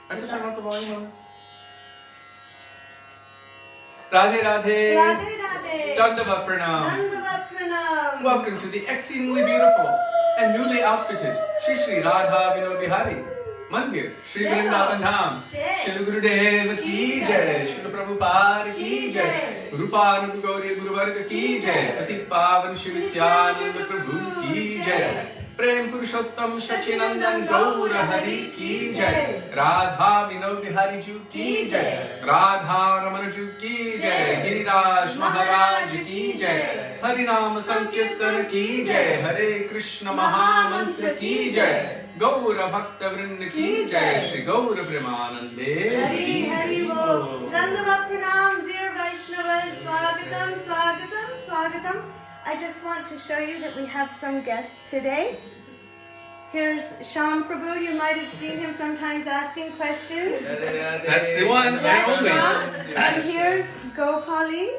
I have to turn off the volume on this. Radhe Radhe. Radhe Radhe. Dandavat Pranam. Dandavat Pranam. Welcome to the exceedingly beautiful and newly outfitted Shri Radha Vinod Bihari Mandir, Shri Vrindavana Dham, Shri Gurudeva Ki Jai, Shri Prabhupada Ki Jai, Rupananda Gauri Guru Varga Ki Jai, Pati Pavan Shri Nityananda Prabhu Ki Jai, Prem Purushottam Sacinandana Gaura Hari Ki Jai, Radha Vinod Bihari Ju Ki Jai, Radha Ramana Ju Ki Jai, Giriraj Maharaj Ki Jai, Harinam Sankirtan Ki Jai, Hare Krishna Mahamantra Ki Jai, Gaura Bhakta Vrinda Ki Jai, Shri Gaura Premanande Hari Hari Bol. Dandavat Pranam, dear Vaishnavas. Swagatam, Swagatam, Swagatam. I just want to show you that we have some guests today. Here's Shyam Prabhu. You might have seen him sometimes asking questions. That's the one and only. And here's Gopali.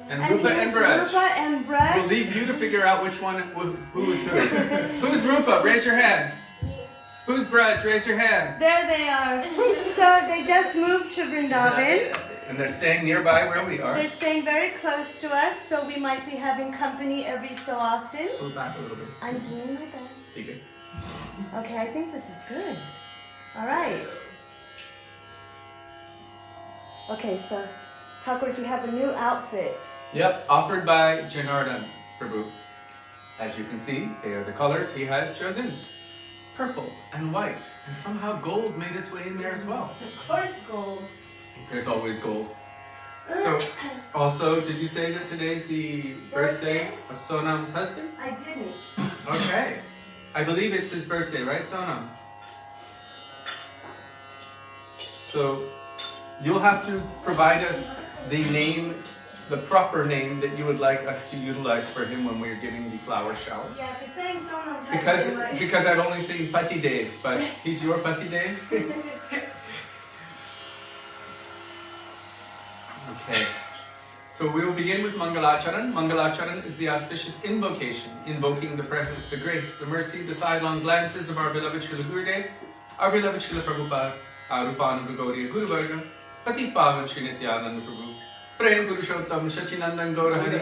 And Rupa and Braj. Rupa and Braj. We'll leave you to figure out which one, who is who. Who's Rupa? Raise your hand. Who's Braj? Raise your hand. There they are. So they just moved to Vrindavan. And they're staying nearby where we are. They're staying very close to us, so we might be having company every so often. Pull back a little bit. I'm doing my best. Okay. Okay, I think this is good. All right. Okay, so Thakur, you have a new outfit. Yep, offered by Janardhan Prabhu. As you can see, they are the colors he has chosen. Purple and white, and somehow gold made its way in there as well. Of course, gold. There's always gold. So, also, did you say that today's the birthday of Sonam's husband? I didn't. Okay. I believe it's his birthday, right, Sonam? So, you'll have to provide us the name, the proper name that you would like us to utilize for him when we're giving the flower shower. Yeah, if it's saying Sonam's husband, Because I've only seen Pati Dev, but he's your Pati Dev? Okay. So we will begin with Mangalacharan. Mangalacharan is the auspicious invocation, invoking the presence, the grace, the mercy, the sidelong glances of our beloved Srila Gurudev, our beloved Srila Prabhupada, our Rupananda Gauriya Guru Varga, Pati Pavan Shri Nityananda Prabhu, Prem Purushottam Sacinandana Gaura Hari,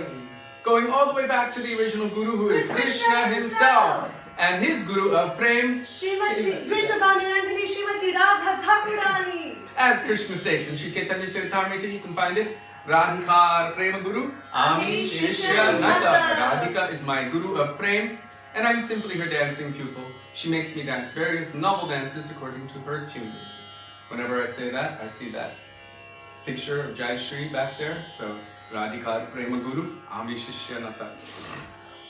going all the way back to the original Guru who is Krishna himself, and his Guru of Prem, Srimati Vrishbhanu Srimati Radha Thakurani. As Krishna states in Śrī Caitanya-bhāgavata, you can find it, Radhikar Prema Guru, Ami Shishya Nata. Radhika is my Guru of Prem, and I'm simply her dancing pupil. She makes me dance various novel dances according to her tuning. Whenever I say that, I see that picture of Jai Shri back there. So, Radhikar Prema Guru, Ami Shishya Nata.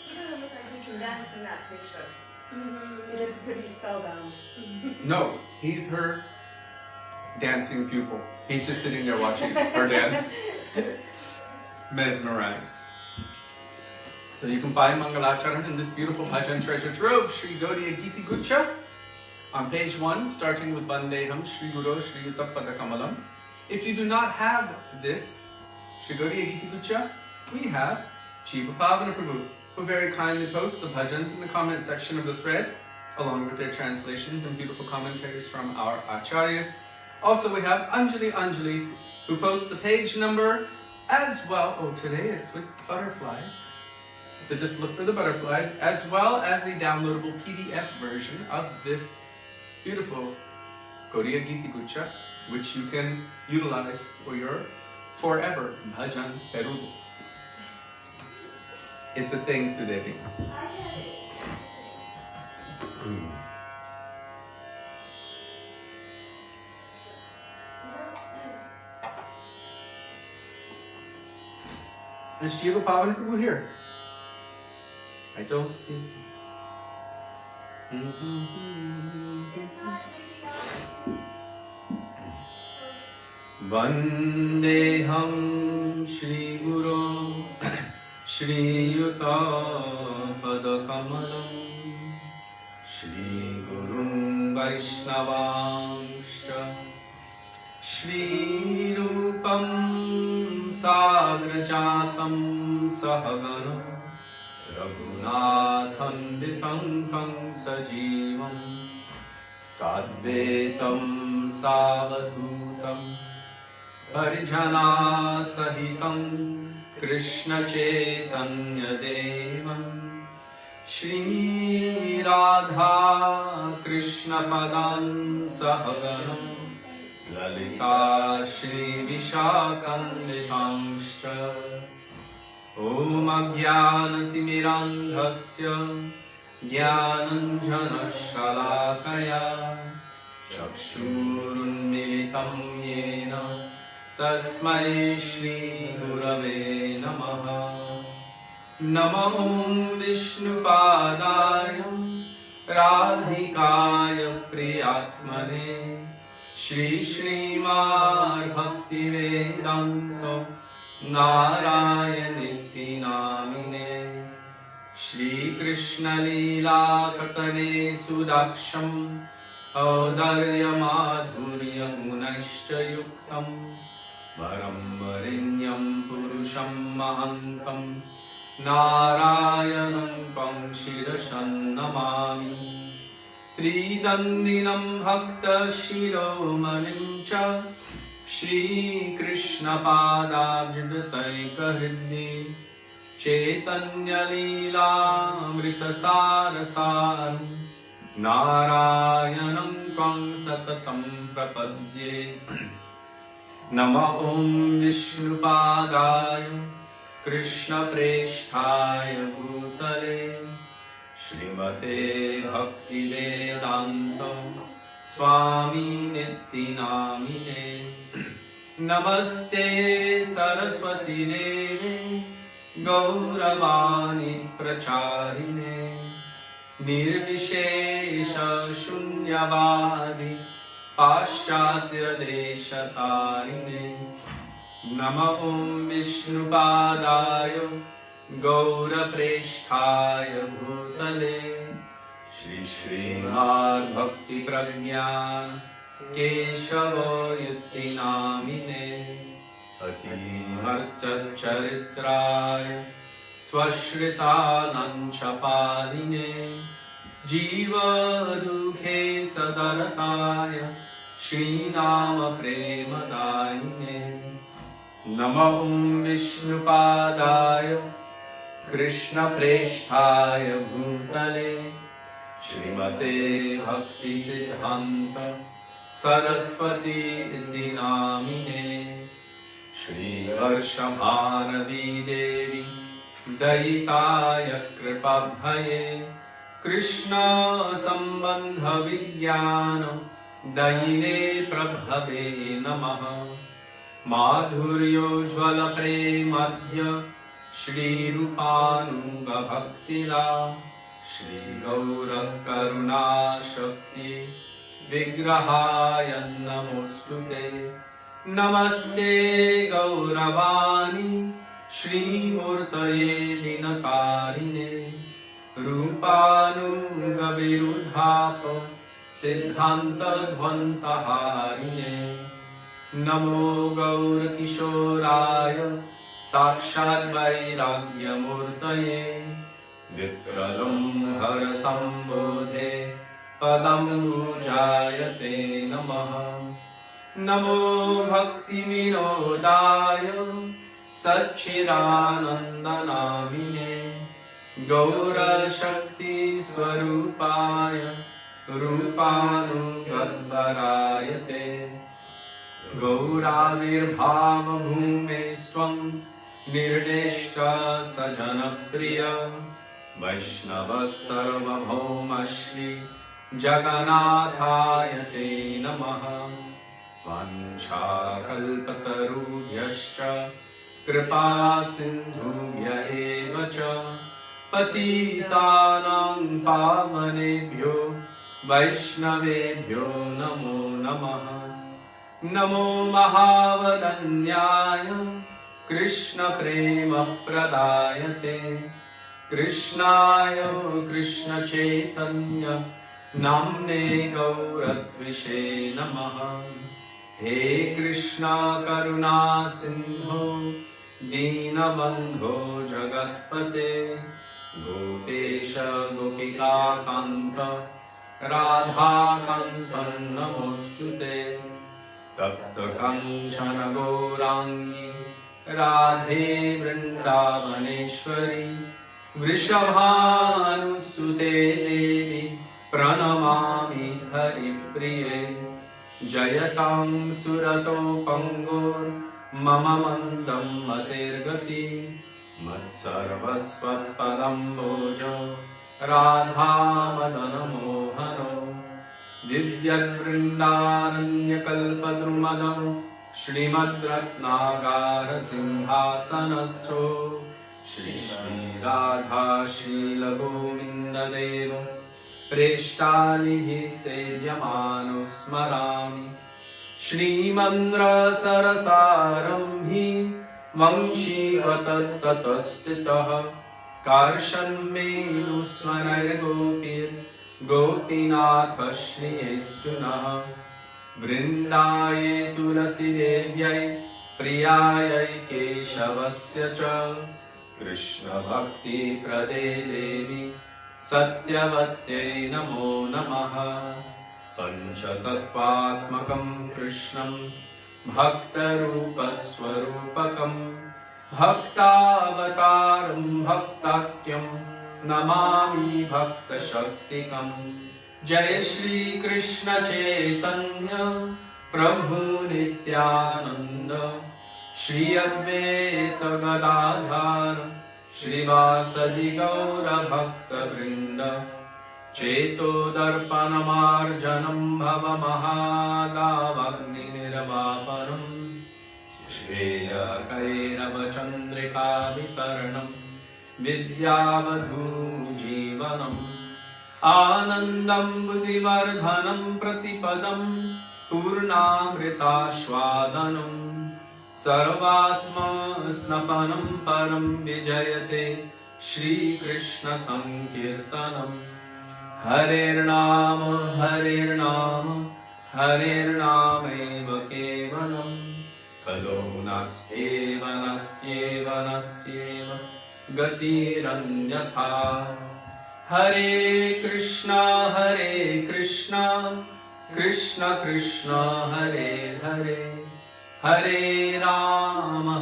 He doesn't look like he can dance in that picture. He looks pretty spellbound. No, he's her dancing pupil. He's just sitting there watching her dance, mesmerized. So you can find Mangalacharan in this beautiful bhajan treasure trove, Sri Gaudiya Giti Gucha, on page 1, starting with Vandeham Sri Guru Sri Yuttapada Kamalam. If you do not have this Sri Gaudiya Giti Gucha, we have Jiva Pavana Prabhu, who very kindly posts the bhajans in the comment section of the thread, along with their translations and beautiful commentaries from our acharyas. Also, we have Anjali, who posts the page number as well. Oh, today it's with butterflies. So just look for the butterflies, as well as the downloadable PDF version of this beautiful Gaudiya Giti Gucha, which you can utilize for your forever bhajan perusal. It's a thing, Sudevi. Is Jiva Pavana Prabhu here? I don't see. Vandeham Shri Guru Shri Yuttapada Kamalam Shri Gurum Vaishnavanscha Shri Rupam Sagrajatam Sahagana Raghunathanditam Sajivam Sadvetam savadhutam Parijana sahitam Krishna Caitanya Devam Shri Radha Krishna Padan Sahaganam Lalita Shri Vishakam Om Ajnanatirandhasya Jnananjanashalakaya Chakshurunmilitam Yena Tasmai Shri Gurave Namaha Namo Vishnupadaya Radhikaya Priyatmane Shri Srimad Bhaktivedanta Narayanitti Namine Shri Krishna Leela Katane Sudaksham Audarya Madhurya Gunaishcha Yuktam Varam Varinyam Purusham Mahantam Narayanam Kam Shirashan Namami Tridandinam Bhakta Shiromanim Cha Shri Krishna Padabjidataika Hriddi Caitanya Leela Amrita Sarasaram Narayanam Kam Satatam Prapadye Namah Om Vishnupadaya Krishna Presthaya Bhutale Srimate Bhakti Vedanta Swami Nitti Namine Namaste Saraswati Devi Gauravani Pracharine Nirvishesha Shunyavadi Paschatya Deshatarine Namah Om Vishnupadaya Gaura Presthaya Bhutale Shri Srimad Bhakti Pragya Keshava Yutti Namine Atimarta Charitraya Swashrita Nanchapadine Jiva Dukhe Sadarataya Shri Nama Premadayine Namah Om Vishnupadaya Krishna Presthaya Bhutale Shrimate Bhakti Siddhanta Saraswati Iti Namine Shri Varshabhanavi Devi Dayitaya Kripabhaye Krishna Sambandha Vijnana Dayine Prabhave Namaha Madhuryo Ujwala Premadhya Shri Rupanuga Bhaktira Shri Gaura Karuna Shakti Vigrahaya Namostute Namaste Gauravani Shri Murtaye Dinakarine Rupanuga Virudhapa Siddhanta Dhvantaharine Namo Gaur Kishoraya Sakshat Vairagya Murtaye Vikralam Hara Sambodhe Padam Ujayate Namaha Namo Bhakti Vinodaya Satchidanandanamine Gaura Shakti Swarupaya Rupanugadvarayate Gauradir Bhava Bhume Swam Nirdeshta Sajanapriya Vaishnava Sarva Bhauma Shri Jaganathayate Namaha Vancha Kalpatarubhyascha Kripa Sindhubhya eva cha Patitanam Pavanebhyo Vaishnavebhyo Namo Namaha Namo Mahavadanyaya Krishna Prema Pradayate Krishnaya Krishna Caitanya Namne Gauratvishe Namaha He Krishna Karuna Sindho Dinabandho Jagatpate Gopesha Gopika Kanta Radha Kantan Namostute Tapta Kanchana Gaurangi Radhe Vrindavaneshwari Vrishabhanu Sute Devi Pranamami Hari Priye Jayatam Surato Pangur Mama Mandam Matirgati Matsarvasva Padambojo Radha Madana Mohano Divyat Vrindaranya Kalpadrumadam Shrimad Ratnagara Simhasanasto Shri Shri Radha Srila Govinda Deva Preshtanihi Sedyamano Smarami Shrimandra Sarasarambhi Vamshi Vatattatastitaha Karshan Menu Smanar Gopir Gopinatha Shri Estunaha Vrindaye Tulasi Devyai Priyayai Keshavasya Cha Krishna Bhakti Prade Devi Satyavatyai Namo Namaha Panchatattvatmakam Krishnam Bhaktarupaswarupakam Bhaktavataram Bhaktakyam Namami Bhakta Shaktikam Jaya Shri Krishna Caitanya Prabhu Nityananda Shri Advaita Gadadhar Shri Vasadi Gaura Bhakta Vrinda Cheto Darpanamarjanam Bhava Mahadavagni Nirvaparam Shreya Kairava Chandrika Vitaranam Vidyavadhu Jivanam Anandam Buddhivardhanam Pratipadam Purnamritashvadanam Sarvatma Snapanam Param Vijayate Shri Krishna Sankirtanam Harer Nama Harer Nama Harer Nama Eva Kevalam Kalo Nastyeva Nastyeva Nastyeva Gatiranyatha Hare Krishna Krishna Krishna Hare Hare Hare Rama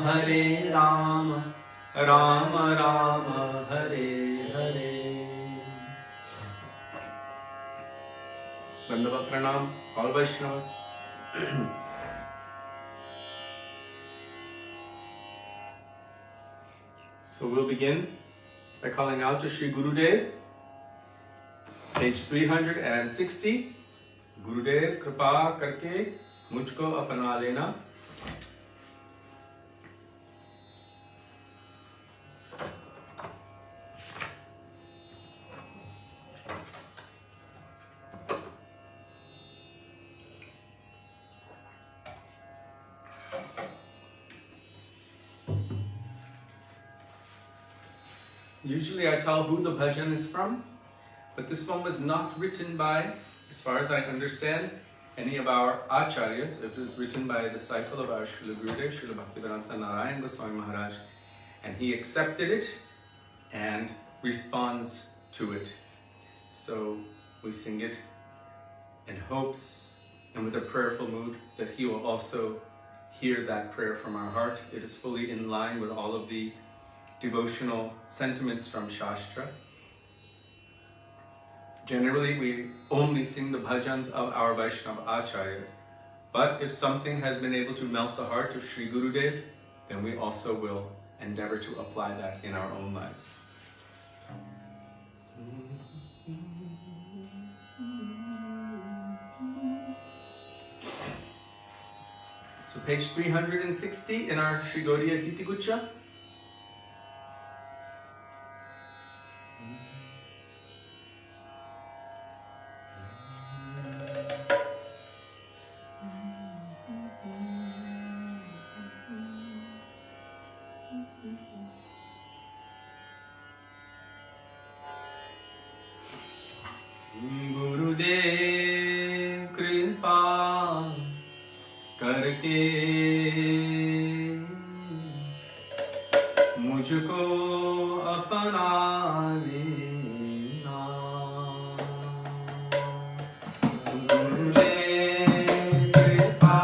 Rama Rama Hare Hare. Vandava Pranam, all Vaishnavas. So we'll begin by calling out to Shri Gurudev, page 360. Gurudev, Kirpa karke mujhko apna lena. Usually I tell who the bhajan is from, but this one was not written by, as far as I understand, any of our acharyas. It was written by a disciple of our Srila Gurudev, Srila Bhaktivedanta Narayan Goswami Maharaj, and he accepted it and responds to it. So we sing it in hopes and with a prayerful mood that he will also hear that prayer from our heart. It is fully in line with all of the devotional sentiments from Shastra. Generally, we only sing the bhajans of our Vaishnava acharyas, but if something has been able to melt the heart of Sri Gurudev, then we also will endeavor to apply that in our own lives. So page 360 in our Sri Gaudiya Giti Gucha. Gurudev Kirpa karke mujhko apna lena. Gurudev Kirpa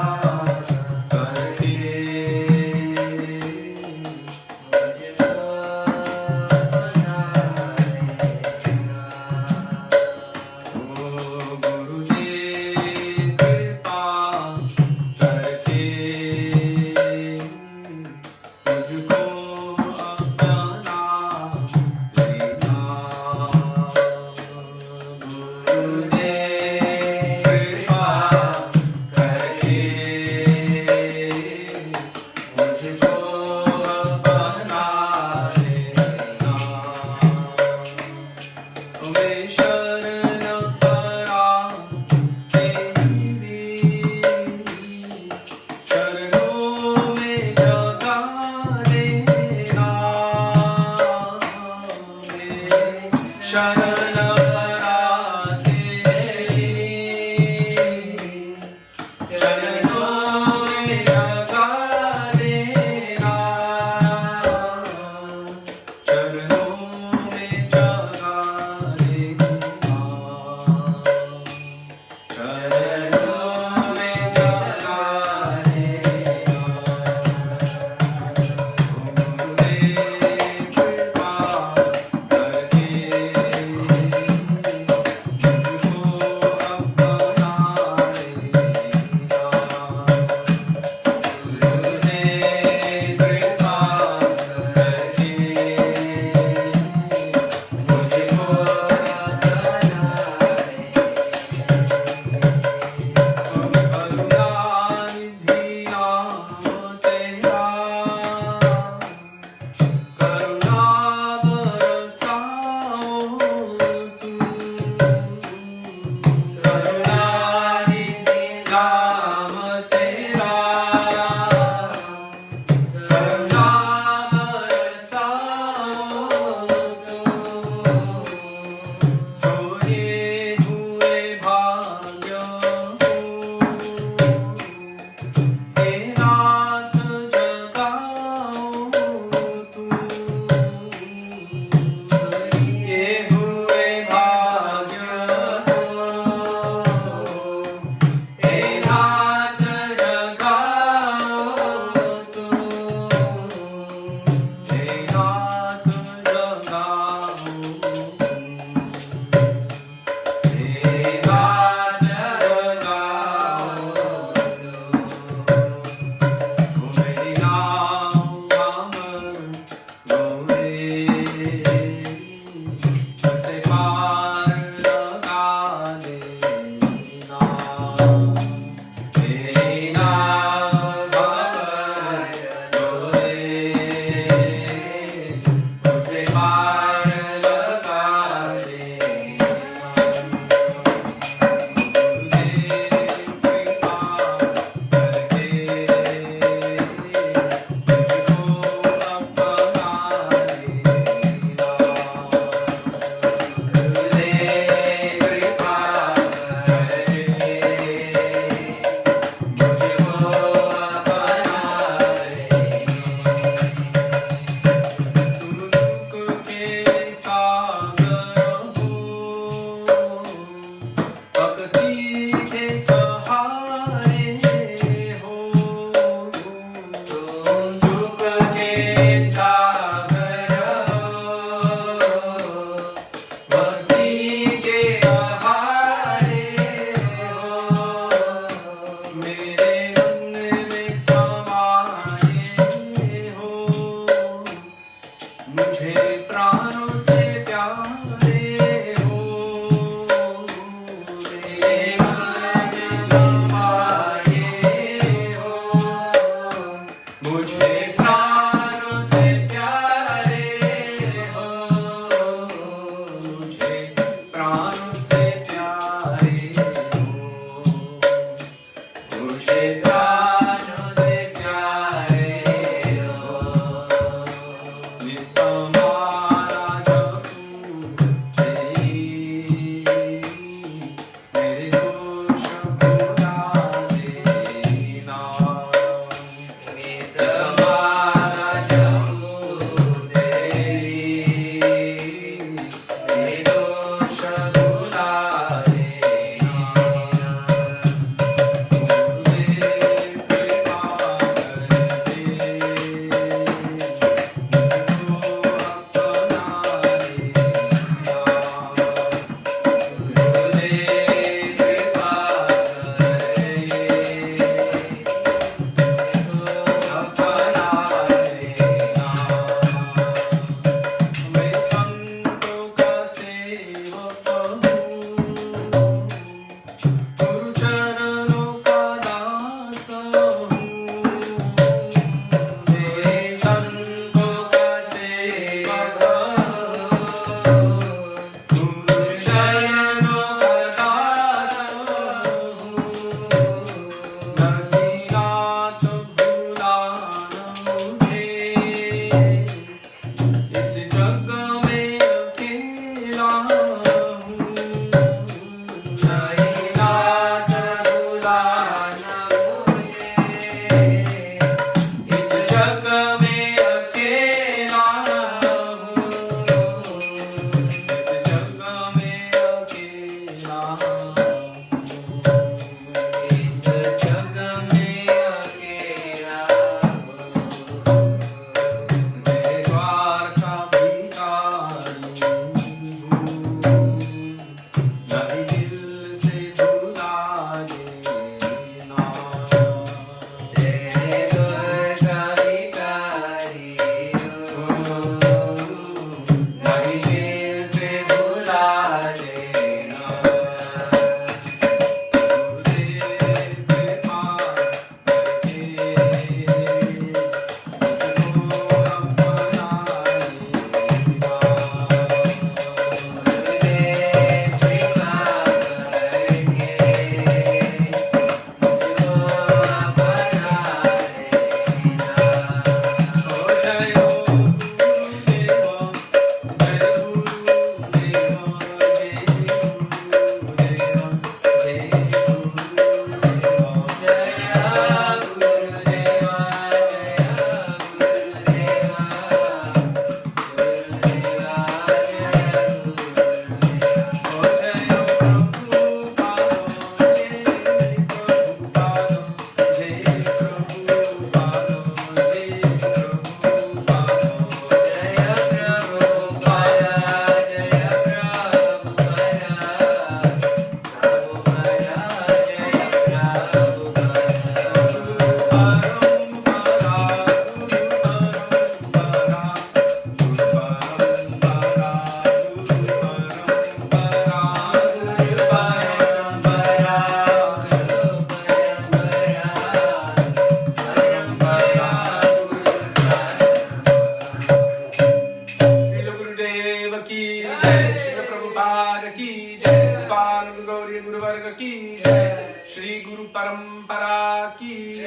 Parampara ki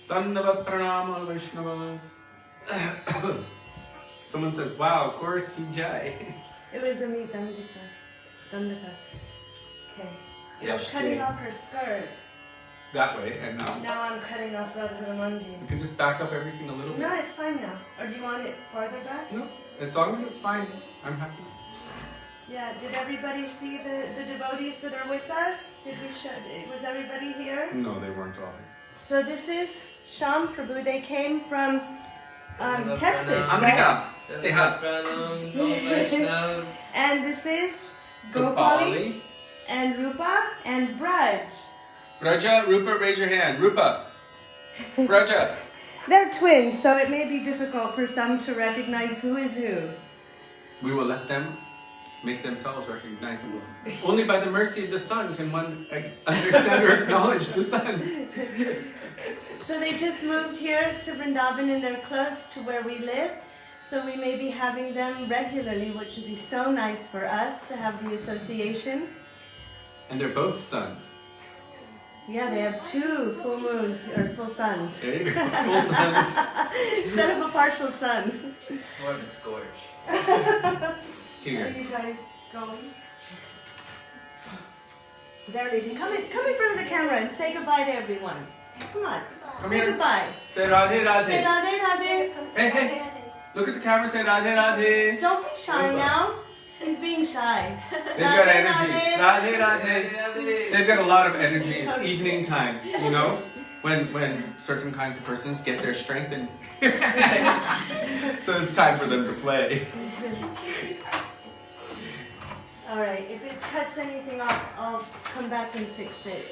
Dandavat Pranama Vaishnavas. Someone says, wow, chorus ki jai. It was a me, Dandika. Dandika. Okay. I was Yes, cutting Jay. off her skirt. That way, and Now I'm cutting off Radha. you can just back up everything a little bit. No, it's fine now. Or do you want it farther back? No, as long as it's fine, I'm happy. Yeah, did everybody see the devotees that are with us? Did we show, was everybody here? No, they weren't all. So this is Sham Prabhu. They came from Texas, America, right? Texas. And this is Gopali and Rupa and Braj. Raja, Rupa, raise your hand. Rupa. Raja. They're twins, so it may be difficult for some to recognize who is who. We will let them make themselves recognizable. Only by the mercy of the sun can one understand or acknowledge the sun. So they just moved here to Vrindavan and they're close to where we live. So we may be having them regularly, which would be so nice for us to have the association. And they're both sons. Yeah, they have 2 full moons, or full suns. There you go, full sons. Instead of a partial sun. What a scorch. Here. Are you guys going? They're leaving. Come in front of the camera and say goodbye to everyone. Come on. Come say here. goodbye. Say Radhe Radhe. Say Radhe Radhe. Hey, hey. Look at the camera, say Radhe Radhe. Don't be shy now. He's being shy. They've got energy. Radhe Radhe. They've got a lot of energy. It's evening time, you know? When certain kinds of persons get their strength and so it's time for them to play. Alright, if it cuts anything off, I'll come back and fix it.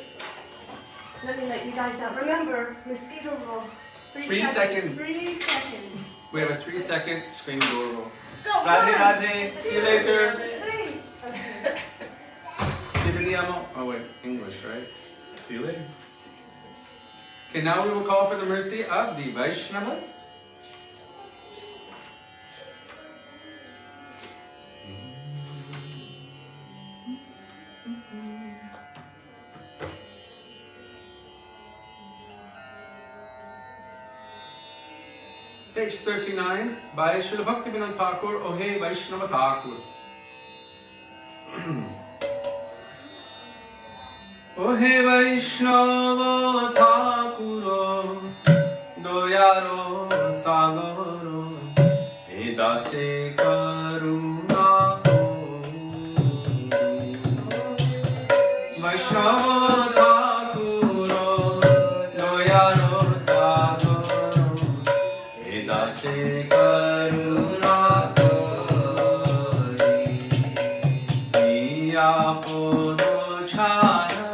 Let me let you guys out. Remember, mosquito roll. 3 seconds. 3 seconds. We have a 3-second screen door roll. Go, Radhe 1, Radhe. See you later. 3. Okay. Siviriamo. Oh wait, English, right? See you later. Okay, now we will call for the mercy of the Vaishnavas. Page 39, by Srila Bhaktivinoda Thakur, Ohe Vaisnava Thakura. Ohe Vaisnava Thakura, Doyaro Sagaro, Edase Karuna Vaisnava Thakura, Doyaro Sagaro, Edase Karuna Diya Podo Chaya.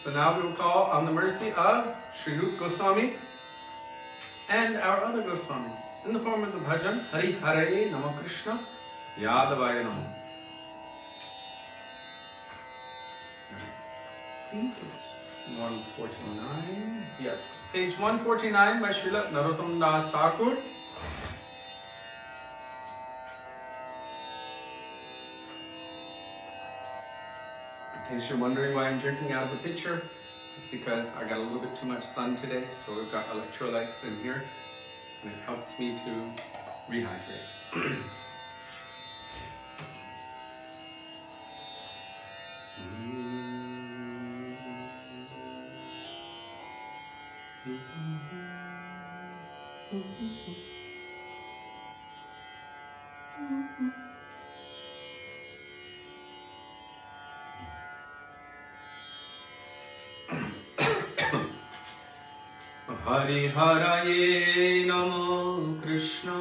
So now we will call on the mercy of Sri Rup Goswami and our other Goswamis in the form of the bhajan Haraye Namah Krishna Yadavaya Namah. I think it's 149. Yes, page 149 by Srila Narottam Das Thakur. In case you're wondering why I'm drinking out of a pitcher, it's because I got a little bit too much sun today, so we've got electrolytes in here, and it helps me to rehydrate. Haraye Namah Krsna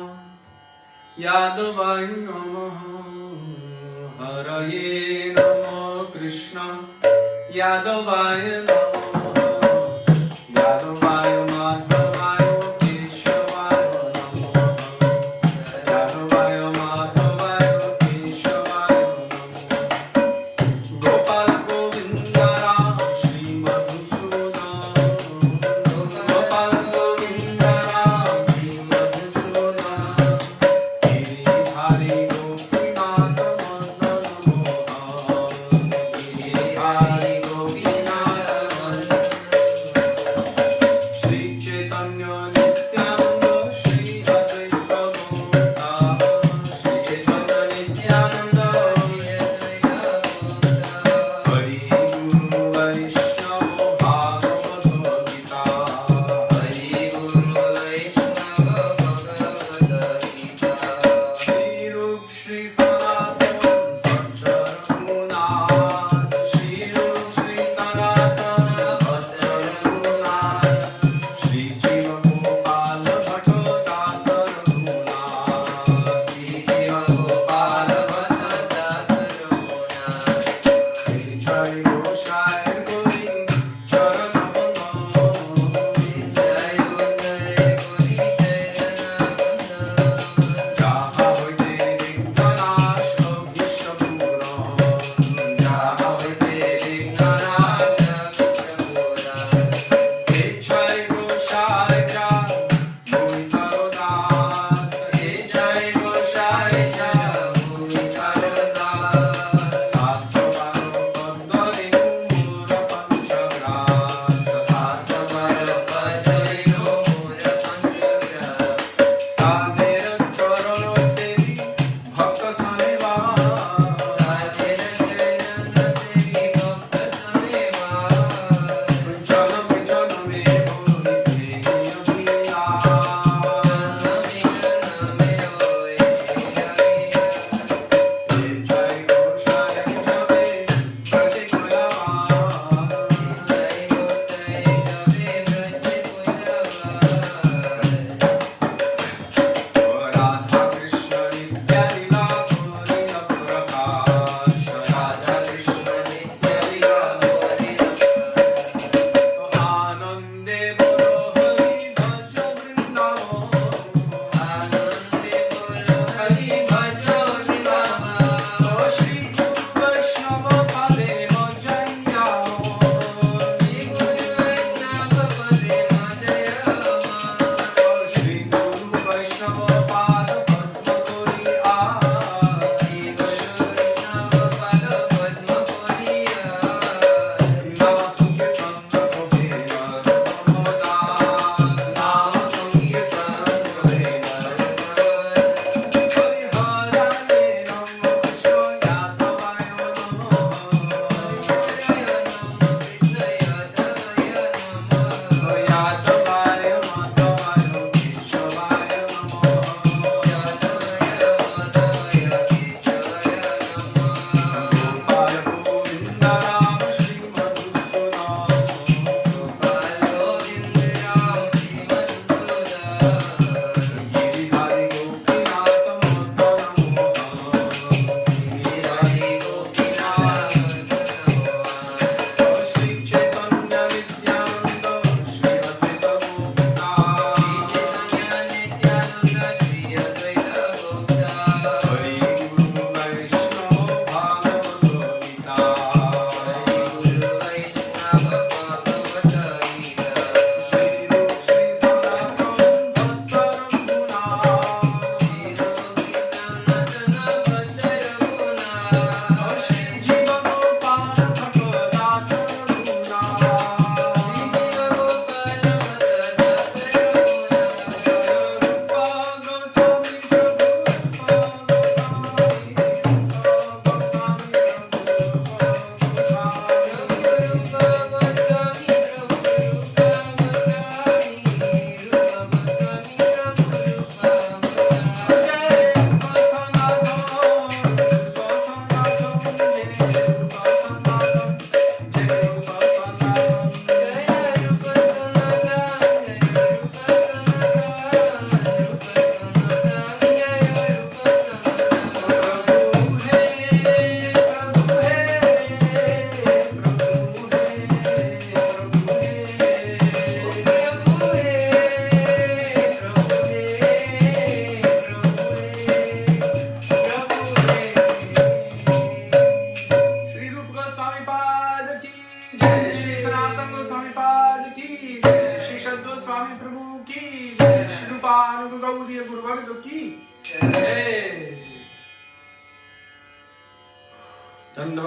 Yadavaya Namah Haraye Namah Krsna Yadavaya Namah Yadavaya Madhavaya Keshavaya Namah Yadavaya Madhavaya Keshavaya Namah Gopal Govinda Ram Shri Madhusudan Gopal Govinda Ram Shri Madhusudan Hari Gopinath Mandana Mohan Hari Gopinath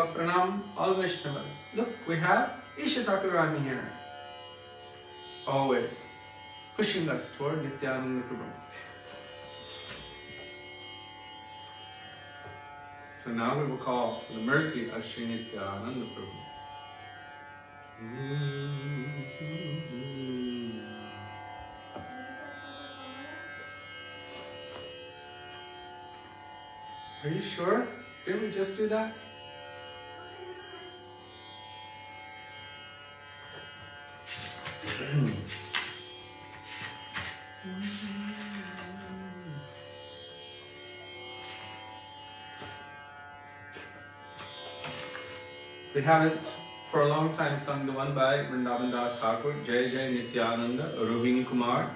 Vaishnava Pranam, all Vaishnavas. Look, we have Isha Thakurani here. Always pushing us toward Nityananda Prabhu. So now we will call for the mercy of Śrī Nityananda Prabhu. Are you sure? Didn't we just do that? We haven't for a long time sung the one by Vrindavana Dasa Thakura, Jaya, Jaya, Nityananda, Rohini, Kumar.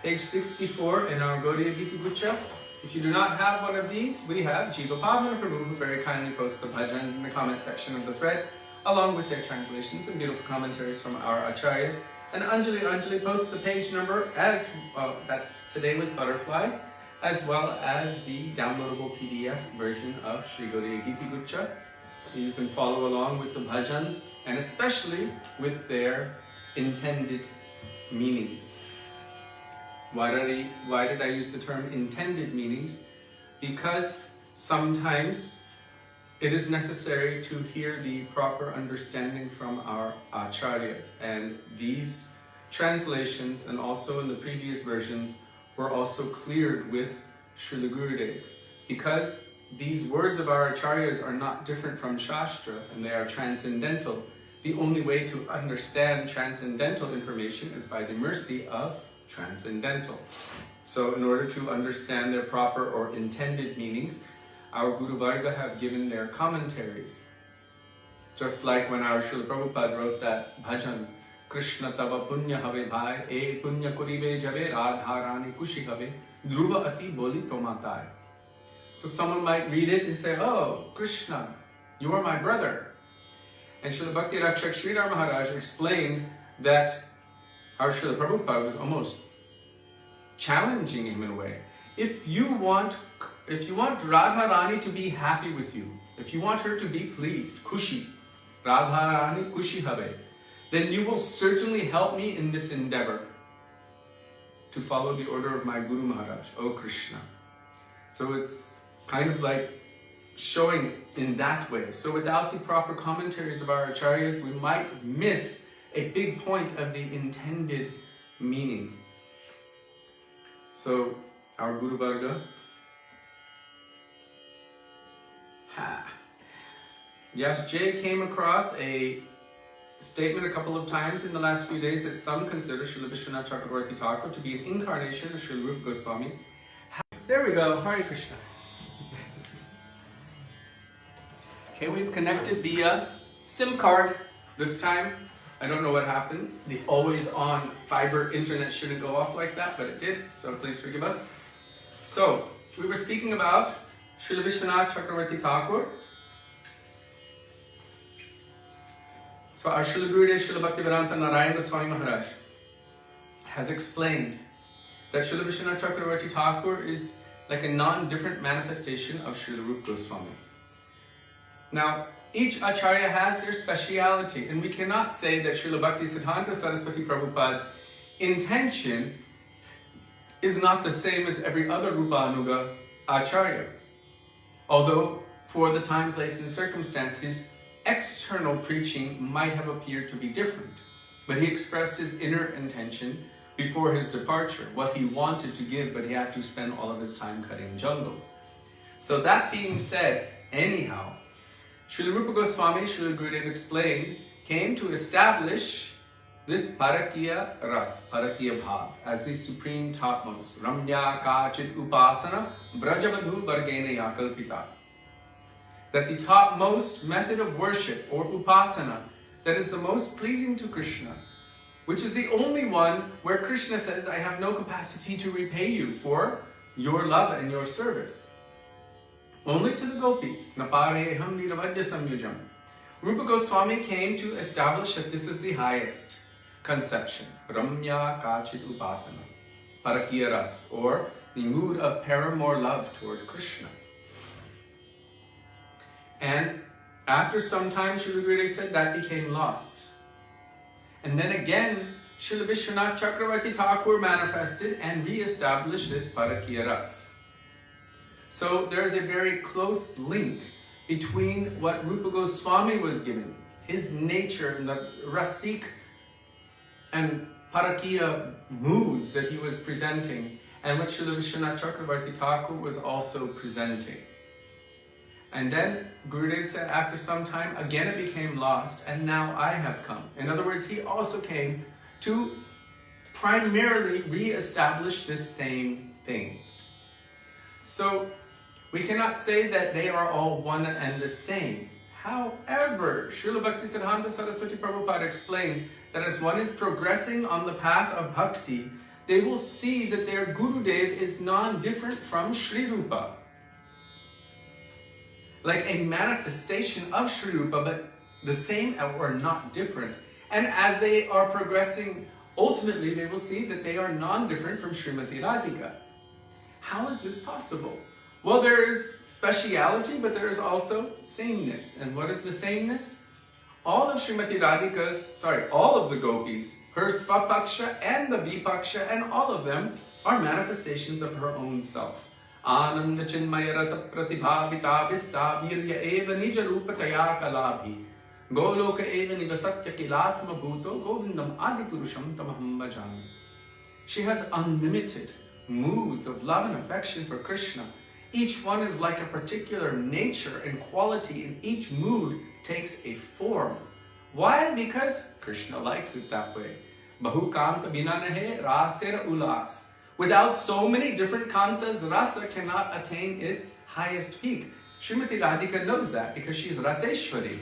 Page 64 in our Gaudiya Gita Gucha. If you do not have one of these, we have Jiva Pavana Prabhu, who very kindly posts the bhajans in the comment section of the thread, along with their translations and beautiful commentaries from our acharyas. And Anjali posts the page number as that's today with butterflies, as well as the downloadable PDF version of Sri Gaudiya Gita Gucha. So you can follow along with the bhajans, and especially with their intended meanings. Why did I use the term intended meanings? Because sometimes it is necessary to hear the proper understanding from our acharyas. And these translations, and also in the previous versions, were also cleared with Srila Gurudeva. Because these words of our acharyas are not different from Shastra, and they are transcendental. The only way to understand transcendental information is by the mercy of transcendental. So in order to understand their proper or intended meanings, our Guru Varga have given their commentaries. Just like when our Srila Prabhupada wrote that bhajan, Krishna tava punya have bhai, e punya kurive jave radharani kushi have, dhruva ati boli tomatai. So someone might read it and say, oh, Krishna, you are my brother. And Srila Bhakti Rakshak Sridhar Maharaj explained that our Srila Prabhupada was almost challenging him in a way. If you want Radharani to be happy with you, if you want her to be pleased, Kushi, Radharani Kushi Habe, then you will certainly help me in this endeavor to follow the order of my Guru Maharaj, O Krishna. So it's kind of like showing in that way. So without the proper commentaries of our acharyas, we might miss a big point of the intended meaning. So our Guru Varga, yes, Jay came across a statement a couple of times in the last few days that some consider Srila Vishwanath Chakravarti Thakur to be an incarnation of Srila Rupa Goswami. There we go, Hare Krishna. Okay, we've connected the SIM card this time. I don't know what happened. The always on fiber internet shouldn't go off like that, but it did, so please forgive us. So, we were speaking about Srila Vishwanath Chakravarti Thakur. So our Srila Gurudev Srila Bhaktivedanta Narayana Goswami Maharaj has explained that Srila Vishwanath Chakravarti Thakur is like a non-different manifestation of Srila Rupa Goswami. Now, each acharya has their speciality, and we cannot say that Srila Bhakti Siddhanta Saraswati Prabhupada's intention is not the same as every other Rupanuga acharya. Although, for the time, place, and circumstance, his external preaching might have appeared to be different, but he expressed his inner intention before his departure, what he wanted to give, but he had to spend all of his time cutting jungles. So that being said, anyhow, Srila Rupa Goswami, Srila Gurudeva explained, came to establish this Parakiya Ras, Parakiya Bhav, as the supreme topmost. Ramya Kachit Upasana Brajavadhu Vargena Yakalpita. That the topmost method of worship, or Upasana, that is the most pleasing to Krishna, which is the only one where Krishna says, I have no capacity to repay you for your love and your service. Only to the gopis. Napareham niravadya samyujam. Rupa Goswami came to establish that this is the highest conception. Ramya Kachit Upasana. Parakiya Ras, or the mood of paramour love toward Krishna. And After some time, Srila Gurudeva said that became lost. And then again, Srila Vishwanath Chakravarti Thakur manifested and re-established this Parakiya Ras. So there is a very close link between what Rupa Goswami was given, his nature and the Rasik and Parakiya moods that he was presenting, and what Srila Vishwanath Chakravarti Thakur was also presenting. And then Gurudev said after some time, again it became lost, and now I have come. In other words, he also came to primarily re-establish this same thing. So we cannot say that they are all one and the same. However, Srila Bhaktisiddhanta Saraswati Prabhupada explains that as one is progressing on the path of bhakti, they will see that their Gurudev is non-different from Sri Rupa. Like a manifestation of Sri Rupa, but the same or not different. And as they are progressing, ultimately they will see that they are non-different from Srimati Radhika. How is this possible? Well, there is speciality, but there is also sameness. And what is the sameness? All of Srimati Radhika's, all of the gopis, her Svapaksha and the Vipaksha, and all of them are manifestations of her own self. Ananda Chinmaya Rasa Pratibhavita Vista Virya Eva Nija Rupa Taya Kalabhi Goloka Eva Nivasatya Kilatma Bhuto Govindam Adipurusham Tamaham Bhajami. She has unlimited moods of love and affection for Krishna. Each one is like a particular nature and quality, and each mood takes a form. Why? Because Krishna likes it that way. Bahu Kanta Binanahe Rasera Ulas. Without so many different kantas, rasa cannot attain its highest peak. Srimati Radhika knows that because she is Raseshwari.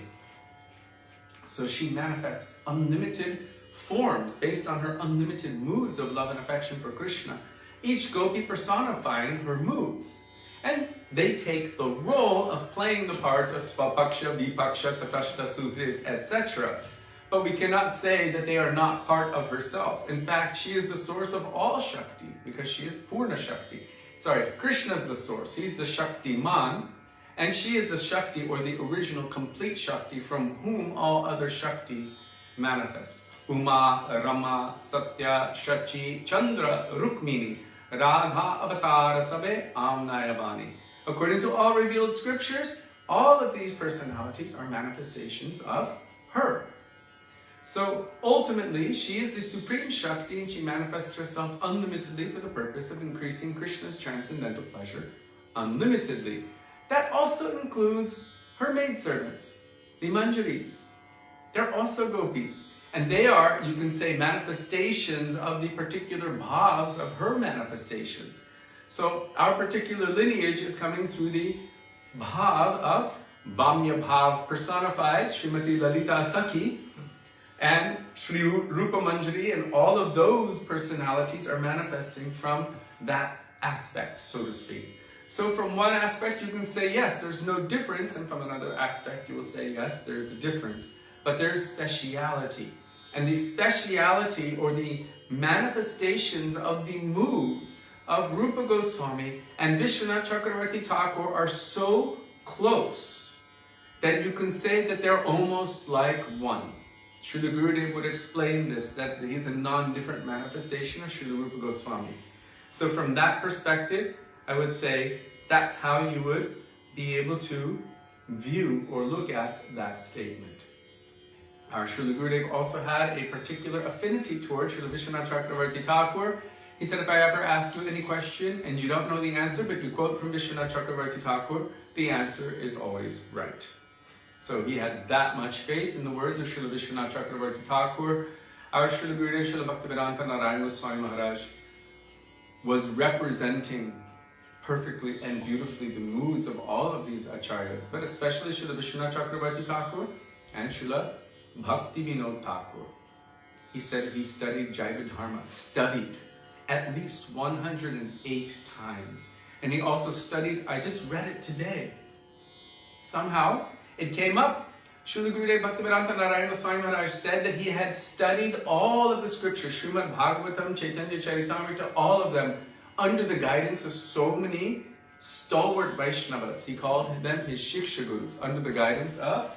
So she manifests unlimited forms based on her unlimited moods of love and affection for Krishna. Each gopi personifying her moods. And they take the role of playing the part of Svapaksha, Vipaksha, Tatashta, Sudrit, etc. But we cannot say that they are not part of herself. In fact, she is the source of all Shakti, because she is Purna Shakti. Krishna is the source. He's the Shaktiman, and she is the Shakti, or the original complete Shakti, from whom all other Shaktis manifest. Uma, Rama, Satya, Shachi, Chandra, Rukmini, Radha, Avatar, Sabe, Amnayavani. According to all revealed scriptures, all of these personalities are manifestations of her. So ultimately, she is the supreme Shakti, and she manifests herself unlimitedly for the purpose of increasing Krishna's transcendental pleasure unlimitedly. That also includes her maidservants, the Manjaris. They're also gopis. And they are, you can say, manifestations of the particular bhavs of her manifestations. So our particular lineage is coming through the bhav of Vamya Bhav personified, Srimati Lalita Sakhi, and Sri Rupa Manjari, and all of those personalities are manifesting from that aspect, so to speak. So from one aspect you can say, yes, there's no difference, and from another aspect you will say, yes, there's a difference. But there's speciality. And the speciality, or the manifestations of the moods of Rupa Goswami and Vishwanath Chakravarti Thakur are so close that you can say that they're almost like one. Srila Gurudev would explain this, that he's a non-different manifestation of Srila Rupa Goswami. So from that perspective, I would say that's how you would be able to view or look at that statement. Our Srila Gurudev also had a particular affinity towards Srila Vishwanath Chakravarti Thakur. He said, if I ever ask you any question and you don't know the answer, but you quote from Vishwanath Chakravarti Thakur, the answer is always right. So he had that much faith in the words of Srila Vishwanath Chakravarti Thakur. Our Srila Gurudev, Srila Bhaktivedanta Narayana Goswami Maharaj, was representing perfectly and beautifully the moods of all of these acharyas, but especially Srila Vishwanath Chakravarti Thakur and Srila Bhakti Vinod Thakur. He said he studied Jaiva Dharma, studied at least 108 times. And he also studied, I just read it today. Somehow, it came up. Srila Gurudev Bhaktivedanta Narayana Goswami Maharaj said that he had studied all of the scriptures, Srimad Bhagavatam, Chaitanya Charitamrita, all of them, under the guidance of so many stalwart Vaishnavas. He called them his Shiksha Gurus under the guidance of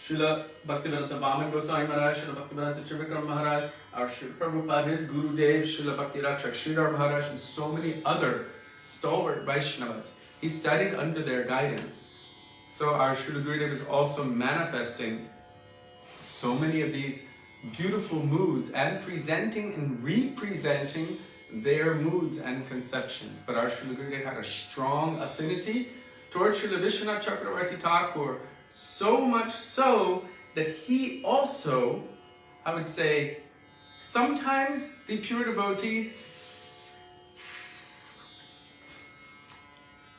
Srila Bhaktivedanta Vaman Goswami Maharaj, Srila Bhaktivedanta Trivikram Maharaj, our Srila Prabhupada, his Gurudev, Srila Bhakti Rakshak Sridhar Maharaj, and so many other stalwart Vaishnavas. He studied under their guidance. So our Srila Gurudev is also manifesting so many of these beautiful moods and presenting and representing their moods and conceptions. But our Srila Gurudev had a strong affinity towards Srila Vishwanath Chakravarti Thakur, so much so that he also, I would say, sometimes the pure devotees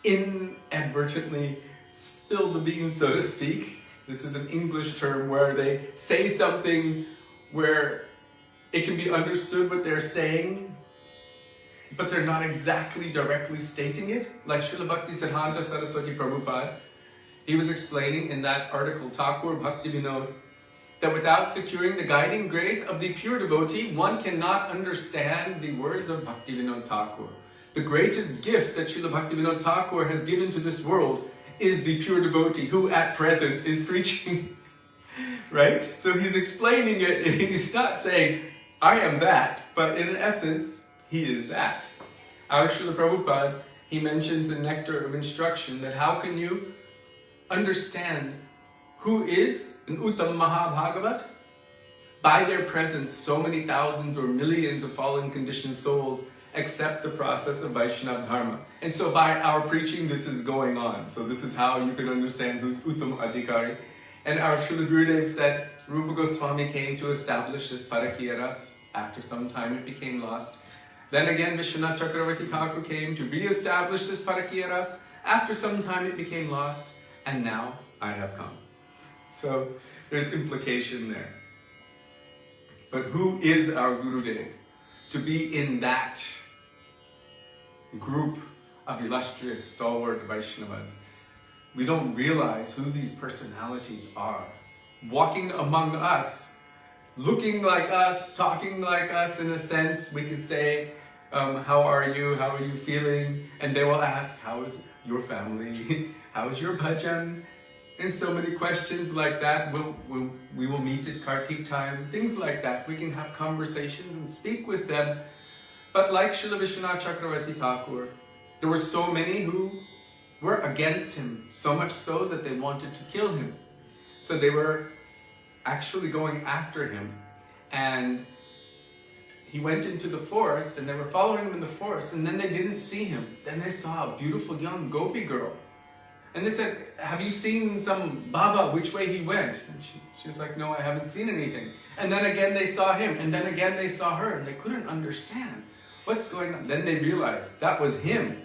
inadvertently spill the beans, so to speak. This is an English term where they say something where it can be understood what they're saying, but they're not exactly directly stating it. Like Srila Bhakti Siddhanta Saraswati Prabhupada, he was explaining in that article, Thakur Bhakti Vinod, that without securing the guiding grace of the pure devotee, one cannot understand the words of Bhakti Vinod Thakur. The greatest gift that Srila Bhakti Vinod Thakur has given to this world is the pure devotee who at present is preaching. Right? So he's explaining it, and he's not saying, I am that, but in essence, he is that. Our Srila Prabhupada, he mentions in Nectar of Instruction that how can you understand who is an Uttam Mahabhagavat? By their presence, so many thousands or millions of fallen conditioned souls accept the process of Vaishnava Dharma. And so by our preaching, this is going on. So this is how you can understand who's Uttam Adhikari. And our Srila Gurudev said, Rupa Goswami came to establish this Parakiya Ras. After some time it became lost. Then again Vishwanath Chakravarti Thakur came to re-establish this Parakiya Ras. After some time it became lost. And now I have come. So there's implication there. But who is our Gurudev? To be in that group of illustrious stalwart Vaishnavas. We don't realize who these personalities are. Walking among us, looking like us, talking like us in a sense. We could say, how are you? How are you feeling? And they will ask, how is your family? How is your bhajan? And so many questions like that. We will meet at Kartik time. Things like that. We can have conversations and speak with them. But like Srila Vishwanath Chakravarti Thakur, there were so many who were against him. So much so that they wanted to kill him. So they were actually going after him. And he went into the forest and they were following him in the forest, and then they didn't see him. Then they saw a beautiful young gopi girl. And they said, have you seen some Baba, which way he went? And she was like, no, I haven't seen anything. And then again they saw him, and then again they saw her, and they couldn't understand what's going on. Then they realized that was him,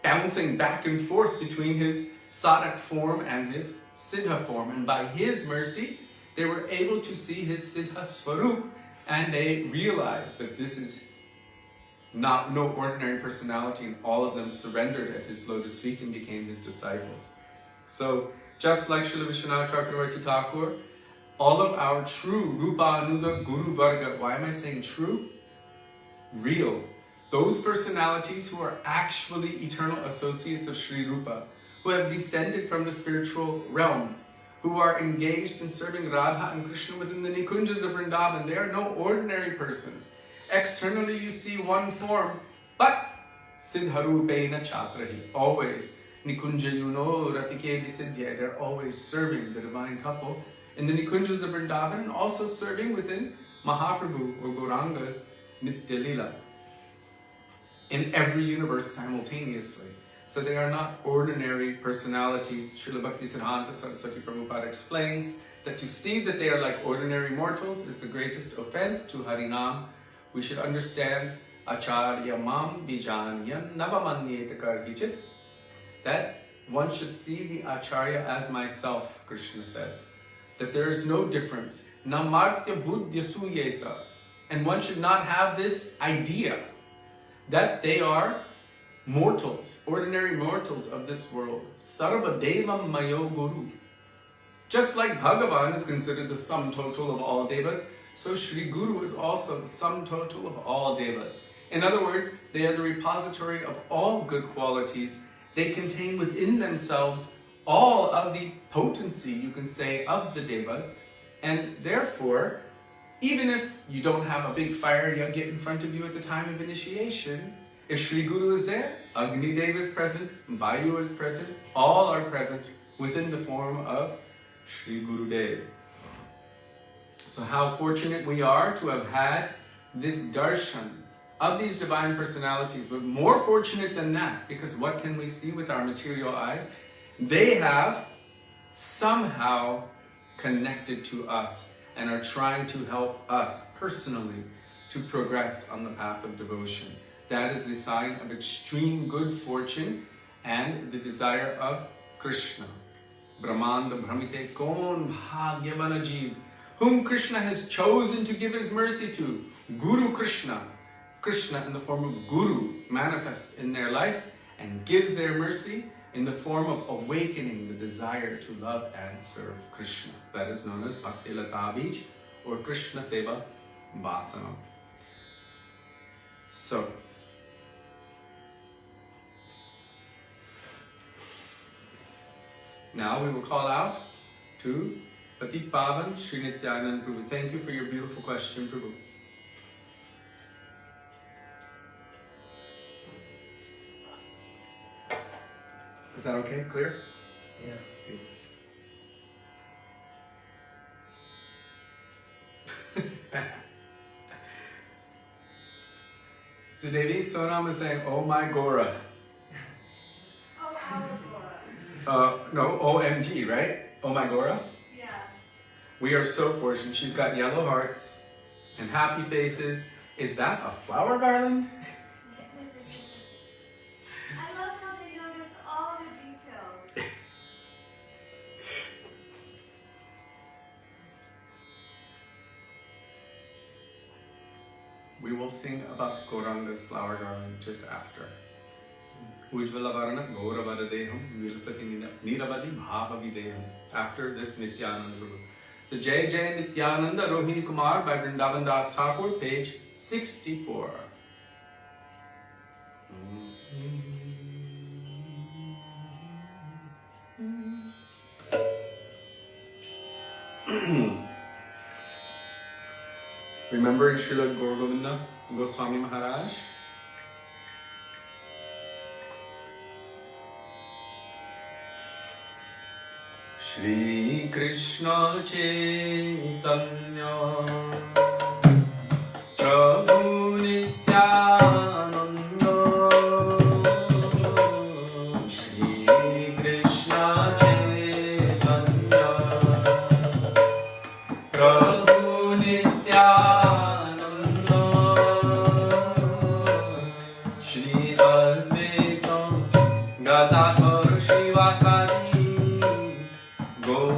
bouncing back and forth between his sadhak form and his siddha form. And by his mercy, they were able to see his siddha swarup, and they realized that this is no ordinary personality, and all of them surrendered at his lotus feet and became his disciples. So, just like Srila Vishwanath Chakravarti Thakur, all of our true Rupa Anuga Guru Varga, why am I saying true? Real. Those personalities who are actually eternal associates of Sri Rupa, who have descended from the spiritual realm, who are engaged in serving Radha and Krishna within the Nikunjas of Vrindavan. They are no ordinary persons. Externally you see one form, but Siddharupena Chatrahi, always. Nikunja Yuno Ratike Visidhya, they're always serving the divine couple in the Nikunjas of Vrindavan, and also serving within Mahaprabhu or Gauranga's Nitya Lila in every universe simultaneously. So they are not ordinary personalities. Srila Bhakti Siddhanta Saraswati Prabhupada explains that to see that they are like ordinary mortals is the greatest offense to Harinam. We should understand Acharya Mam Vijanya Navamanyeta Karhichit, that one should see the Acharya as myself, Krishna says. That there is no difference. Namartya Buddhya Suyeta. And one should not have this idea that they are mortals, ordinary mortals of this world. Sarva Devam Mayo Guru. Just like Bhagavan is considered the sum total of all devas, so Sri Guru is also the sum total of all devas. In other words, they are the repository of all good qualities. They contain within themselves all of the potency, you can say, of the devas. And therefore, even if you don't have a big fire get in front of you at the time of initiation, if Shri Guru is there, Agni Deva is present, Vayu is present, all are present within the form of Shri Gurudev. So how fortunate we are to have had this darshan of these divine personalities. But more fortunate than that, because what can we see with our material eyes? They have somehow connected to us and are trying to help us personally to progress on the path of devotion. That is the sign of extreme good fortune and the desire of Krishna. Brahmanda Brahmite Kon Bhagyavana Jeev, whom Krishna has chosen to give his mercy to. Guru Krishna. Krishna in the form of Guru manifests in their life and gives their mercy in the form of awakening the desire to love and serve Krishna. That is known as Bhakti Lata Bij or Krishna Seva Vasana. So, now we will call out to Patit Pavan Sri Nityananda Prabhu. Thank you for your beautiful question, Prabhu. Is that okay? Clear? Yeah. Sudevi, Sonam is saying, oh my Gora. Oh, our Gora. No, OMG, right? Oh my Gora? Yeah. We are so fortunate. She's got yellow hearts and happy faces. Is that a flower garland? I love how they notice all the details. We will sing about Gauranga's flower garland just after. Ujwala Varana Gaurava Deham Vilasati Niravadi Bhavavideham. After this Nityananda Prabhu. So Jaya Jaya Nityananda Rohini Kumar by Vrindavana Dasa Thakura, page 64. Remembering Srila Gauragovinda Goswami Maharaj. Śrī Krishna Caitanya Prabhu Nityananda Śrī Krishna Caitanya Prabhu Nityananda Śrī Advaitam Gadadhar Śrīvasadi Kumar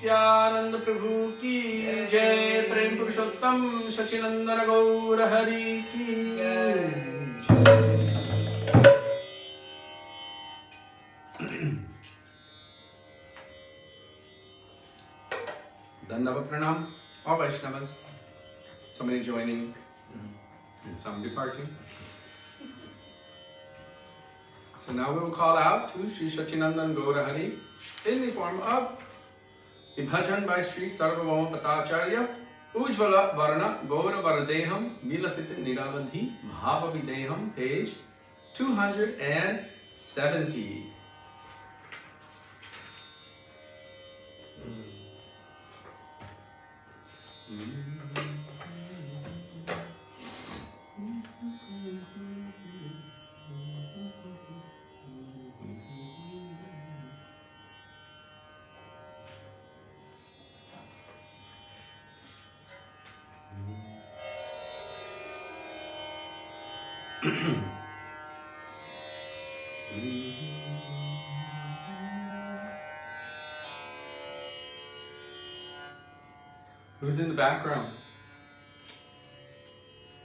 Nityananda Prabhu ki Jai, Prem Purushottam Sacinandana Gaura Hari ki Dandava Pranam, all Vaishnavas, so many joining and some departing. So now we will call out to Sri Sacitananda Bhagavat in the form of the bhajan by Sri Sarvabhauma Patacharya, Ujwala Varana Gaura Varadeham Vilasita Niravadhi Mahavideham, page 270. Who's in the background?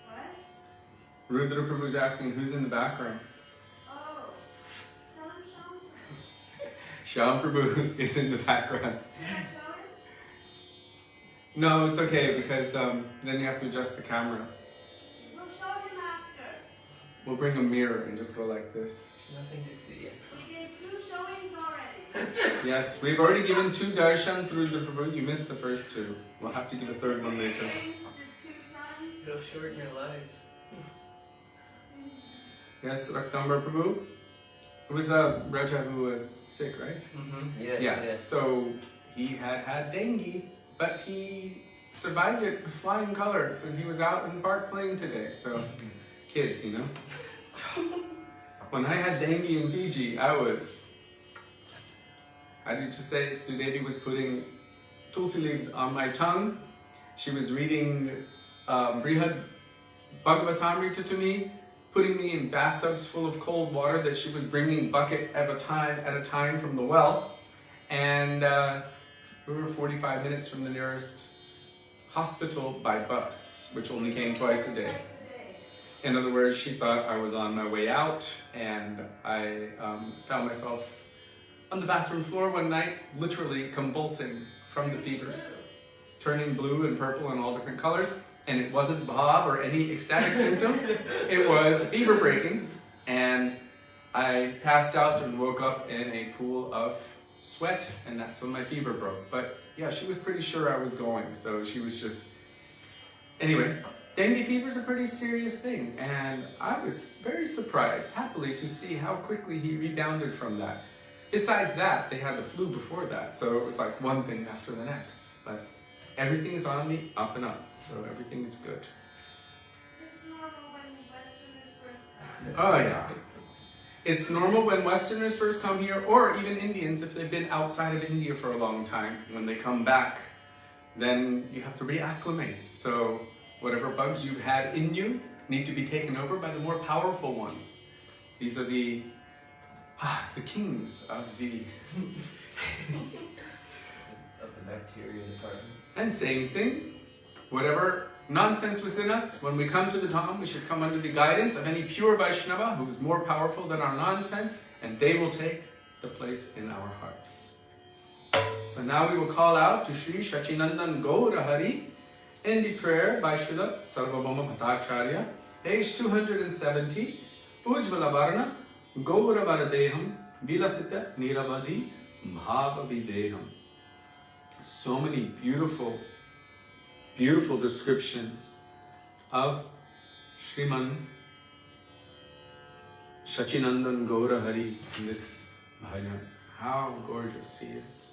What? Rudra Prabhu's asking who's in the background. Oh, Shyam Prabhu is in the background. Can I show it? No, it's okay because then you have to adjust the camera. We'll show him after. We'll bring a mirror and just go like this. Nothing to see yet. We did 2 showings already. Yes, we've already given 2 Darshans through the Prabhu. You missed the first 2. We'll have to give a 3rd one later. The 2 sons. It'll shorten your life. Yes, Raktambar Prabhu. It was a Raja who was sick, right? Mm-hmm. Yes, Yeah, yes. so he had dengue, but he survived it with flying colors, and he was out in the park playing today. So, kids, you know. When I had dengue in Fiji, I was, how did you say, Sudevi was putting tulsi leaves on my tongue. She was reading Brihad Bhagavatamrita to me, putting me in bathtubs full of cold water that she was bringing bucket at a time from the well. And we were 45 minutes from the nearest hospital by bus, which only came twice a day. In other words, she thought I was on my way out, and I found myself on the bathroom floor one night, literally convulsing from the fevers, turning blue and purple and all different colors. And it wasn't Bob or any ecstatic symptoms. It was fever breaking, and I passed out and woke up in a pool of sweat, and that's when my fever broke. But yeah, she was pretty sure I was going, so she was just... Anyway, dengue fever is a pretty serious thing, and I was very surprised, happily, to see how quickly he rebounded from that. Besides that, they had the flu before that, so it was like one thing after the next. But everything is on the up and up, so everything is good. It's normal when Westerners first come. Oh yeah. It's normal when Westerners first come here, or even Indians if they've been outside of India for a long time. When they come back, then you have to reacclimate. So whatever bugs you've had in you need to be taken over by the more powerful ones. These are the kings of the... Of the bacteria department. And same thing, whatever nonsense was in us, when we come to the Dham, we should come under the guidance of any pure Vaishnava who is more powerful than our nonsense, and they will take the place in our hearts. So now we will call out to Sri Sacitananda Bhagavat in the prayer by Srila Sarvabhauma Bhattacharya, page 270, Ujwala Varana Gaura Varadeham Vilasita Niravadhi Mahavideham. So many beautiful, beautiful descriptions of Sriman Sacitananda Bhagavat in this bhajan. How gorgeous he is.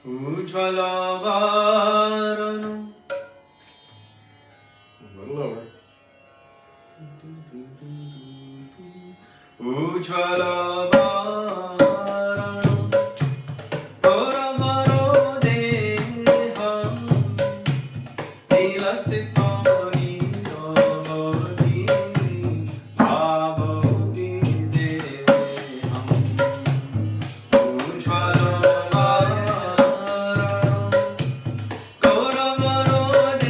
Ujwala Varana. A little lower. Ujwala Varana. Paramaro Deham. Vilasitani Avadi. Avadi Deham. Ujwala Varana. Gaura Varana.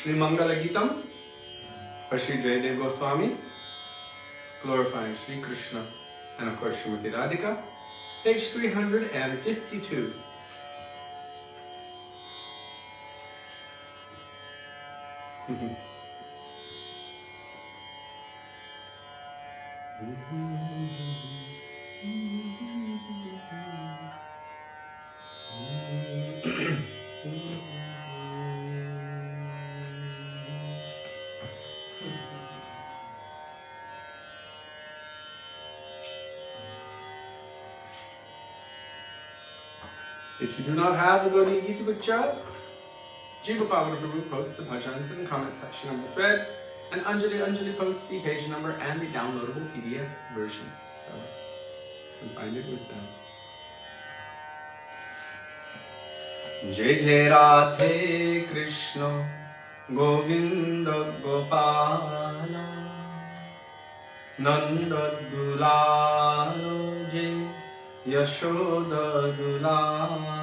Shri Mangala Gitam by Shri Jaya Goswami, glorifying Shri Krishna and of course Srimati Radhika, page 352. If you do not have the Gaudiya Gita Gurcha, Jiva Bhagavad Prabhu posts the bhajans in the comment section of the thread, and Anjali posts the page number and the downloadable PDF version. So you can find it with them. Jai Jai Radhe Krishna Govinda Gopala Nanda Dulalo Jai Yashoda Dulalo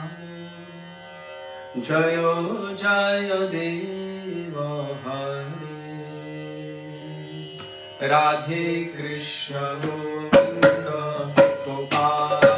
Jaya Jaya Deva Hare Radhe Krishna Govinda Gopala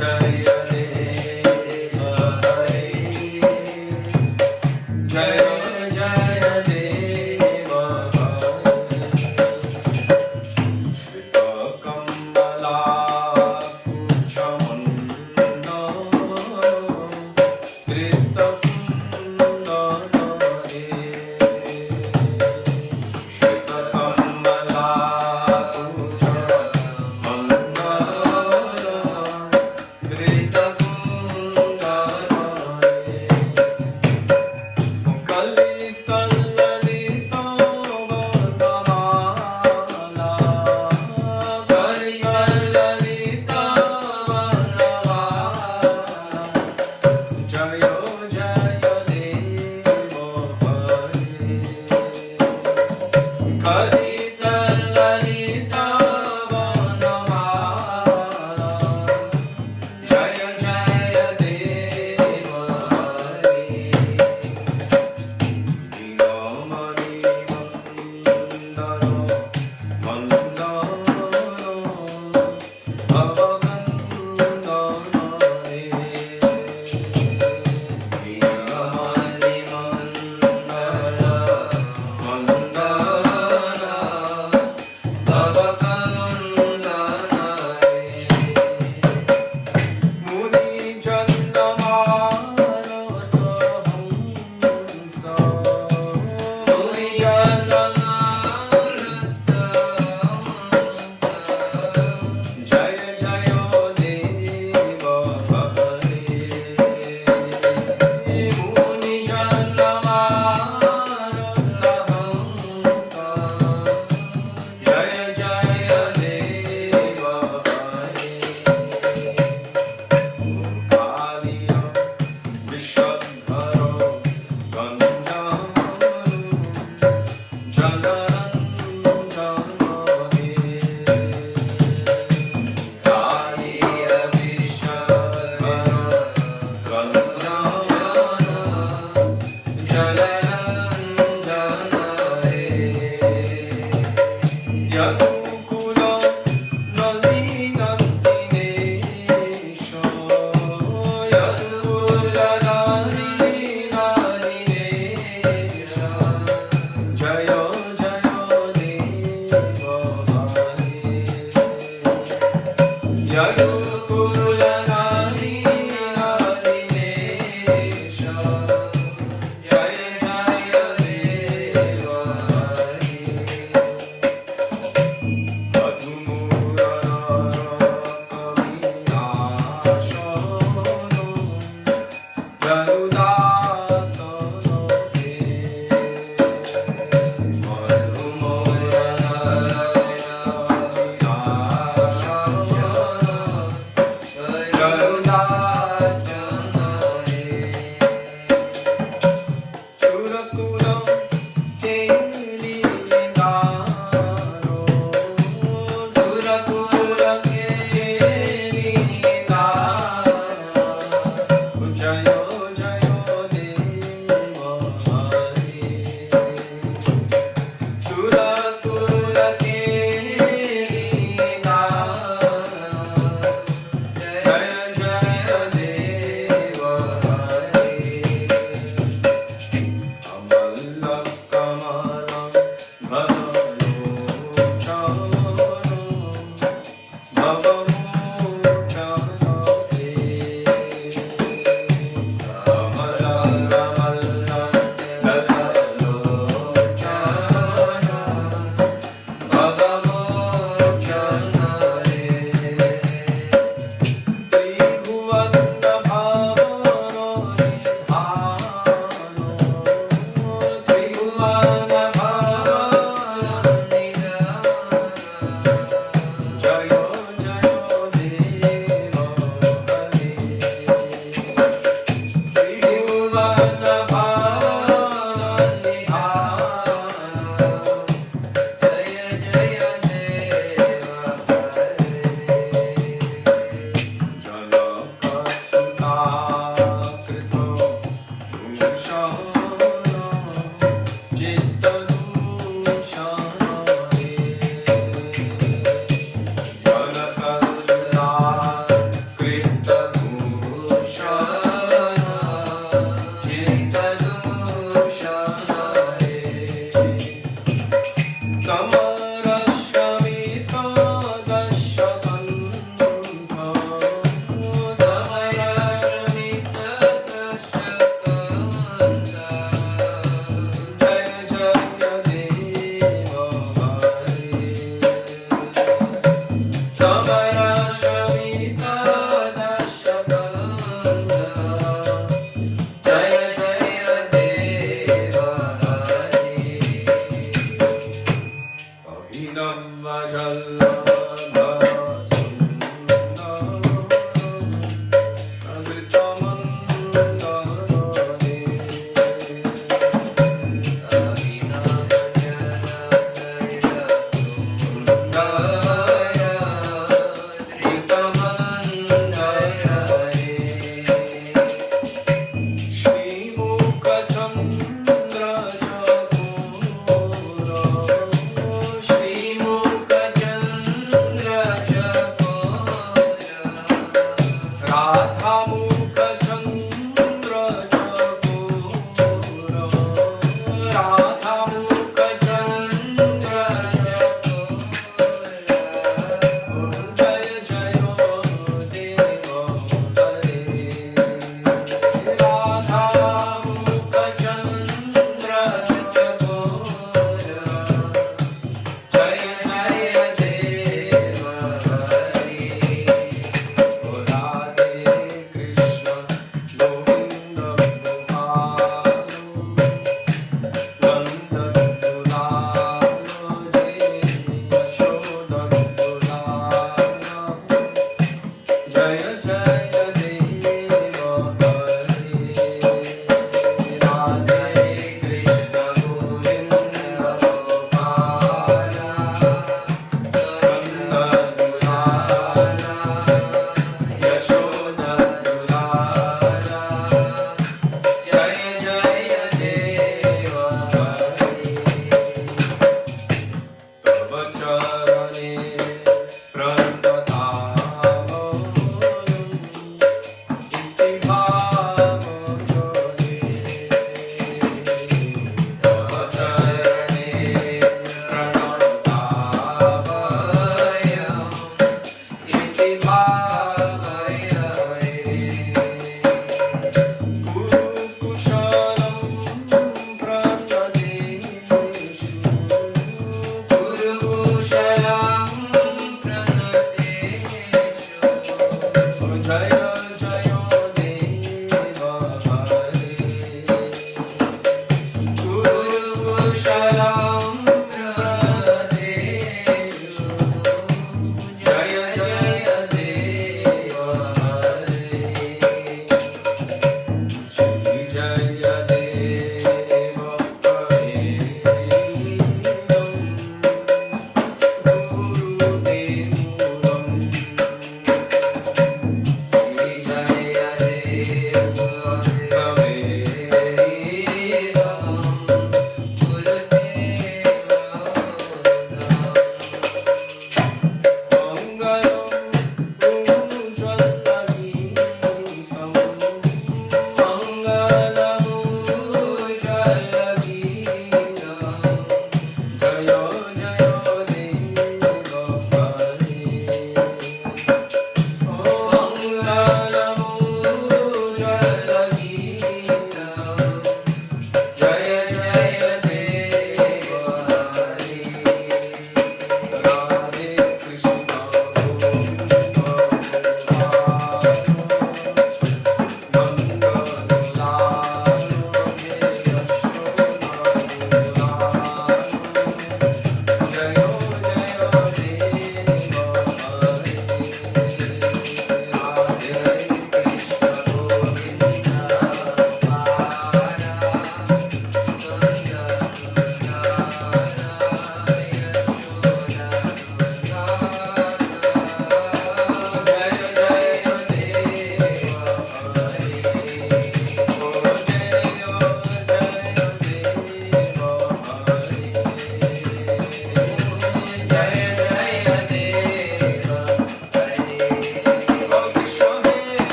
Jaya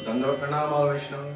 Dandava Pranama All Vaishnava.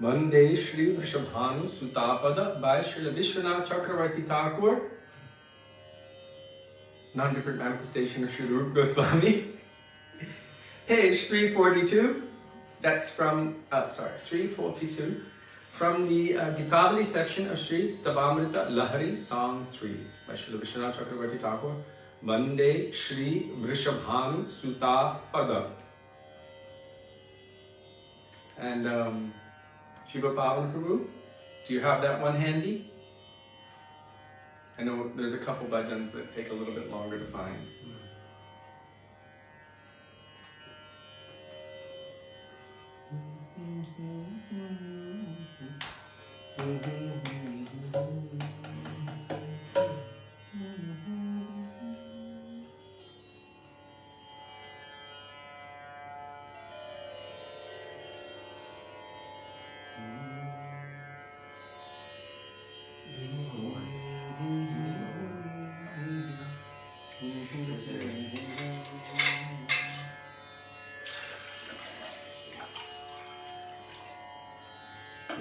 Vande Shri Vrishbhanu Sutapada by Sri Vishwanath Chakravarti Thakur. Non-different manifestation of Sri Rupa Goswami. Page 342. That's from, 342. From the Gitavali section of Sri Stabhamrita Lahari, Song 3 by Sri Vishwanath Chakravarti Thakur. Vande Shri Vrishbhanu Sutapada. And Shiva Pavan Prabhu, do you have that one handy? I know there's a couple bhajans that take a little bit longer to find.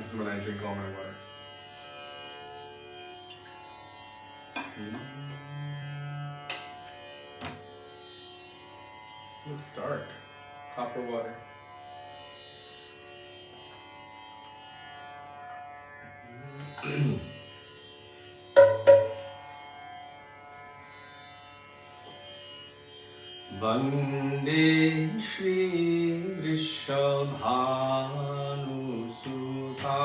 This is when I drink all my water. Looks dark. Copper water. Vande Shri Vrishbhanu Suta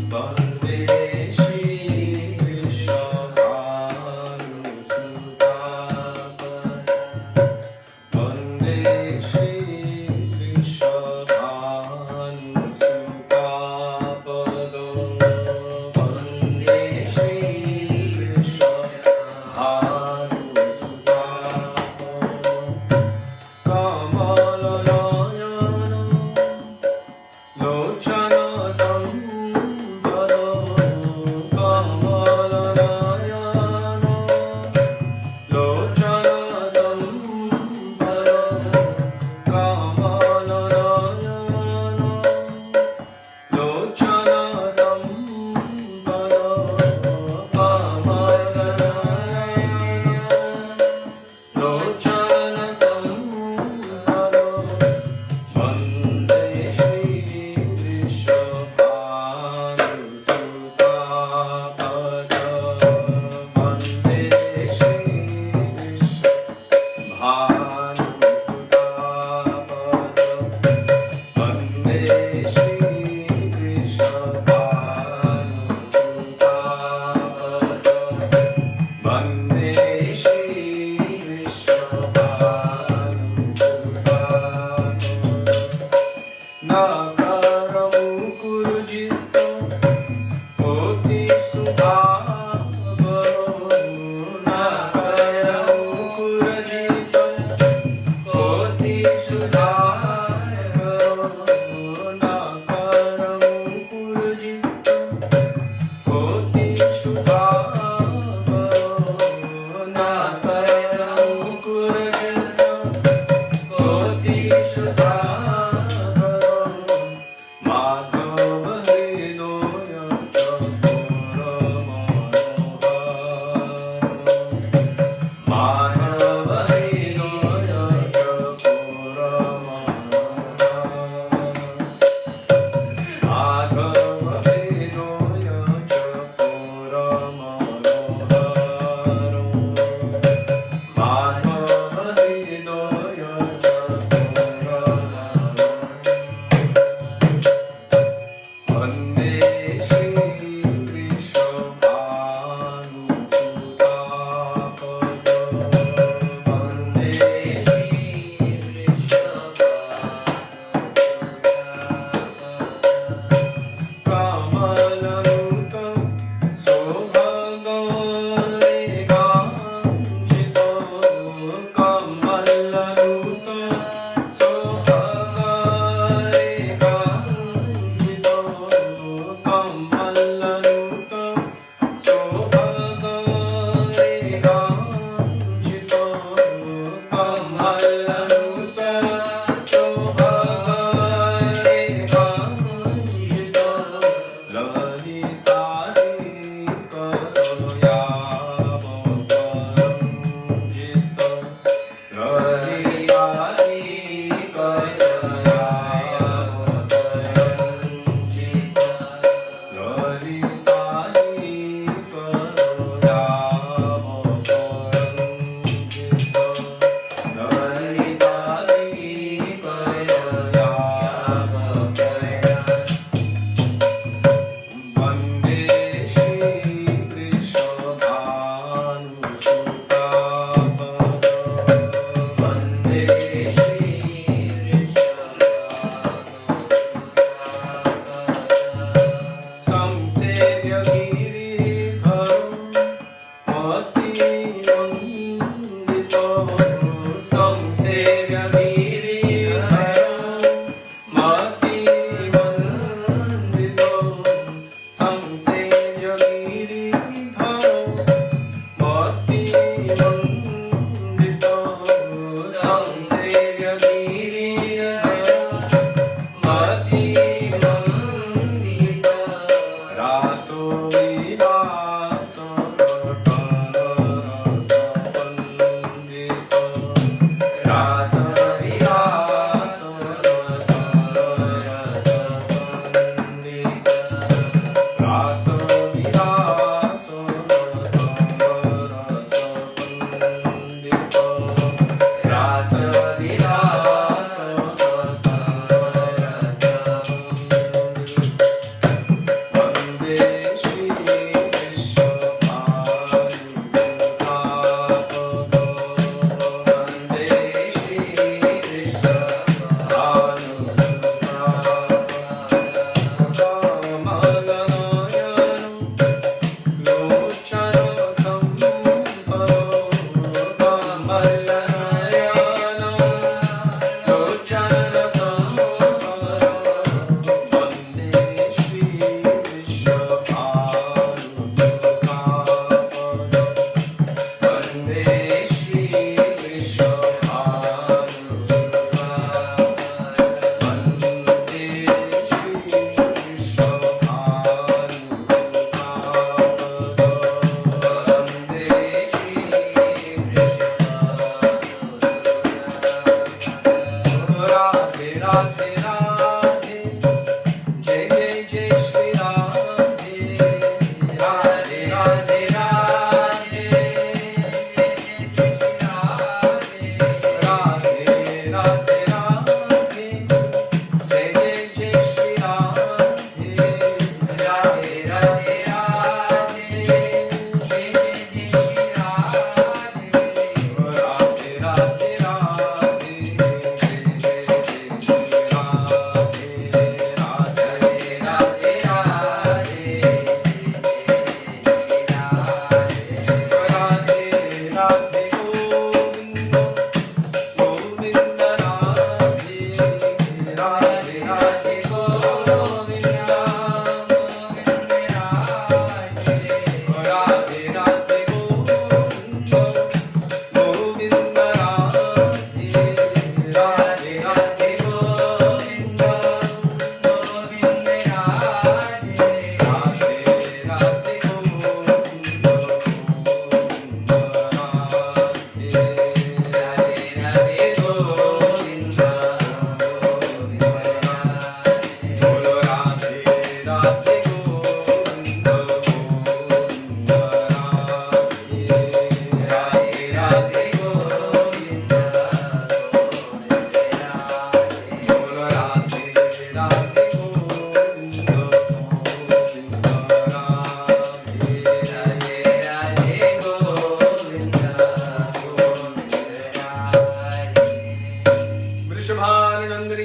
Vande Shri Vrishbhanu Suta Vande Shri Vrishbhanu Suta Vande Shri Vrishbhanu Kamala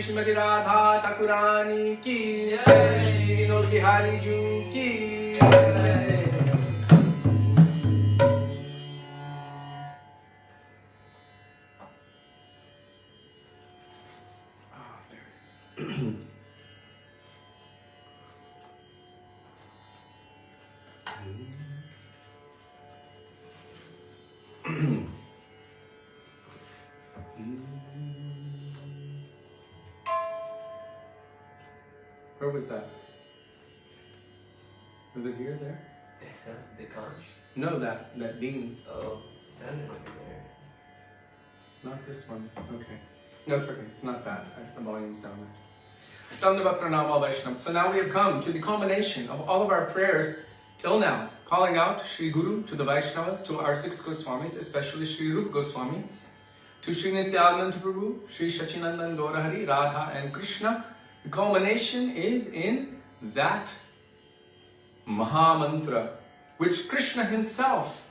Srimati Radha Thakurani ki Jai, Shri Vinod Bihari Ju ki Jai. Where was that? Was it here, there? Is that the conch? No, that bean. Oh, it sounded over there. It's not this one. Okay. No, it's okay. It's not that. The volume's down there. Dandava Pranama Vaishnava. So now we have come to the culmination of all of our prayers till now, calling out Shri Guru to the Vaishnavas, to our 6 Goswamis, especially Shri Rup Goswami, to Shri Nityananda Prabhu, Shri Sacitananda Bhagavat, Radha and Krishna. The culmination is in that Mahamantra, which Krishna himself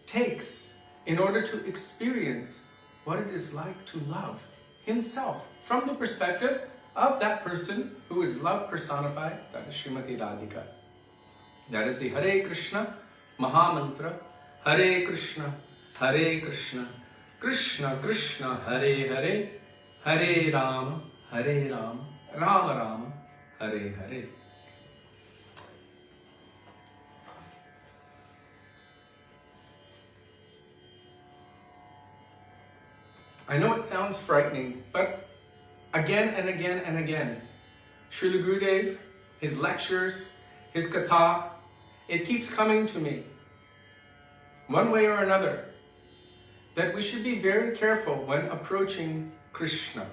takes in order to experience what it is like to love himself from the perspective of that person who is love personified, that is Srimati Radhika. That is the Hare Krishna Mahamantra. Hare Krishna, Krishna Krishna, Hare Hare, Hare Rama, Hare Rama, Rama Rama, Hare Hare. I know it sounds frightening, but again and again and again, Srila Gurudev, his lectures, his katha, it keeps coming to me, one way or another, that we should be very careful when approaching Krishna.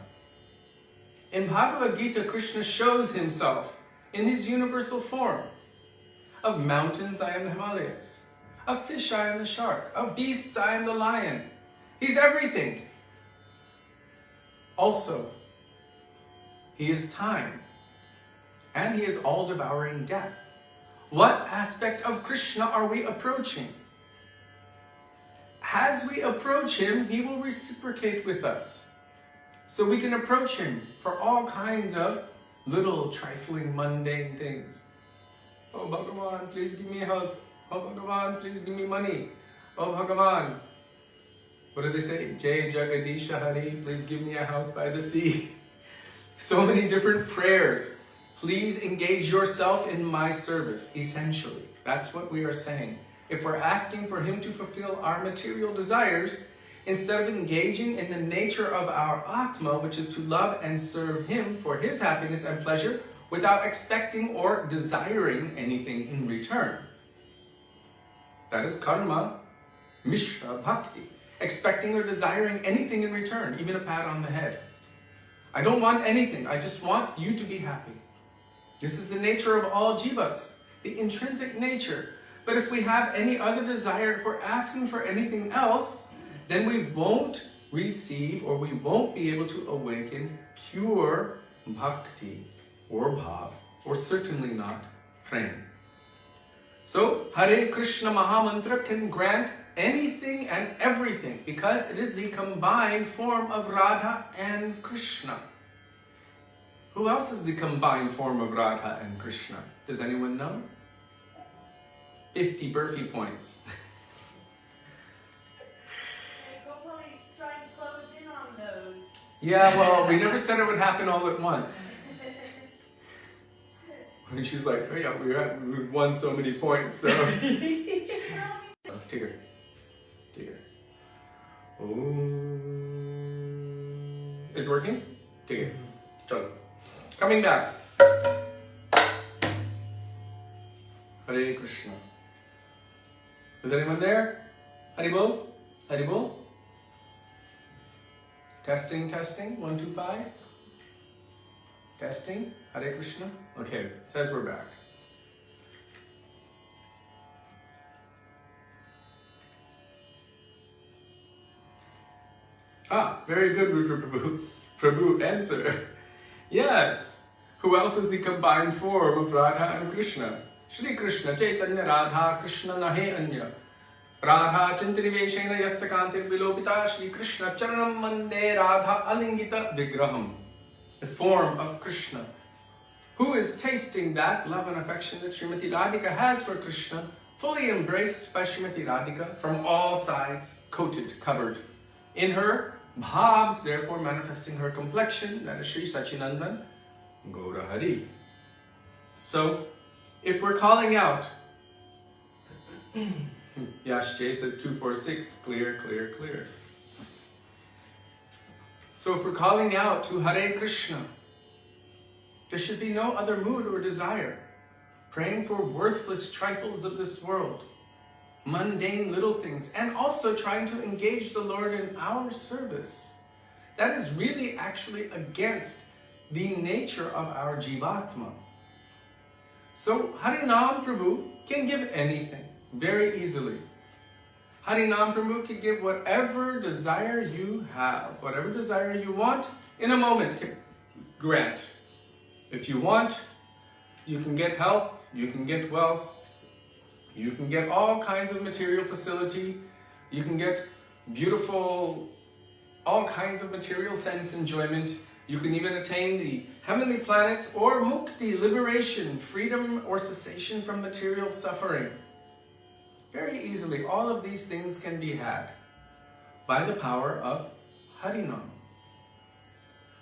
In Bhagavad Gita, Krishna shows himself in his universal form. Of mountains, I am the Himalayas. Of fish, I am the shark. Of beasts, I am the lion. He's everything. Also, he is time, and he is all-devouring death. What aspect of Krishna are we approaching? As we approach him, he will reciprocate with us. So we can approach him for all kinds of little trifling mundane things. Oh Bhagavan, please give me help. Oh Bhagavan, please give me money. Oh Bhagavan, what do they say? Jai Jagadisha Hari, please give me a house by the sea. So many different prayers. Please engage yourself in my service, essentially. That's what we are saying. If we're asking for him to fulfill our material desires, instead of engaging in the nature of our Atma, which is to love and serve him for his happiness and pleasure, without expecting or desiring anything in return. That is karma, mishra bhakti. Expecting or desiring anything in return, even a pat on the head. I don't want anything. I just want you to be happy. This is the nature of all jivas, the intrinsic nature. But if we have any other desire, if we're asking for anything else, then we won't receive or we won't be able to awaken pure bhakti or bhav, or certainly not prem. So, Hare Krishna Mahamantra can grant anything and everything because it is the combined form of Radha and Krishna. Who else is the combined form of Radha and Krishna? Does anyone know? 50 birthday points. We'll probably try to close in on those. Yeah, well, we never said it would happen all at once. And she's like, oh yeah, we've won so many points, so. Take her. Take her. Oh. It's working? Take it. Chalo. Coming back. Hare Krishna. Is anyone there? Haribol? Haribol? Testing, testing. 1, 2, 5. Testing. Hare Krishna. Okay, says we're back. Ah, very good, Prabhu answer. Yes. Who else is the combined form of Radha and Krishna? Śrī Krishna Caitanya Radha Krishna Nahe Anya. Radha Chintriveshena Yasakantir Vilopita Śrī Krishna Charanam Mande Radha Alingita Vigraham. The form of Krishna. Who is tasting that love and affection that Srimati Radhika has for Krishna, fully embraced by Srimati Radhika from all sides, coated, covered. In her bhavs, therefore manifesting her complexion, that is Sri Sacitananda, Gaura Hari. So, if we're calling out, Yash Jay says 246, clear, clear, clear. So if we're calling out to Hare Krishna, there should be no other mood or desire. Praying for worthless trifles of this world, mundane little things, and also trying to engage the Lord in our service. That is really actually against the nature of our Jivatma. So Harinam Prabhu can give anything very easily. Harinam Prabhu can give whatever desire you have, whatever desire you want, in a moment, grant. If you want, you can get health, you can get wealth, you can get all kinds of material facility, you can get beautiful, all kinds of material sense enjoyment, you can even attain the heavenly planets or mukti, liberation, freedom or cessation from material suffering. Very easily, all of these things can be had by the power of Harinam.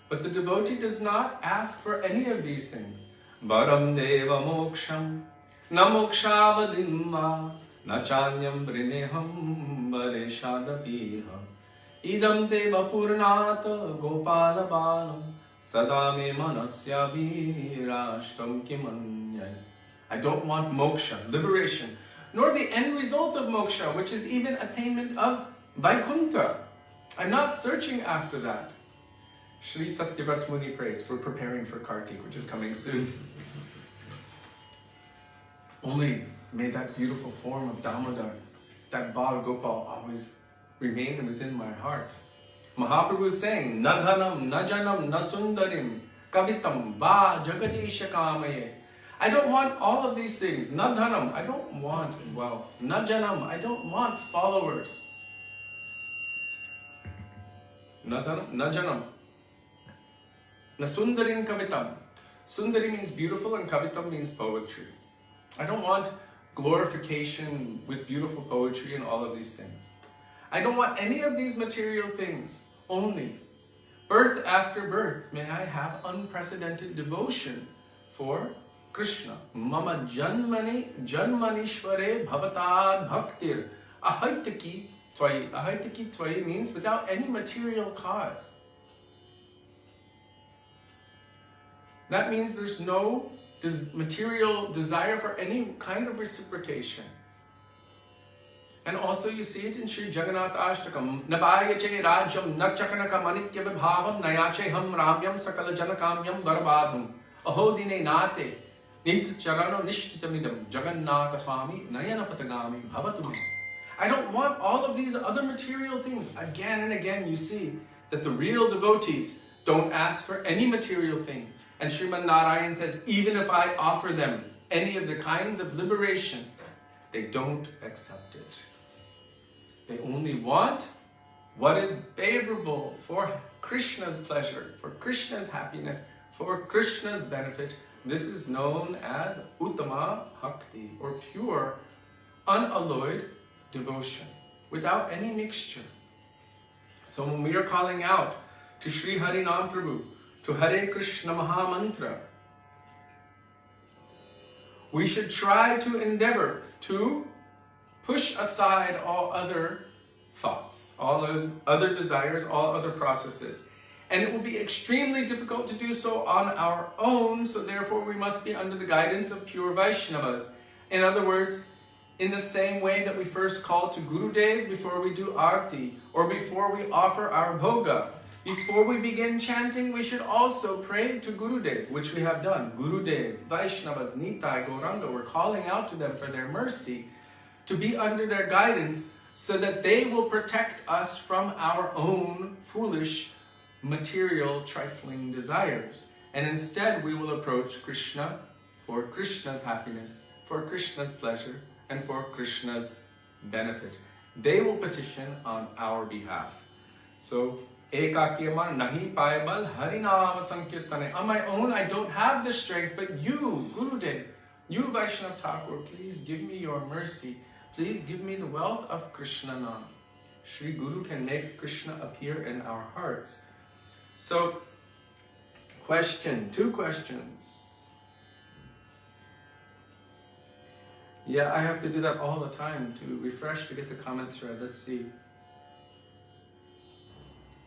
But the devotee does not ask for any of these things. Varam deva moksham, na mokshavadim na chanyam vrineham vareshadapiha. Idam deva purnata gopala balam sadame manasya virashtam kimanyay. I don't want moksha, liberation, nor the end result of moksha, which is even attainment of Vaikuntha. I'm not searching after that. Sri Satyavrata Muni prays, we're preparing for Kartik, which is coming soon. Only may that beautiful form of Damodar, that Bal Gopal, always remain within my heart. Mahaprabhu is saying, Na dhanam, na janam, na sundarim, kavitam, va jagadisha kamaye. I don't want all of these things. Na dhanam, I don't want wealth. Na janam, I don't want followers. Na dhanam, na janam. Na sundarim kavitam. Sundari means beautiful and kavitam means poetry. I don't want glorification with beautiful poetry and all of these things. I don't want any of these material things. Only birth after birth may I have unprecedented devotion for Krishna. Mama janmani janmanishvare bhavatad bhaktir ahaitaki tvai. Ahaitaki tvai means without any material cause. That means there's no material desire for any kind of reciprocation. And also you see it in Sri Caitanya-bhāgavata. Navayache rajyam nachakanaka manikya vibhavam nayache ham ramyam sakala janakamyam varabadham aho dine nate nit charano nishtitamidam jagannatha swami nayana patagami bhavatumi. I don't want all of these other material things. Again and again you see that the real devotees don't ask for any material thing. And Srimad Narayan says, even if I offer them any of the kinds of liberation, they don't accept it. They only want what is favorable for Krishna's pleasure, for Krishna's happiness, for Krishna's benefit. This is known as Uttama Bhakti, or pure, unalloyed devotion, without any mixture. So when we are calling out to Sri Harinam Prabhu, to Hare Krishna Mahamantra, we should try to endeavor to push aside all other thoughts, all other desires, all other processes. And it will be extremely difficult to do so on our own, so therefore we must be under the guidance of pure Vaishnavas. In other words, in the same way that we first call to Gurudev before we do Arti, or before we offer our Bhoga, before we begin chanting, we should also pray to Gurudev, which we have done. Gurudev, Vaishnavas, Nitai, Gauranga, we're calling out to them for their mercy, to be under their guidance, so that they will protect us from our own foolish, material, trifling desires. And instead we will approach Krishna for Krishna's happiness, for Krishna's pleasure, and for Krishna's benefit. They will petition on our behalf. So, Ekakyaman nahi paibal harinama sankirtane. On my own, I don't have the strength, but you, Gurudev, you Vaishnava Thakur, please give me your mercy. Please give me the wealth of Krishna Nam. Shri Guru can make Krishna appear in our hearts. So, two questions. Yeah, I have to do that all the time to refresh, to get the comment thread. Let's see.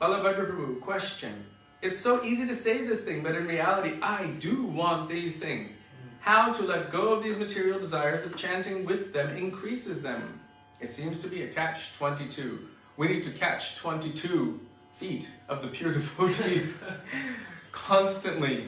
Balabhadra Prabhu, question. It's so easy to say this thing, but in reality, I do want these things. How to let go of these material desires if chanting with them increases them? It seems to be a catch-22. We need to catch 22 feet of the pure devotees. Constantly,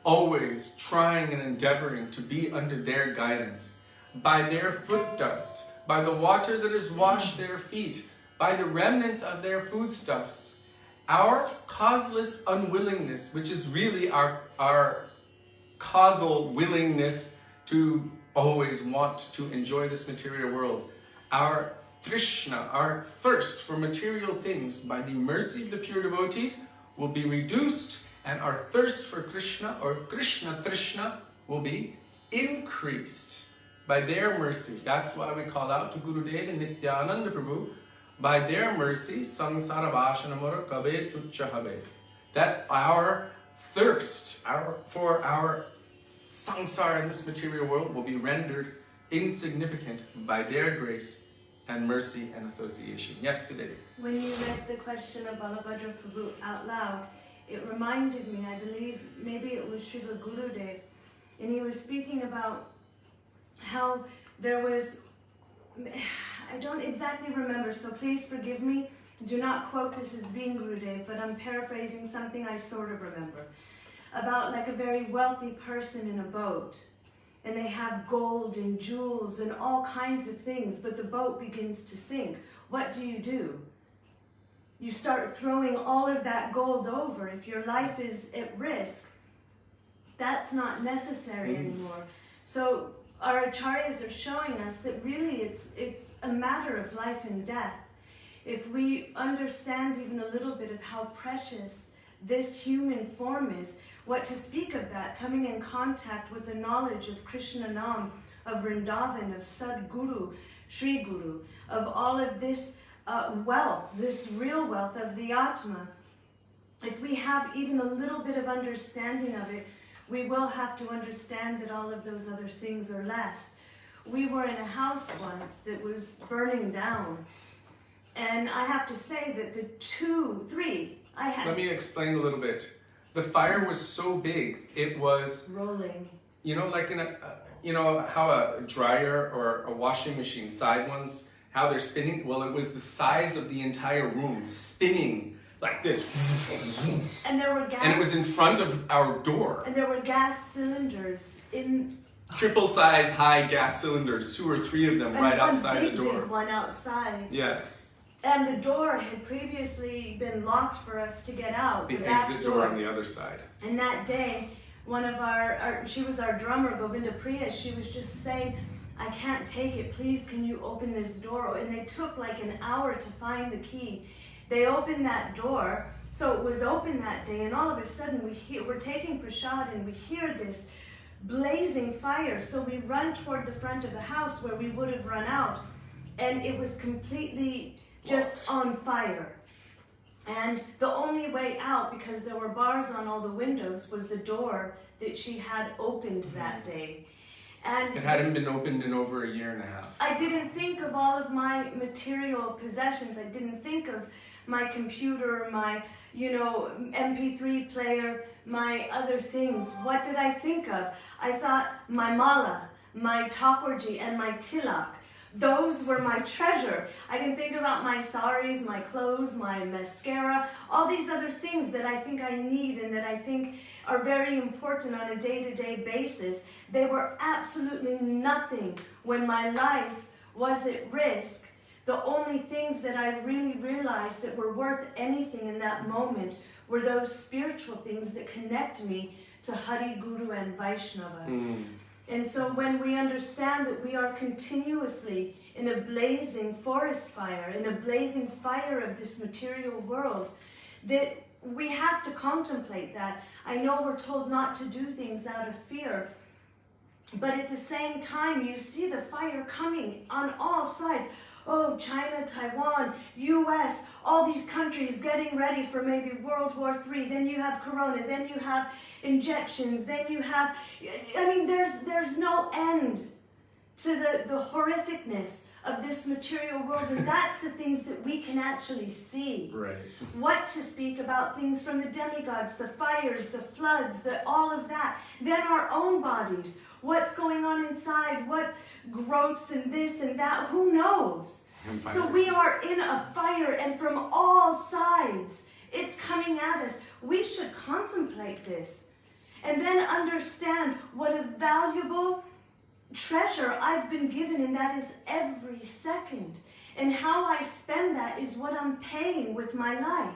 always trying and endeavoring to be under their guidance. By their foot dust, by the water that has washed their feet, by the remnants of their foodstuffs. Our causeless unwillingness, which is really our causal willingness to always want to enjoy this material world, our Krishna, our thirst for material things, by the mercy of the pure devotees, will be reduced, and our thirst for Krishna, or Krishna Trishna, will be increased by their mercy. That's why we call out to Gurudev and Nityananda Prabhu. By their mercy, samsara vashanamara kabe tuchya habe. That our thirst for our samsara in this material world will be rendered insignificant by their grace and mercy and association. Yes, Sudevi. When you read the question of Balabhadra Prabhu out loud, it reminded me, I believe, maybe it was Srila Gurudev, and he was speaking about how there was, I don't exactly remember, so please forgive me. Do not quote this as being Gurudev, but I'm paraphrasing something I sort of remember. About like a very wealthy person in a boat, and they have gold and jewels and all kinds of things, but the boat begins to sink. What do? You start throwing all of that gold over. If your life is at risk, that's not necessary anymore. So our acharyas are showing us that really it's a matter of life and death. If we understand even a little bit of how precious this human form is, what to speak of that, coming in contact with the knowledge of Krishna Nam, of Vrindavan, of Sadguru, Sri Guru, of all of this wealth, this real wealth of the Atma. If we have even a little bit of understanding of it, we will have to understand that all of those other things are less. We were in a house once that was burning down, and I have to say that Let me explain a little bit. The fire was so big, it was rolling. You know, like in a, you know how a dryer or a washing machine, side ones, how they're spinning. Well, it was the size of the entire room, spinning like this. And there were gas. And it was in front of our door. And there were gas cylinders in. Triple size high gas cylinders, 2 or 3 of them right outside the door. Big one outside. Yes. And the door had previously been locked for us to get out. The exit door on the other side. And that day, one of she was our drummer, Govinda Priya, she was just saying, I can't take it, please can you open this door? And they took like an hour to find the key. They opened that door, so it was open that day, and all of a sudden we're taking prasad and we hear this blazing fire. So we run toward the front of the house where we would have run out, and it was completely just on fire. And the only way out, because there were bars on all the windows, was the door that she had opened that day. And it hadn't been opened in over 1.5 years. I didn't think of all of my material possessions. I didn't think of my computer, my, MP3 player, my other things. What did I think of? I thought my mala, my Thakurji, and my tilak. Those were my treasure. I didn't think about my saris, my clothes, my mascara, all these other things that I think I need and that I think are very important on a day-to-day basis. They were absolutely nothing when my life was at risk. The only things that I really realized that were worth anything in that moment were those spiritual things that connect me to Hari, Guru, and Vaishnavas. And so when we understand that we are continuously in a blazing forest fire, in a blazing fire of this material world, that we have to contemplate that. I know we're told not to do things out of fear, but at the same time, you see the fire coming on all sides. Oh, China, Taiwan, US, all these countries getting ready for maybe World War III. Then you have Corona, then you have injections, then you have, there's no end to the horrificness of this material world. And that's the things that we can actually see. Right. What to speak about things from the demigods, the fires, the floods, all of that. Then our own bodies. What's going on inside? What growths and this and that? Who knows? So we are in a fire, and from all sides, it's coming at us. We should contemplate this and then understand what a valuable treasure I've been given, and that is every second. And how I spend that is what I'm paying with my life.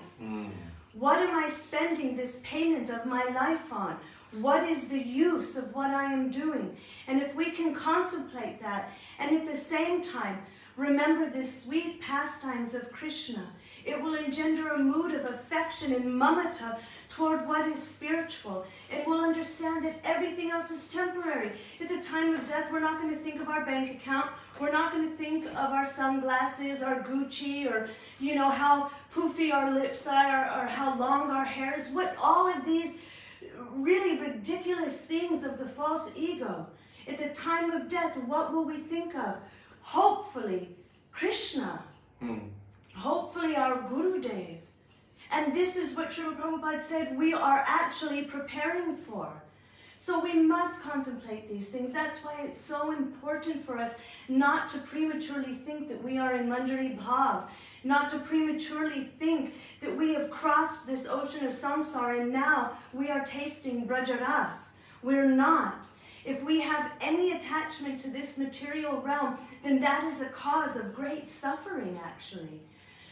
What am I spending this payment of my life on? What is the use of what I am doing? And if we can contemplate that, and at the same time, remember the sweet pastimes of Krishna, it will engender a mood of affection and mamata toward what is spiritual. And we'll understand that everything else is temporary. At the time of death, we're not going to think of our bank account. We're not going to think of our sunglasses, our Gucci, or, how poofy our lips are, or how long our hair is. What all of these really ridiculous things of the false ego. At the time of death, what will we think of? Hopefully, Krishna. Hopefully, our Gurudev. And this is what Srila Prabhupada said we are actually preparing for. So we must contemplate these things. That's why it's so important for us not to prematurely think that we are in Manjari Bhav, not to prematurely think that we have crossed this ocean of samsara and now we are tasting Brajaras. We're not. If we have any attachment to this material realm, then that is a cause of great suffering, actually.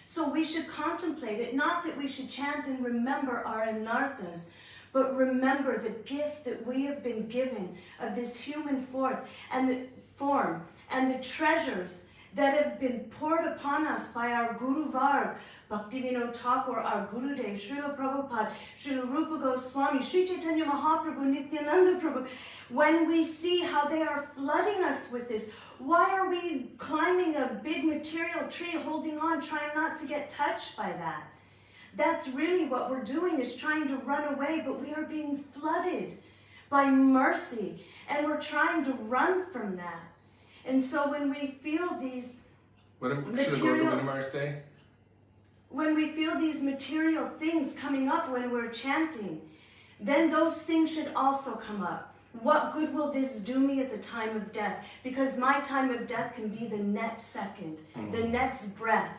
So we should contemplate it, not that we should chant and remember our anarthas, but remember the gift that we have been given of this human form and the treasures that have been poured upon us by our Guru Varg, Bhaktivinoda Thakur, our Gurudev, Srila Prabhupada, Srila Rupa Goswami, Śrī Caitanya Mahāprabhu, Nityananda Prabhu. When we see how they are flooding us with this, why are we climbing a big material tree, holding on, trying not to get touched by that? That's really what we're doing, is trying to run away, but we are being flooded by mercy, and we're trying to run from that. And so when we feel these when we feel these material things coming up when we're chanting, then those things should also come up. What good will this do me at the time of death? Because my time of death can be the next second, the next breath.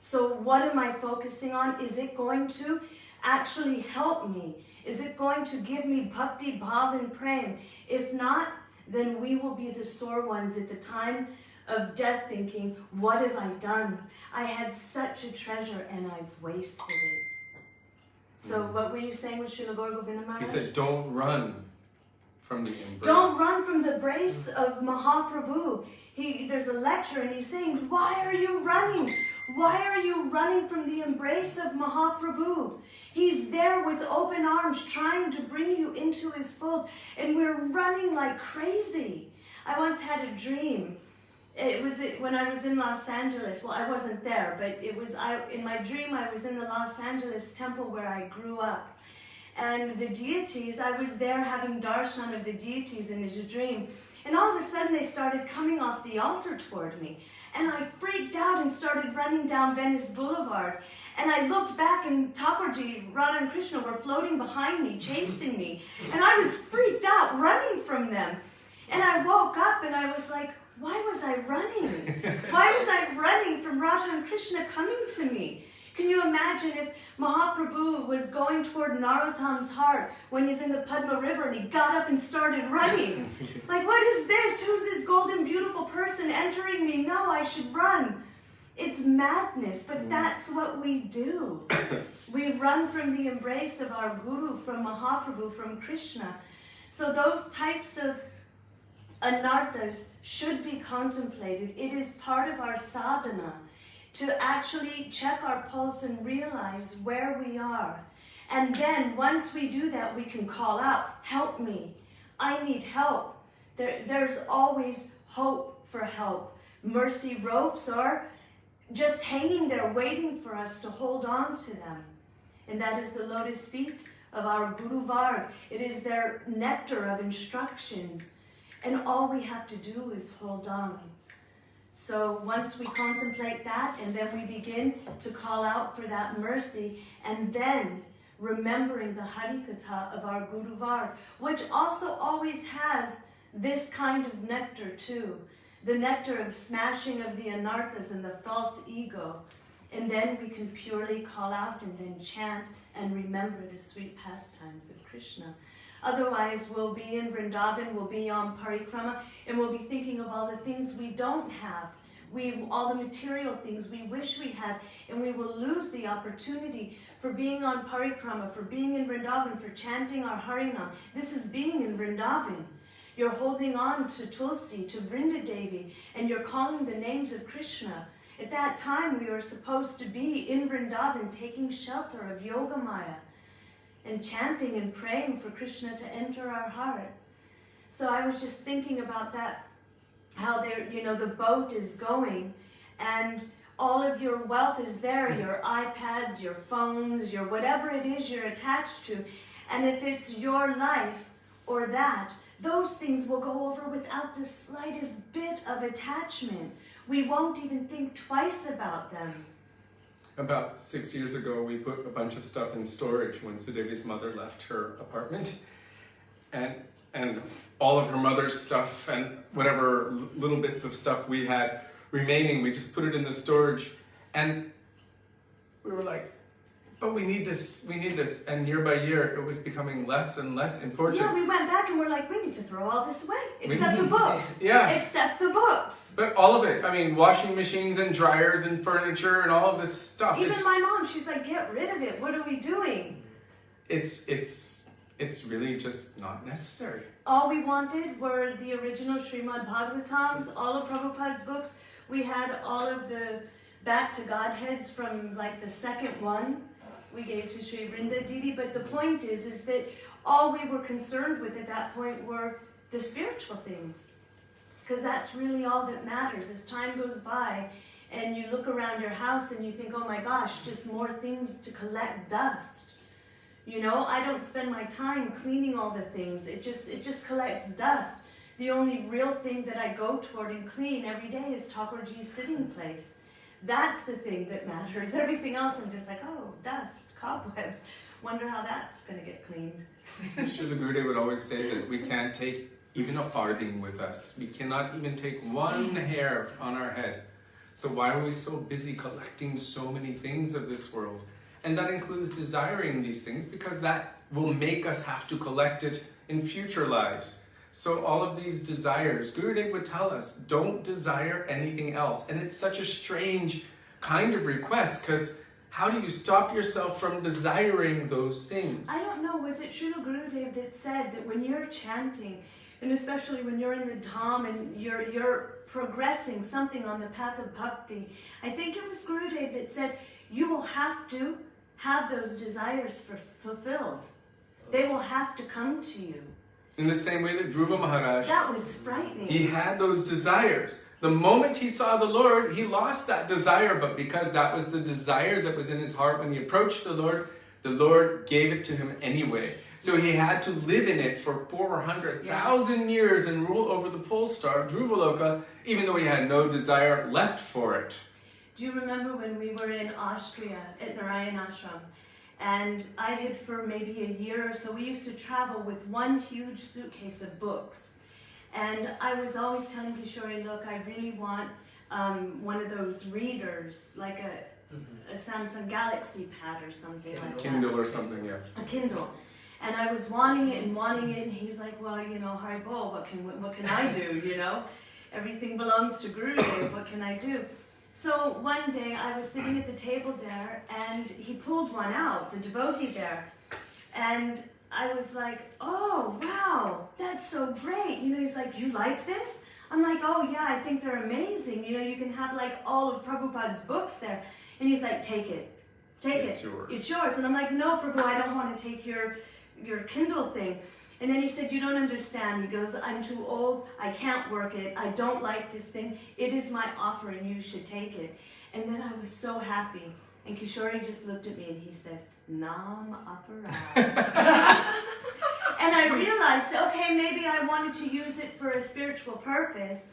So what am I focusing on? Is it going to actually help me? Is it going to give me bhakti, bhav, and prem? If not, then we will be the sore ones at the time of death thinking, what have I done? I had such a treasure and I've wasted it. So what were you saying with Srila Gaura Govinda Maharaj? He said, don't run from the embrace. Don't run from the embrace of Mahaprabhu. There's a lecture and he's saying, why are you running? Why are you running from the embrace of Mahaprabhu? He's there with open arms trying to bring you into his fold, and we're running like crazy. I once had a dream. It was when I was in Los Angeles. Well, I wasn't there, but in my dream I was in the Los Angeles temple where I grew up. And the deities, I was there having darshan of the deities in a dream. And all of a sudden they started coming off the altar toward me. And I freaked out and started running down Venice Boulevard. And I looked back and Thakurji, Radha and Krishna were floating behind me, chasing me. And I was freaked out, running from them. And I woke up and I was like, why was I running? Why was I running from Radha and Krishna coming to me? Can you imagine if Mahaprabhu was going toward Narottam's heart when he's in the Padma River and he got up and started running? Like, what is this? Who's this golden, beautiful person entering me? No, I should run. It's madness, but that's what we do. We run from the embrace of our Guru, from Mahaprabhu, from Krishna. So those types of anarthas should be contemplated. It is part of our sadhana to actually check our pulse and realize where we are. And then once we do that, we can call out, help me. I need help. There's always hope for help. Mercy ropes are just hanging there waiting for us to hold on to them. And that is the lotus feet of our Guru Varg. It is their nectar of instructions. And all we have to do is hold on. So once we contemplate that, and then we begin to call out for that mercy, and then remembering the Harikatha of our Guru Varg, which also always has this kind of nectar too. The nectar of smashing of the anarthas and the false ego. And then we can purely call out and then chant and remember the sweet pastimes of Krishna. Otherwise, we'll be in Vrindavan, we'll be on parikrama, and we'll be thinking of all the things we don't have, all the material things we wish we had, and we will lose the opportunity for being on parikrama, for being in Vrindavan, for chanting our Harinam. This is being in Vrindavan. You're holding on to Tulsi, to Vrindadevi, and you're calling the names of Krishna. At that time, we were supposed to be in Vrindavan, taking shelter of Yogamaya, and chanting and praying for Krishna to enter our heart. So I was just thinking about that, how the boat is going, and all of your wealth is there, your iPads, your phones, your whatever it is you're attached to. And if it's your life or that, those things will go over without the slightest bit of attachment. We won't even think twice about them. About 6 years ago, we put a bunch of stuff in storage when Sudevi's mother left her apartment. And all of her mother's stuff and whatever little bits of stuff we had remaining, we just put it in the storage. And we were like, but we need this. And year by year, it was becoming less and less important. Yeah, we went back and we're like, we need to throw all this away, except the books. Yeah. Except the books. But all of it. I mean, washing machines and dryers and furniture and all of this stuff. Even my mom, she's like, get rid of it. What are we doing? It's really just not necessary. All we wanted were the original Srimad Bhagavatams, all of Prabhupada's books. We had all of the Back to Godheads from like the second one we gave to Sri Vrinda Didi. But the point is that all we were concerned with at that point were the spiritual things. Because that's really all that matters. As time goes by and you look around your house and you think, oh my gosh, just more things to collect dust. I don't spend my time cleaning all the things. It just collects dust. The only real thing that I go toward and clean every day is Thakurji's sitting place. That's the thing that matters. Everything else I'm just like, oh, dust, cobwebs. Wonder how that's going to get cleaned. Srila Gurudeva would always say that we can't take even a farthing with us. We cannot even take one hair on our head. So why are we so busy collecting so many things of this world? And that includes desiring these things, because that will make us have to collect it in future lives. So all of these desires, Gurudev would tell us, don't desire anything else. And it's such a strange kind of request, because how do you stop yourself from desiring those things? I don't know, was it Srila Gurudev that said that when you're chanting, and especially when you're in the Dham and you're progressing something on the path of bhakti, I think it was Gurudev that said, you will have to have those desires fulfilled. They will have to come to you. In the same way that Dhruva Maharaj, that was frightening. He had those desires. The moment he saw the Lord, he lost that desire, but because that was the desire that was in his heart when he approached the Lord gave it to him anyway. So he had to live in it for 400,000 years and rule over the pole star, Dhruvaloka, even though he had no desire left for it. Do you remember when we were in Austria at Narayan Ashram? And I did for maybe a year or so. We used to travel with one huge suitcase of books. And I was always telling Kishori, look, I really want one of those readers, like a Samsung Galaxy Pad or something like that. Kindle or something, yeah. A Kindle. And I was wanting it, and he's like, well, you know, Haribo, what can I do, you know? Everything belongs to Gurudev, what can I do? So one day I was sitting at the table there, and he pulled one out, the devotee there, and I was like, oh, wow, that's so great. You know, he's like, you like this? I'm like, oh yeah, I think they're amazing. You know, you can have like all of Prabhupada's books there. And he's like, take it, It's yours. It's yours. And I'm like, no, Prabhu, I don't want to take your Kindle thing. And then he said, you don't understand. He goes, I'm too old. I can't work it. I don't like this thing. It is my offer and you should take it. And then I was so happy. And Kishori just looked at me and he said, Nam Aparad. And I realized, okay, maybe I wanted to use it for a spiritual purpose,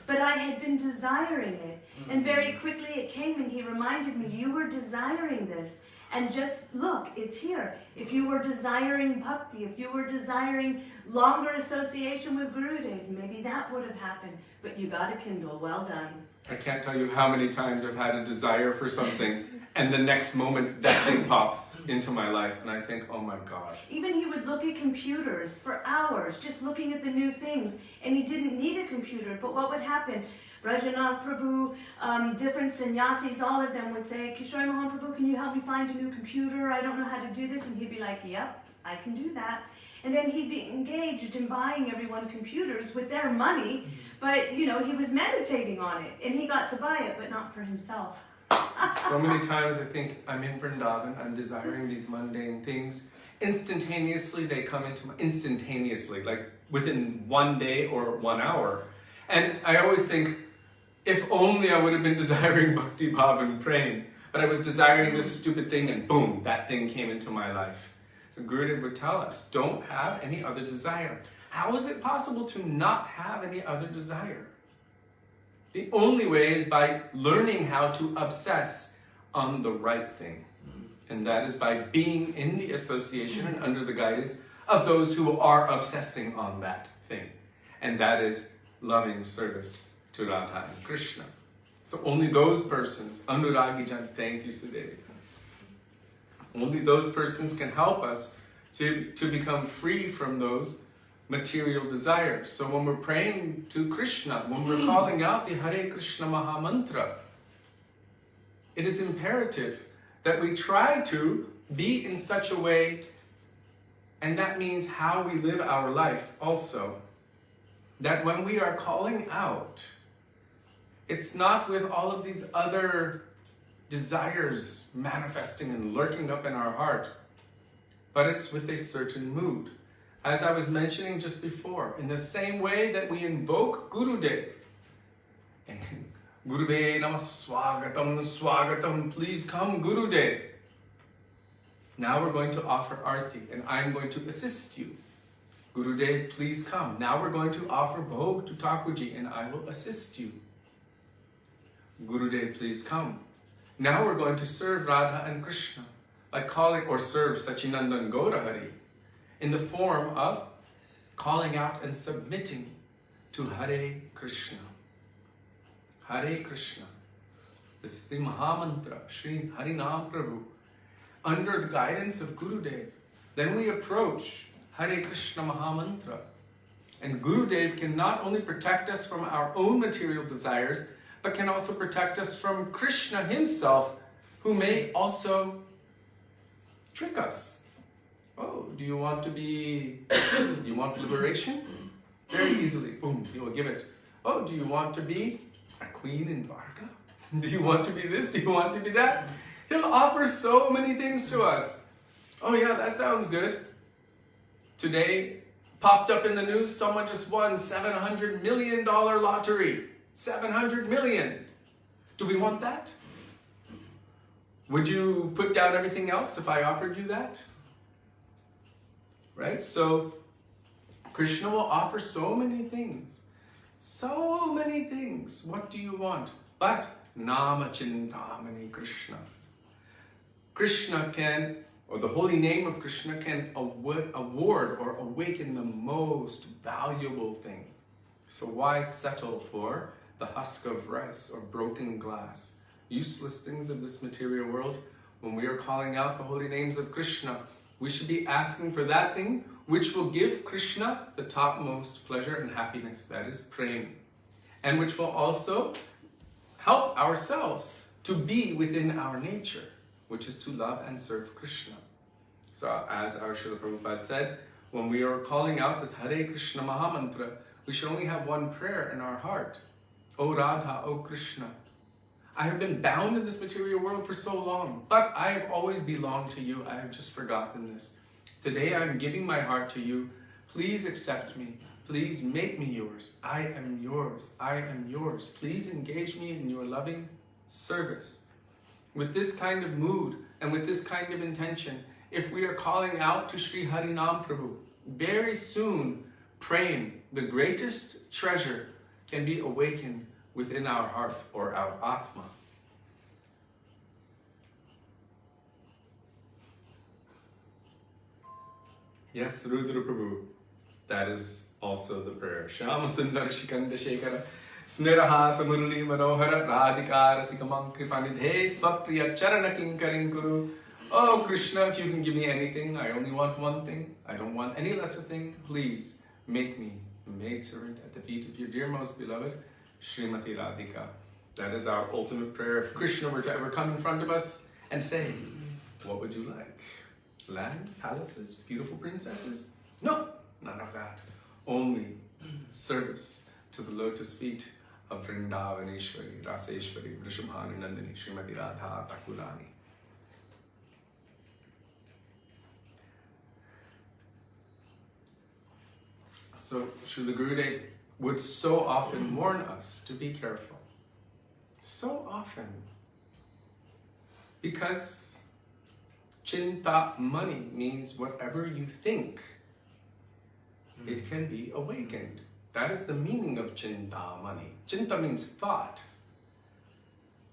but I had been desiring it. And very quickly it came and he reminded me, you were desiring this. And just look, it's here. If you were desiring bhakti, if you were desiring longer association with Gurudev, maybe that would have happened. But you got a Kindle, well done. I can't tell you how many times I've had a desire for something, and the next moment that thing pops into my life, and I think, oh my God. Even he would look at computers for hours, just looking at the new things, and he didn't need a computer, but what would happen? Rajanath Prabhu, different sannyasis, all of them would say, Kishori Mohan Prabhu, can you help me find a new computer? I don't know how to do this. And he'd be like, yep, I can do that. And then he'd be engaged in buying everyone computers with their money, but you know, he was meditating on it, and he got to buy it, but not for himself. So many times I think I'm in Vrindavan, I'm desiring these mundane things. Instantaneously they come into my, instantaneously, like within 1 day or 1 hour. And I always think, if only I would have been desiring Bhakti Bhav and praying, but I was desiring this stupid thing and boom, that thing came into my life. So Gurudev would tell us, don't have any other desire. How is it possible to not have any other desire? The only way is by learning how to obsess on the right thing. And that is by being in the association and under the guidance of those who are obsessing on that thing. And that is loving service to Radha and Krishna. So only those persons, Anuragijan, thank you Sudevi. Only those persons can help us to become free from those material desires. So when we're praying to Krishna, when we're calling out the Hare Krishna Mahamantra, it is imperative that we try to be in such a way, and that means how we live our life also, that when we are calling out, it's not with all of these other desires manifesting and lurking up in our heart, but it's with a certain mood. As I was mentioning just before, in the same way that we invoke Gurudev, Gurudev Namah Swagatam, Swagatam, please come Gurudev. Now we're going to offer Arti, and I'm going to assist you. Gurudev, please come. Now we're going to offer Bhog to Thakurji, and I will assist you. Gurudev, please come. Now we're going to serve Radha and Krishna. by calling or serve Sacinanda and Gaurahari in the form of calling out and submitting to Hare Krishna. Hare Krishna. This is the Mahamantra, Sri Harinam Prabhu, under the guidance of Gurudeva. Then we approach Hare Krishna Mahamantra. And Gurudev can not only protect us from our own material desires, but can also protect us from Krishna himself, who may also trick us. Oh, do you want to be, you want liberation? Very easily, boom, he will give it. Oh, do you want to be a queen in Dwarka? Do you want to be this? Do you want to be that? He'll offer so many things to us. Oh yeah, that sounds good. Today, popped up in the news, someone just won $700 million lottery. 700 million. Do we want that? Would you put down everything else if I offered you that? Right? So, Krishna will offer so many things. So many things. What do you want? But, Nama Chintamani Krishna. Krishna can, or the holy name of Krishna can award or awaken the most valuable thing. So why settle for the husk of rice or broken glass? Useless things of this material world. When we are calling out the holy names of Krishna, we should be asking for that thing which will give Krishna the topmost pleasure and happiness, that is prema, and which will also help ourselves to be within our nature, which is to love and serve Krishna. So as our Srila Prabhupada said, when we are calling out this Hare Krishna Mahamantra, we should only have one prayer in our heart. O Radha, O Krishna, I have been bound in this material world for so long, but I have always belonged to you. I have just forgotten this. Today I am giving my heart to you. Please accept me. Please make me yours. I am yours. I am yours. Please engage me in your loving service. With this kind of mood and with this kind of intention, if we are calling out to Sri Harinam Prabhu, very soon, prema, the greatest treasure, can be awakened within our heart or our Atma. Yes, Rudra Prabhu, that is also the prayer. Shama Sundar Shikanda Shekara Smiraha Samurli Manohara Radhikara Sikamam Kripanidhe Svapriya Charana Kinkarin Kuru. Oh Krishna, if you can give me anything, I only want one thing. I don't want any lesser thing. Please make me a maidservant at the feet of your dear most beloved Srimati Radhika. That is our ultimate prayer. If Krishna were to ever come in front of us and say, what would you like? Land, palaces, beautiful princesses? No, none of that. Only service to the lotus feet of Vrindavaneshwari, Raseshwari, Vrishbhanu Nandini, Srimati Radha Thakurani. So Srila Gurudev would so often warn us to be careful. So often. Because Chinta money means whatever you think, it can be awakened. That is the meaning of Chinta money. Chinta means thought.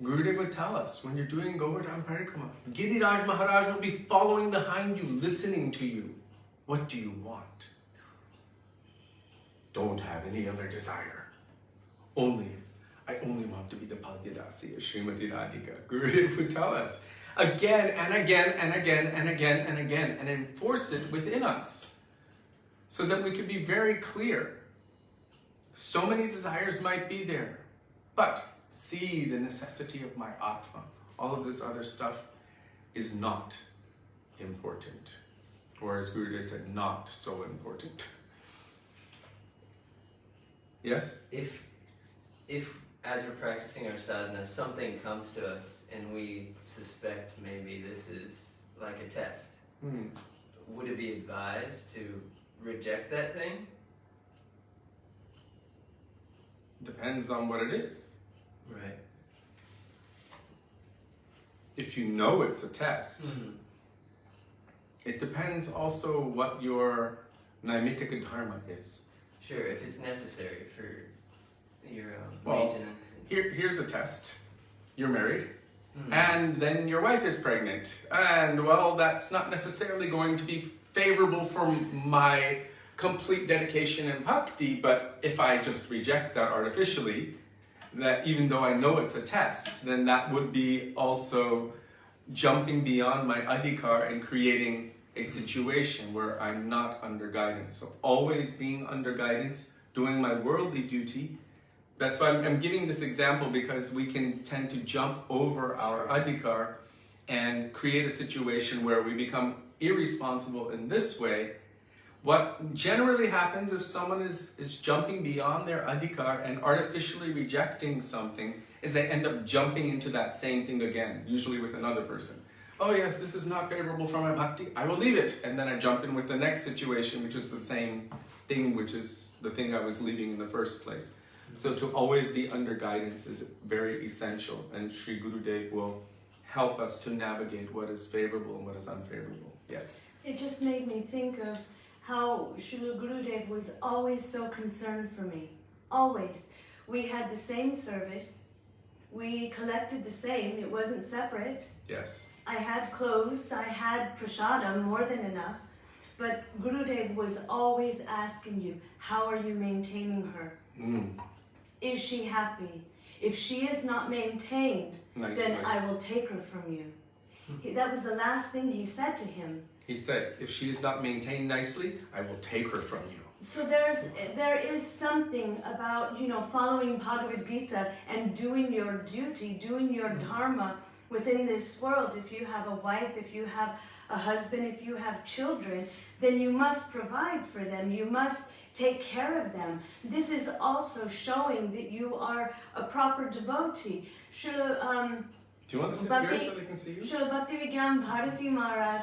Gurudev would tell us, when you're doing Govardhan Parikrama, Giriraj Maharaj will be following behind you, listening to you. What do you want? Don't have any other desire. I only want to be the Padyadasi of Srimati Radhika. Gurudev would tell us again and again and again and again and again, and enforce it within us so that we could be very clear. So many desires might be there, but see the necessity of my Atma. All of this other stuff is not important. Or as Gurudev said, not so important. Yes? If as we're practicing our sadhana, something comes to us and we suspect maybe this is like a test, would it be advised to reject that thing? Depends on what it is. Right. If you know it's a test, it depends also what your Naimittika Dharma is. Sure, if it's necessary for your Well, maintenance. Here's a test. You're married. and then your wife is pregnant. And well, that's not necessarily going to be favorable for my complete dedication and bhakti, but if I just reject that artificially, that even though I know it's a test, then that would be also jumping beyond my adhikar and creating a situation where I'm not under guidance. So always being under guidance, doing my worldly duty. That's why I'm giving this example, because we can tend to jump over our adhikar and create a situation where we become irresponsible in this way. What generally happens if someone is jumping beyond their adhikar and artificially rejecting something is they end up jumping into that same thing again, usually with another person. Oh yes, this is not favorable for my bhakti, I will leave it. And then I jump in with the next situation, which is the same thing, which is the thing I was leaving in the first place. So to always be under guidance is very essential, and Sri Gurudev will help us to navigate what is favorable and what is unfavorable. Yes? It just made me think of how Srila Gurudev was always so concerned for me. Always. We had the same service. We collected the same. It wasn't separate. Yes. I had clothes. I had prasadam, more than enough. But Gurudev was always asking you, how are you maintaining her? Is she happy? If she is not maintained, then I will take her from you. That was the last thing he said to him. He said, if she is not maintained nicely, I will take her from you. So there is something about, following Bhagavad Gita and doing your duty, doing your dharma within this world. If you have a wife, if you have a husband, if you have children, then you must provide for them. You must take care of them. This is also showing that you are a proper devotee. Do you want to sit here so they can see you? Srila Bhaktivinoda Bharati Maharaj,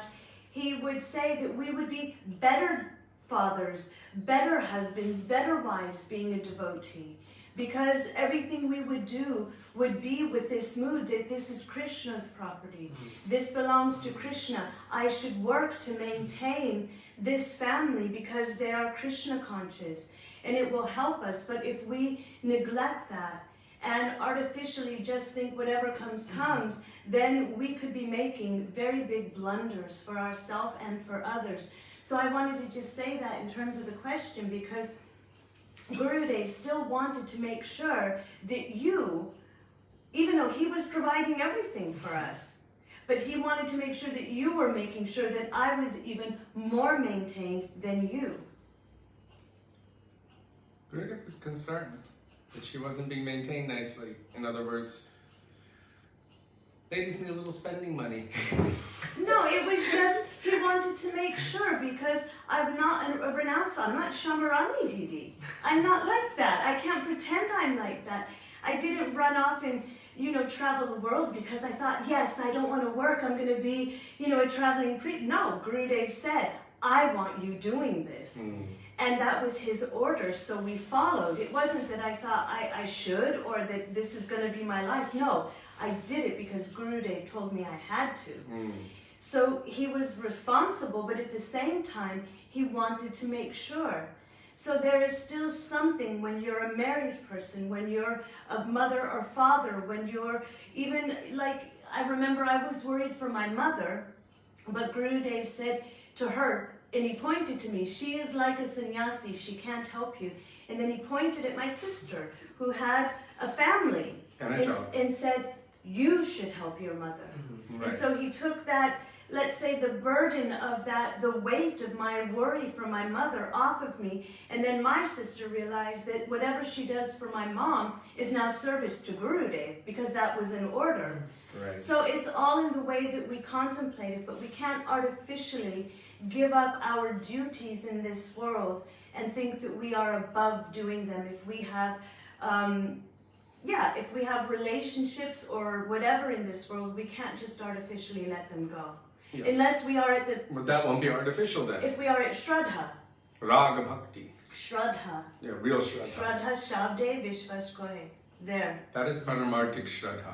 he would say that we would be better fathers, better husbands, better wives being a devotee. Because everything we would do would be with this mood that this is Krishna's property. This belongs to Krishna. I should work to maintain this family because they are Krishna conscious. And it will help us. But if we neglect that and artificially just think whatever comes, then we could be making very big blunders for ourselves and for others. So I wanted to just say that in terms of the question, because Gurudev still wanted to make sure that you, even though he was providing everything for us, but he wanted to make sure that you were making sure that I was even more maintained than you. Gurudev was concerned that she wasn't being maintained nicely. In other words, ladies need a little spending money. No, it was just, he wanted to make sure, because I'm not a renouncer, I'm not Shamarani Didi. I'm not like that. I can't pretend I'm like that. I didn't run off and, travel the world because I thought, yes, I don't want to work, I'm going to be, a traveling priest. No, Gurudev said, I want you doing this. And that was his order, so we followed. It wasn't that I thought I should or that this is going to be my life. No, I did it because Gurudev told me I had to. So he was responsible, but at the same time, he wanted to make sure. So there is still something when you're a married person, when you're a mother or father, when you're even, I remember I was worried for my mother, but Gurudev said to her, and he pointed to me, she is like a sannyasi, she can't help you. And then he pointed at my sister, who had a family, and said, you should help your mother. Right. And so he took that, let's say, the burden of that, the weight of my worry for my mother off of me. And then my sister realized that whatever she does for my mom is now service to Gurudev, because that was an order. Right. So it's all in the way that we contemplate it, but we can't artificially give up our duties in this world and think that we are above doing them. If we have if we have relationships or whatever in this world, we can't just artificially let them go. Yeah. Unless we are at the... But that won't be artificial then. If we are at Shraddha. Raga Bhakti. Shraddha. Yeah, real Shraddha. Shraddha Shabde Vishwas Kohe. There. That is Paramartik Shraddha.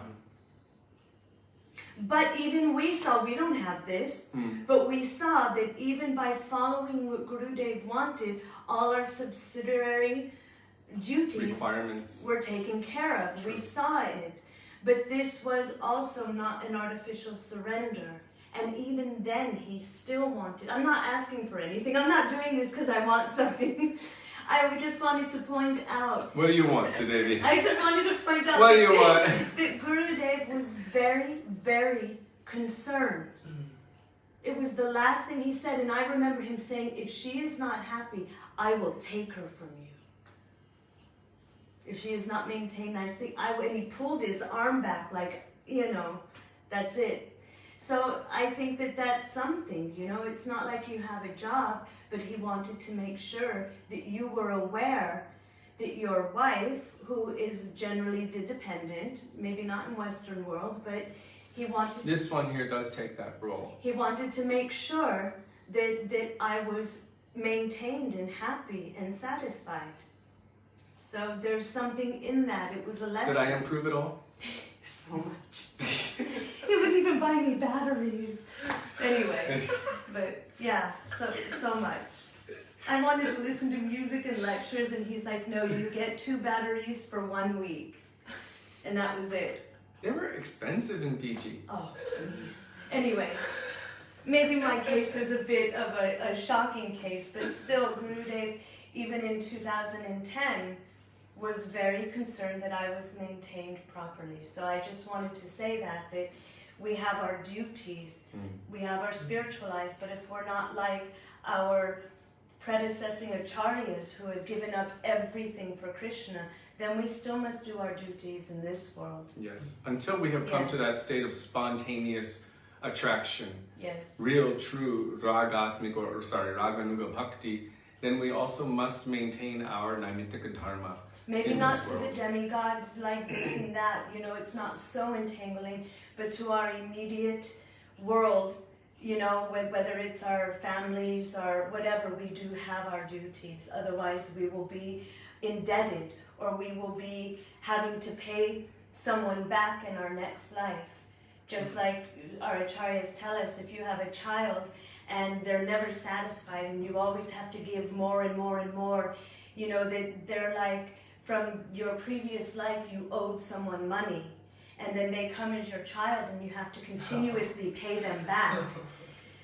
But even we saw, we don't have this, but we saw that even by following what Gurudev wanted, all our subsidiary duties requirements were taken care of. True. We saw it. But this was also not an artificial surrender. And even then, he still wanted. I'm not asking for anything. I'm not doing this because I want something. I just wanted to point out. What do you want, Sudevi? I just wanted to point out. What do you want? That Gurudeva was very, very concerned. It was the last thing he said, and I remember him saying, if she is not happy, I will take her from you. If she is not maintained nicely, and he pulled his arm back like, that's it. So I think that that's something, it's not like you have a job, but he wanted to make sure that you were aware that your wife, who is generally the dependent, maybe not in Western world, but he wanted... This one here does take that role. He wanted to make sure that I was maintained and happy and satisfied. So there's something in that. It was a lesson. Did I improve it all? So much. He wouldn't even buy me batteries. Anyway, but yeah, so much. I wanted to listen to music and lectures, and he's like, no, you get 2 batteries for 1 week. And that was it. They were expensive in PG. Oh, please. Anyway, maybe my case is a bit of a shocking case, but still, Gurudev, even in 2010, was very concerned that I was maintained properly. So I just wanted to say that we have our duties, we have our spiritual lives, but if we're not like our predecessing acharyas who have given up everything for Krishna, then we still must do our duties in this world. Yes, until we have come to that state of spontaneous attraction, yes, real, true raganuga bhakti, then we also must maintain our naimittika dharma. Maybe not to the demigods like this and that, it's not so entangling, but to our immediate world, whether it's our families or whatever, we do have our duties. Otherwise, we will be indebted, or we will be having to pay someone back in our next life. Just like our acharyas tell us, if you have a child and they're never satisfied and you always have to give more and more and more, that they're like, from your previous life you owed someone money, and then they come as your child and you have to continuously pay them back.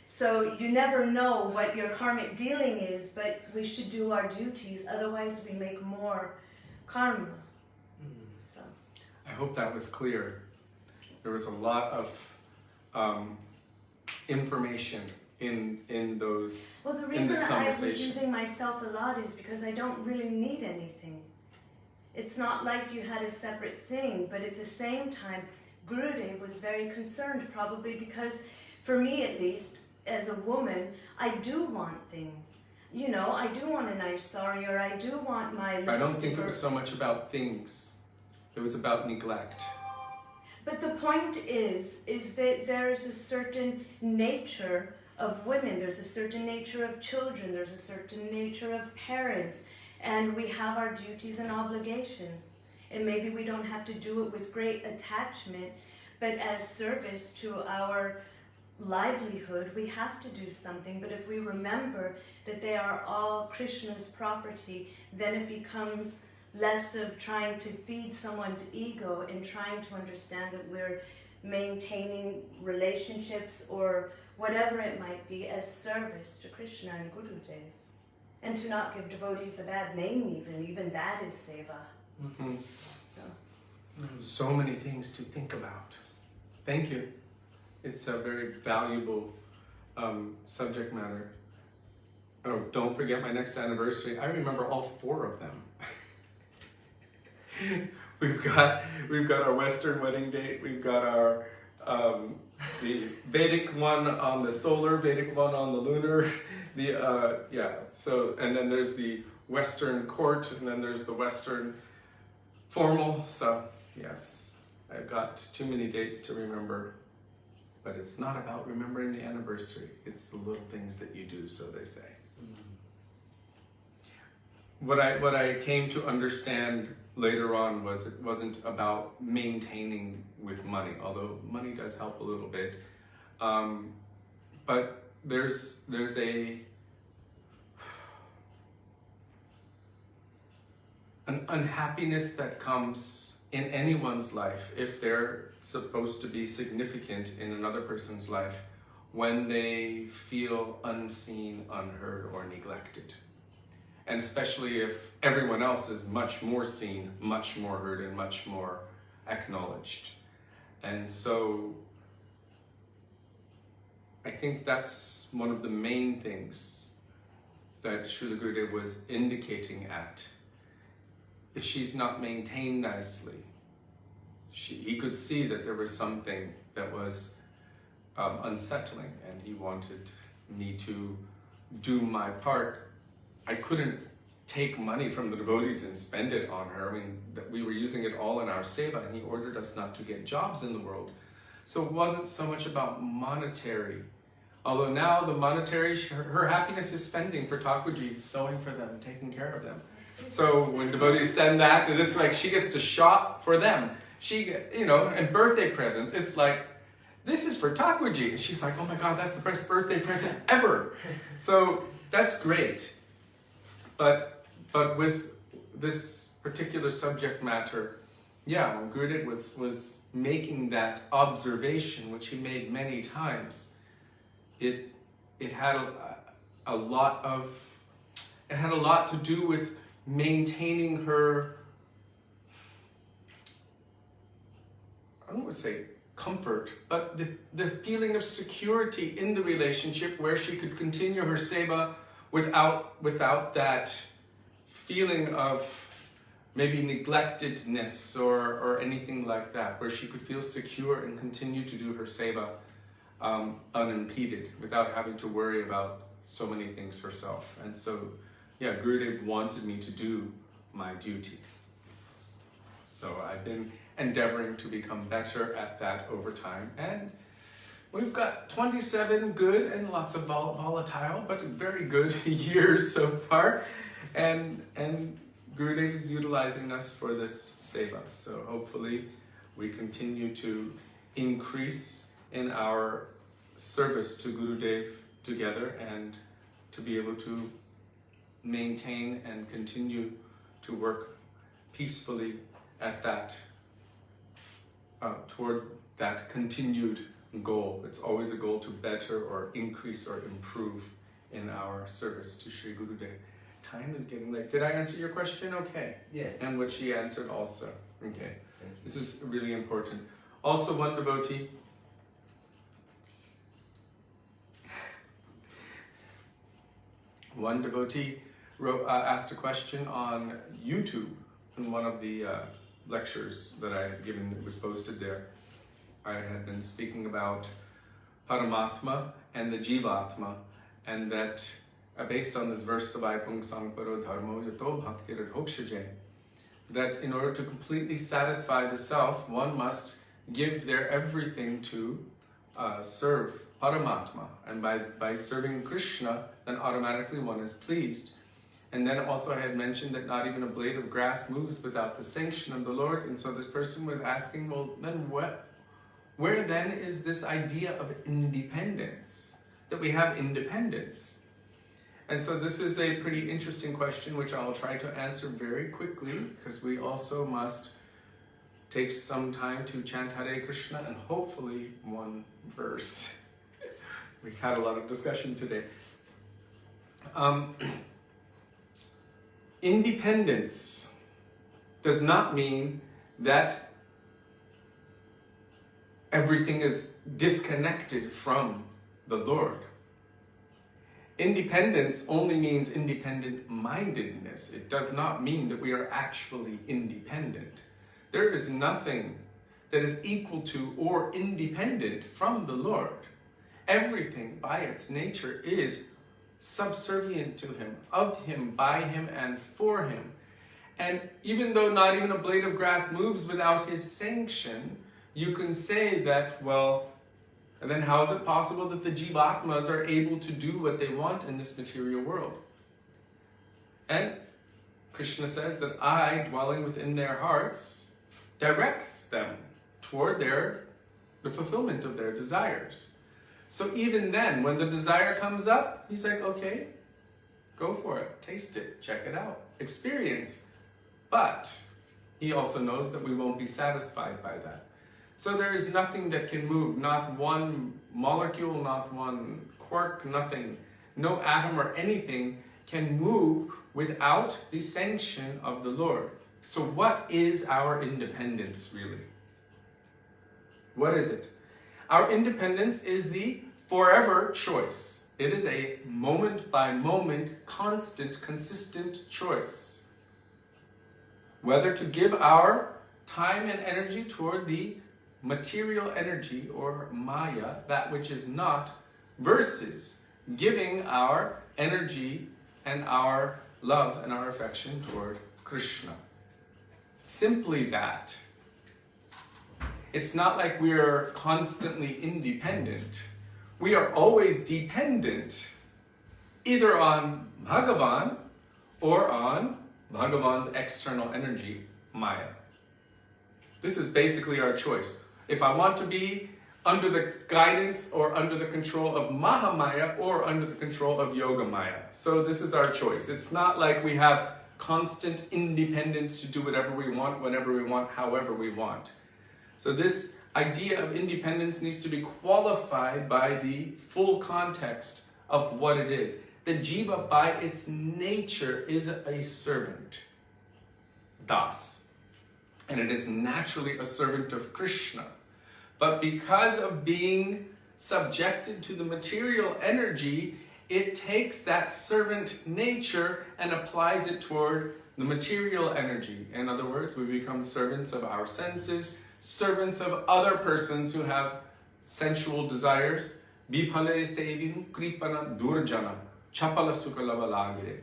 So you never know what your karmic dealing is, but we should do our duties, otherwise we make more karma. So I hope that was clear. There was a lot of information in those. Well, the in reason this I was conversation. using myself a lot is because I don't really need anything. It's not like you had a separate thing, but at the same time, Gurudev was very concerned, probably because, for me at least, as a woman, I do want things. I do want a nice sari, or I do want my lipstick. I don't think it was so much about things. It was about neglect. But the point is that there's a certain nature of women, there's a certain nature of children, there's a certain nature of parents, and we have our duties and obligations. And maybe we don't have to do it with great attachment, but as service to our livelihood, we have to do something. But if we remember that they are all Krishna's property, then it becomes less of trying to feed someone's ego and trying to understand that we're maintaining relationships or whatever it might be as service to Krishna and Gurudev. And to not give devotees a bad name even that is seva. Mm-hmm. So many things to think about. Thank you. It's a very valuable subject matter. Oh, don't forget my next anniversary. I remember all 4 of them. We've got our Western wedding date. We've got our the Vedic one on the solar, Vedic one on the lunar. So and then there's the Western court, and then there's the Western formal. So yes, I've got too many dates to remember. But it's not about remembering the anniversary. It's the little things that you do, so they say. What I came to understand later on was it wasn't about maintaining with money, although money does help a little bit. But there's an unhappiness that comes in anyone's life, if they're supposed to be significant in another person's life, when they feel unseen, unheard, or neglected. And especially if everyone else is much more seen, much more heard, and much more acknowledged. And so I think that's one of the main things that Srila Gurudeva was indicating at. If she's not maintained nicely, he could see that there was something that was unsettling, and he wanted me to do my part. I couldn't take money from the devotees and spend it on her. I mean, we were using it all in our seva, and he ordered us not to get jobs in the world. So it wasn't so much about monetary. Although now the monetary, her happiness is spending for Thakurji, sewing for them, taking care of them. So when devotees send that, it's like she gets to shop for them. She, and birthday presents, it's like, this is for Thakurji. And she's like, oh my God, that's the best birthday present ever. So that's great. But with this particular subject matter, yeah, when Gurudev was making that observation, which he made many times, it had a lot to do with maintaining her, I don't want to say comfort, but the feeling of security in the relationship where she could continue her seva without that feeling of maybe neglectedness or anything like that, where she could feel secure and continue to do her seva unimpeded without having to worry about so many things herself. And so, yeah, Gurudev wanted me to do my duty. So I've been endeavoring to become better at that over time. And we've got 27 good and lots of volatile, but very good years so far. And Gurudev is utilizing us for this seva. So hopefully we continue to increase in our service to Gurudev together and to be able to maintain and continue to work peacefully at that, toward that continued goal. It's always a goal to better or increase or improve in our service to Sri Gurudev. Time is getting late. Did I answer your question? Okay. Yes. And what she answered also. Okay. Thank you. This is really important. Also, one devotee asked a question on YouTube in one of the lectures that I had given that was posted there. I had been speaking about Paramatma and the Jivatma, and that based on this verse Savaipung Sangparo Dharmo Yato Bhaktir Hokshaje, that in order to completely satisfy the self, one must give their everything to serve Paramatma, and by serving Krishna, then automatically one is pleased. And then also I had mentioned that not even a blade of grass moves without the sanction of the Lord. And so this person was asking, well, then where then is this idea of independence? That we have independence? And so this is a pretty interesting question, which I'll try to answer very quickly, because we also must take some time to chant Hare Krishna and hopefully one verse. We've had a lot of discussion today. Independence does not mean that everything is disconnected from the Lord. Independence only means independent-mindedness. It does not mean that we are actually independent. There is nothing that is equal to or independent from the Lord. Everything by its nature is subservient to Him, of Him, by Him, and for Him. And even though not even a blade of grass moves without His sanction, you can say that, well, and then how is it possible that the Jivatmas are able to do what they want in this material world? And Krishna says that I, dwelling within their hearts, directs them toward the fulfillment of their desires. So even then, when the desire comes up, He's like, okay, go for it, taste it, check it out, experience. But He also knows that we won't be satisfied by that. So there is nothing that can move, not one molecule, not one quark, nothing. No atom or anything can move without the sanction of the Lord. So what is our independence really? What is it? Our independence is the forever choice. It is a moment by moment, constant, consistent choice. Whether to give our time and energy toward the material energy or Maya, that which is not, versus giving our energy and our love and our affection toward Krishna. Simply that. It's not like we're constantly independent. We are always dependent either on Bhagavan or on Bhagavan's external energy, Maya. This is basically our choice. If I want to be under the guidance or under the control of Mahamaya or under the control of Yoga Maya. So this is our choice. It's not like we have constant independence to do whatever we want, whenever we want, however we want. So this idea of independence needs to be qualified by the full context of what it is. The jiva by its nature is a servant, das. And it is naturally a servant of Krishna. But because of being subjected to the material energy, it takes that servant nature and applies it toward the material energy. In other words, we become servants of our senses, servants of other persons who have sensual desires. Bipale seving kripana durjana chapala sukalava lagire.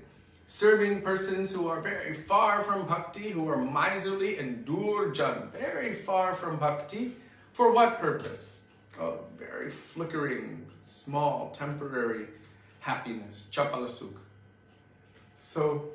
Serving persons who are very far from bhakti, who are miserly and durjan, very far from bhakti. For what purpose? Oh, very flickering, small, temporary happiness, chapala sukha. So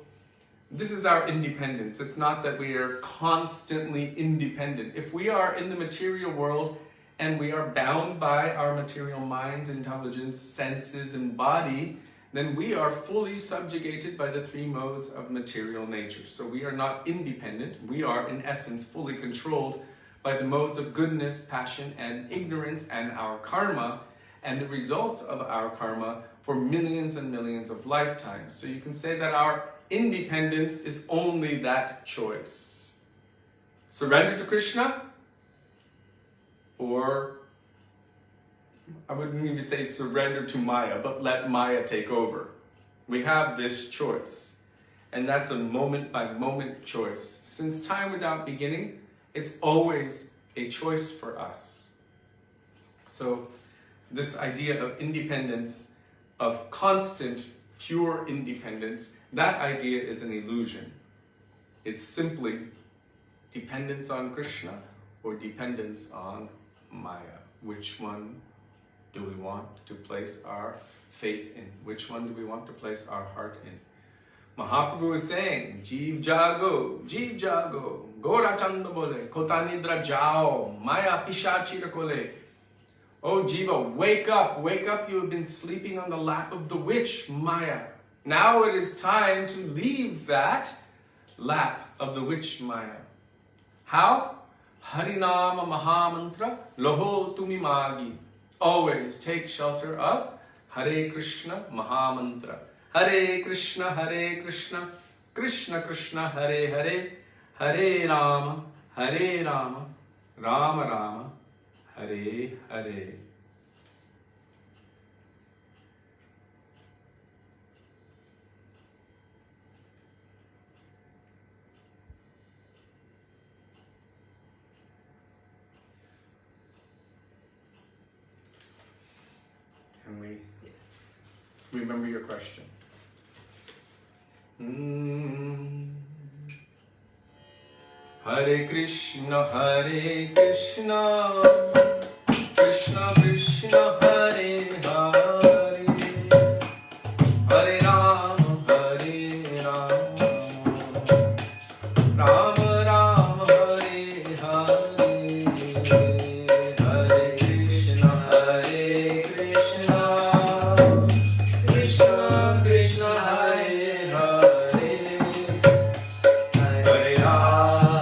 this is our independence. It's not that we are constantly independent. If we are in the material world and we are bound by our material minds, intelligence, senses, and body, then we are fully subjugated by the three modes of material nature. So we are not independent. We are, in essence, fully controlled by the modes of goodness, passion, and ignorance, and our karma, and the results of our karma for millions and millions of lifetimes. So you can say that our independence is only that choice. Surrender to Krishna, or I wouldn't even say surrender to Maya, but let Maya take over. We have this choice, and that's a moment-by-moment choice. Since time without beginning, it's always a choice for us. So this idea of independence, of constant, pure independence, that idea is an illusion. It's simply dependence on Krishna or dependence on Maya. Which one do we want to place our faith in? Which one do we want to place our heart in? Mahaprabhu is saying, Jeev jago, Gora chanda bole, kota nidra jao, Maya pishachira kole. Oh Jiva, wake up, you have been sleeping on the lap of the witch, Maya. Now it is time to leave that lap of the witch, Maya. How? Harinama Mahamantra, Loho Tumi Magi. Always take shelter of Hare Krishna Mahamantra. Hare Krishna, Krishna Krishna, Hare Hare, Hare Rama, Rama Rama, Hare Hare. Can we remember your question? Hare Krishna, Krishna Krishna, Hare Hare, Hare Rama, Rama Rama, Hare Hare, Hare Krishna, Krishna Krishna, Hare Hare, Hare Rama,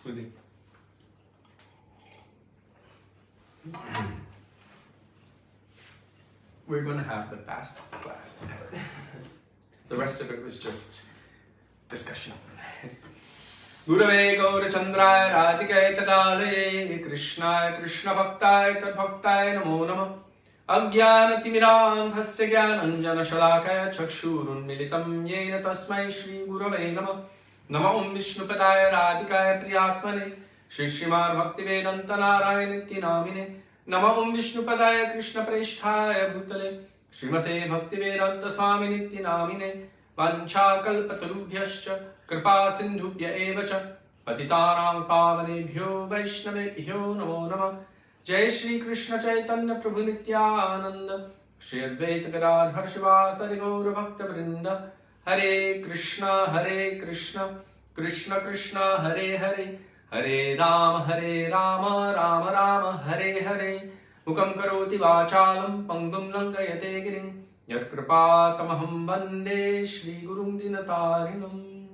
Scusi. We're going to have the fastest class ever. The rest of it was just discussion. Gurave Gaura Chandraya Radhikaye Tadale Krishnaya Krishna Bhaktaye Tad Bhaktaye Namo Namah Agyana Timirandhasya Gyananjana Shalakaya Chakshurun Militam Yena Tasmai Shri Gurave Namah Nama Vishnu Padaya Radhikaya Priyatmane Shri Srimad Bhaktivedanta Narayana Nityanamine Nama Vishnu Padaya Krishna Presthaya Bhutale Srimate Bhaktivedanta Swami Nityanamine Vancha Kalpatarubhyascha Kirpa Sindhubhya Evacha Patitanam Pavanebhyo Vaishnavebhyo Namo Namah Jai Shri Krishna Caitanya Prabhu Nityananda Shri Advaita Gadadhar Shivasari Gaura Bhakta Vrinda Hare Krishna Krishna Krishna Hare Hare Hare Rama Rama Rama Hare Hare Mukam Karoti Vachalam Pangum Langayate Girim Yat Kripatamaham Vande Shri Gurum Dinatarinam.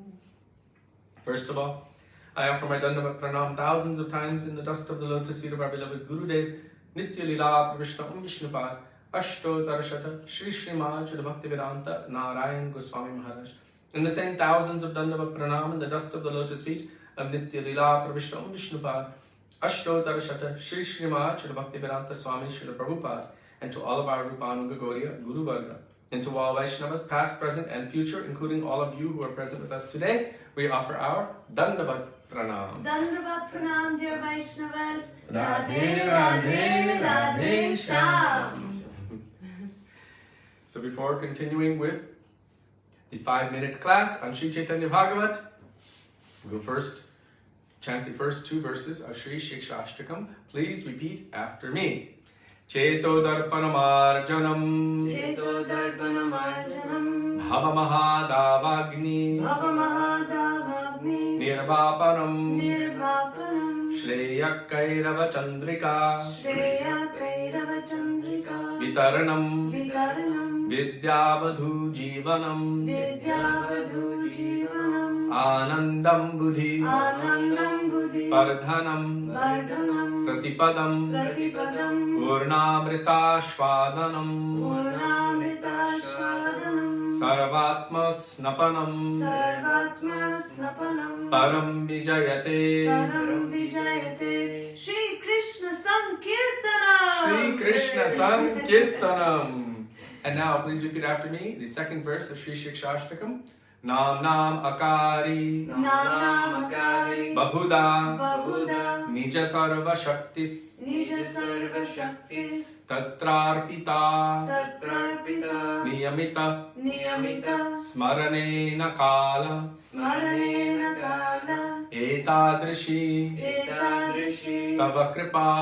First of all, I offer my Dandava Pranam thousands of times in the dust of the lotus feet of our beloved Gurudev, Nitya Lila Pravishna Vishnupad, Ashto Tarashata, Shri Srimad Shuddha Bhaktivedanta, Narayan Goswami Maharaj. In the same thousands of Dandava Pranam in the dust of the lotus feet of Nitya Lila Pravishna Vishnupad, Ashto Tarashata, Shri Srimad Shuddha Bhaktivedanta Swami Srila Prabhupada, and to all of our Rupanuga Gaudiya Guru Varga, and to all Vaishnavas, past, present, and future, including all of you who are present with us today, we offer our Dandavat Pranam. Dandavat Pranam, dear Vaishnavas. Radhe, Radhe, Radhe Shyam. So before continuing with the 5-minute class on Śrī Caitanya-bhāgavata, we'll first chant the first 2 verses of Śrī Caitanya-bhāgavata. Please repeat after me. Cheto darpanamarjanam Bhava mahadavagni Nirvapanam Shreya Kairava Chandrika Vitaranam Vidyavadhu Jivanam Anandam Buddhi Pardhanam Pratipadam Purnamrita Shvadanam Sarvatma Snapanam Param Vijayate Shri Krishna Sankirtanam. Shri Krishna Sankirtanam. And now please repeat after me the second verse of Śrī Caitanya-bhāgavata. Nam Nam Akari Bahuda Nija Sarva Shaktis Tatrarpita Niyamita Smaranena Kala Etadrishi Tava Kripa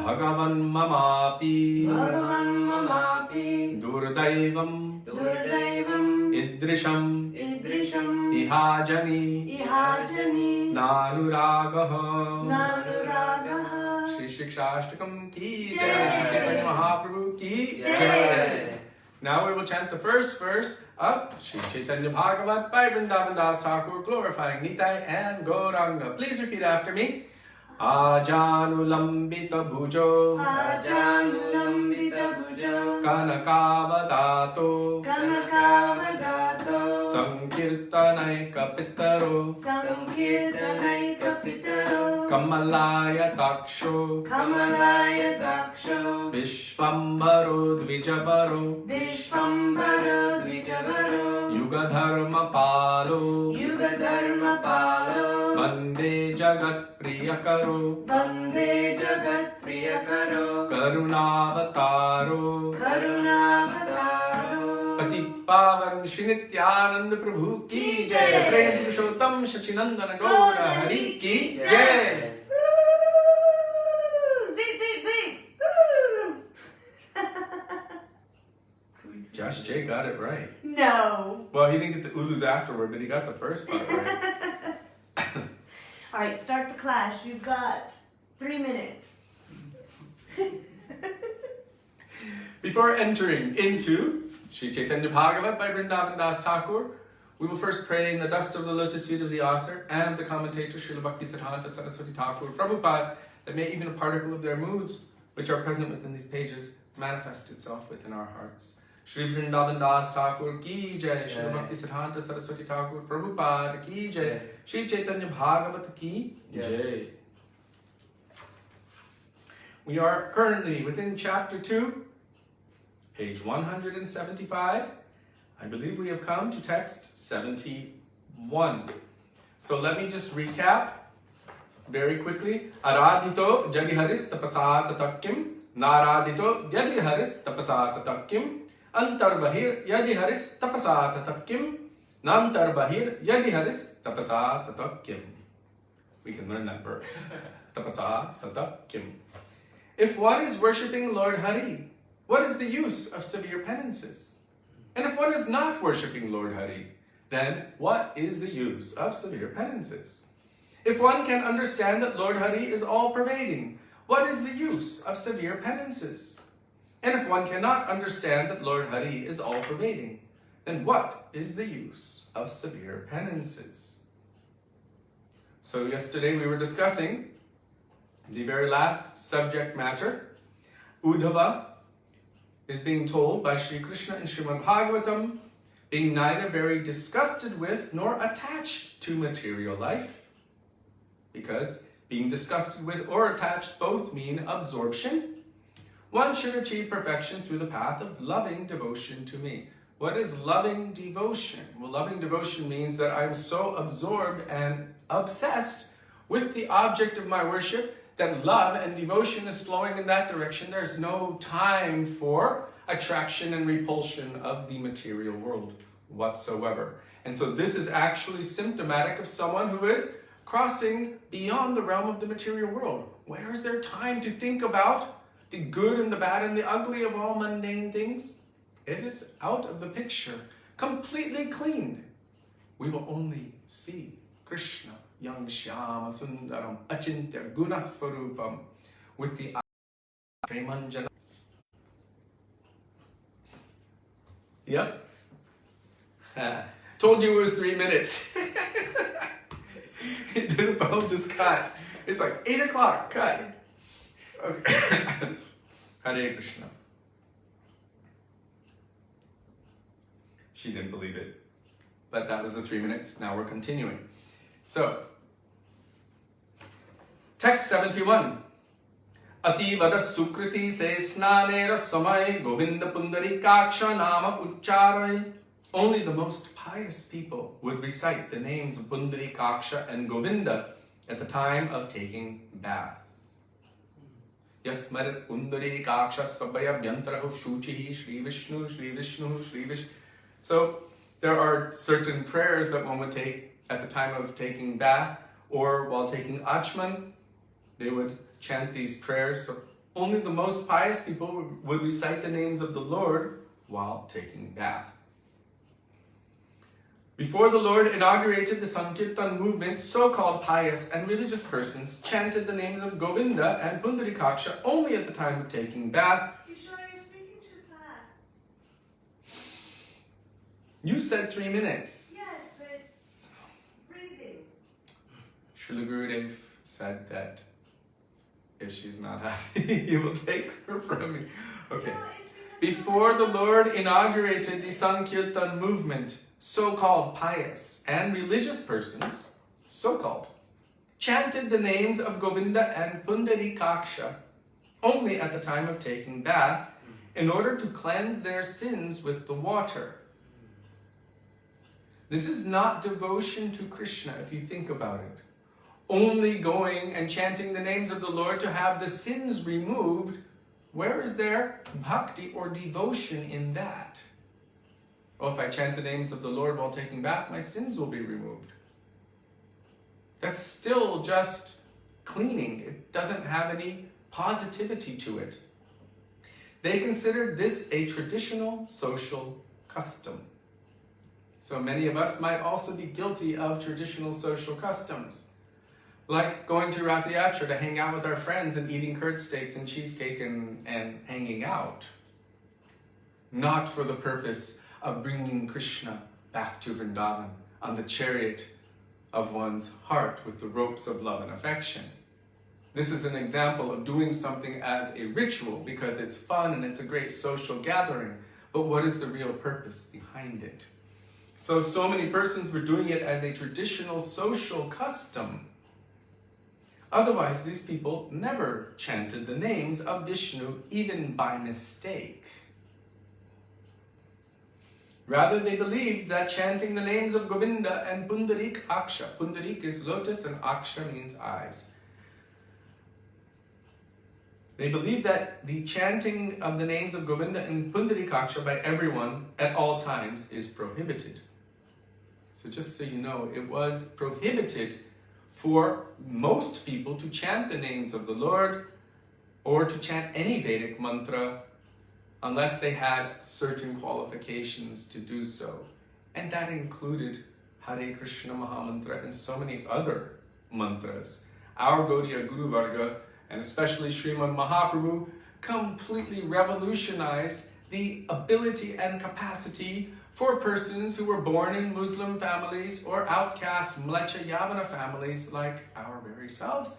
Bhagavan Mamapi Durdaivam Idrisham Ihajani Nanuragaha Shri Caitanya-bhāgavata ki Jai, Shri Caitanya Mahāprabhu ki Jai. Now we will chant the first verse of Śrī Caitanya-bhāgavata by Vrindavana Dasa Thakura, glorifying Nitai and Gauranga. Please repeat after me. Ajanulambita bhujo Kanakavadato Sankirtanai kapitaro Kamalaya taksho Vishvambaro dvijabaro Yugadharma palo Vande jagat priyakaro Karunavataro Patit Pavan Shri Nityananda Prabhu ki Jai. Prem Purushottam Sacinandana Gaura Hari ki Jai. Josh J got it right. No. Well, he didn't get the oohs afterward, but he got the first part right. All right, start the class. You've got 3 minutes. Before entering into Śrī Caitanya-bhāgavata by Vrindavana Dasa Thakura, We will first pray in the dust of the lotus feet of the author and of the commentator Srila Bhaktisiddhanta Saraswati Thakur Prabhupada, that may even a particle of their moods, which are present within these pages, manifest itself within our hearts. Shri Vrindavana Dasa Thakura ki Jaya, Srila Bhaktisiddhanta Saraswati Thakur Prabhupada ki Jaya, Śrī Caitanya-bhāgavata ki Jaya. We are currently within chapter 2, page 175. I believe we have come to text 71. So let me just recap very quickly. Aradhito jadiharis tapasat takim, naradhito yadiharis tapasat takim, antarbahir yadiharis tapasat takim, nantarbahir yadiharis tapasat takim. We can learn that verse. Tapasat takim. If one is worshipping Lord Hari, what is the use of severe penances? And if one is not worshipping Lord Hari, then what is the use of severe penances? If one can understand that Lord Hari is all-pervading, what is the use of severe penances? And if one cannot understand that Lord Hari is all-pervading, then what is the use of severe penances? So yesterday we were discussing the very last subject matter. Uddhava is being told by Sri Krishna in Srimad Bhagavatam, being neither very disgusted with nor attached to material life, because being disgusted with or attached both mean absorption. One should achieve perfection through the path of loving devotion to me. What is loving devotion? Well, loving devotion means that I'm so absorbed and obsessed with the object of my worship that love and devotion is flowing in that direction. There's no time for attraction and repulsion of the material world whatsoever. And so this is actually symptomatic of someone who is crossing beyond the realm of the material world. Where is there time to think about the good and the bad and the ugly of all mundane things? It is out of the picture, completely cleaned. We will only see Krishna, Yang Shyama Sundaram, Achintya Gunasvarupam, with the Premanjana. Yep. Told you it was 3 minutes. The phone just cut. It's like 8 o'clock, cut. Okay. Hare Krishna. She didn't believe it. But that was the 3 minutes. Now we're continuing. So, text 71. Ativada sukriti se snanera samay govinda pundari kaksha nama ucharay. Only the most pious people would recite the names of Pundari Kaksha and Govinda at the time of taking bath. Yasmarit Pundari Kaksha sabaya vyantarahu shuchihi Shri Vishnu, Shri Vishnu, Shri Vishnu. So there are certain prayers that one would take at the time of taking bath, or while taking Achman, they would chant these prayers. So only the most pious people would recite the names of the Lord while taking bath. Before the Lord inaugurated the Sankirtan movement, so-called pious and religious persons chanted the names of Govinda and Pundarikaksha only at the time of taking bath. Kishori, you're speaking too fast. You said 3 minutes. Yes, but breathing. Srila Gurudeva said that if she's not happy, he will take her from me. Okay. No, Before the Lord inaugurated the Sankirtan movement, so-called pious and religious persons, so-called, chanted the names of Govinda and Pundarikaksha only at the time of taking bath in order to cleanse their sins with the water. This is not devotion to Krishna, if you think about it. Only going and chanting the names of the Lord to have the sins removed. Where is there bhakti or devotion in that? Oh, if I chant the names of the Lord while taking bath, my sins will be removed. That's still just cleaning. It doesn't have any positivity to it. They considered this a traditional social custom. So many of us might also be guilty of traditional social customs. Like going to Rath Yatra to hang out with our friends and eating curd steaks and cheesecake and hanging out. Not for the purpose of bringing Krishna back to Vrindavan on the chariot of one's heart with the ropes of love and affection. This is an example of doing something as a ritual because it's fun and it's a great social gathering. But what is the real purpose behind it? So many persons were doing it as a traditional social custom. Otherwise, these people never chanted the names of Vishnu, even by mistake. Rather, they believed that chanting the names of Govinda and Pundarik Aksha, Pundarik is lotus and Aksha means eyes. They believed that the chanting of the names of Govinda and Pundarikaksha by everyone at all times is prohibited. So just so you know, it was prohibited for most people to chant the names of the Lord or to chant any Vedic mantra unless they had certain qualifications to do so. And that included Hare Krishna Mahamantra and so many other mantras. Our Gaudiya Guru Varga, and especially Srimad Mahaprabhu, completely revolutionized the ability and capacity for persons who were born in Muslim families or outcast Mlecha Yavana families like our very selves.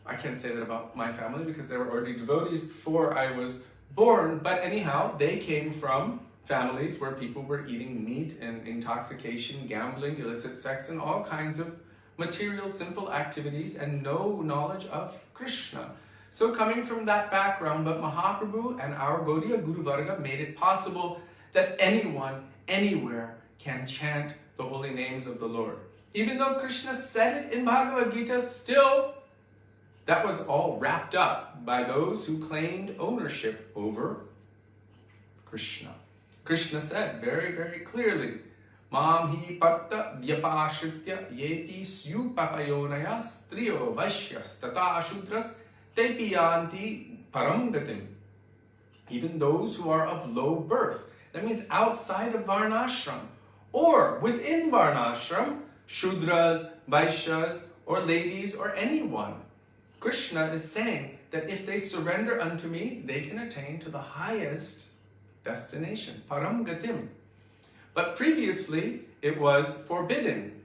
I can't say that about my family because they were already devotees before I was born, but anyhow, they came from families where people were eating meat and intoxication, gambling, illicit sex, and all kinds of material, simple activities and no knowledge of Krishna. So coming from that background, but Mahaprabhu and our Gaudiya Guru Varga made it possible that anyone, anywhere can chant the holy names of the Lord. Even though Krishna said it in Bhagavad Gita, still that was all wrapped up by those who claimed ownership over Krishna. Krishna said very, very clearly, Mam hi patta vyapashritya yepi syu papayonaya striyo vaishyas tata shudras tepi yanti paramgatim. Even those who are of low birth. That means outside of Varnashram or within Varnashram, Shudras, Vaishyas, or ladies, or anyone. Krishna is saying that if they surrender unto me, they can attain to the highest destination, Param Gatim. But previously, it was forbidden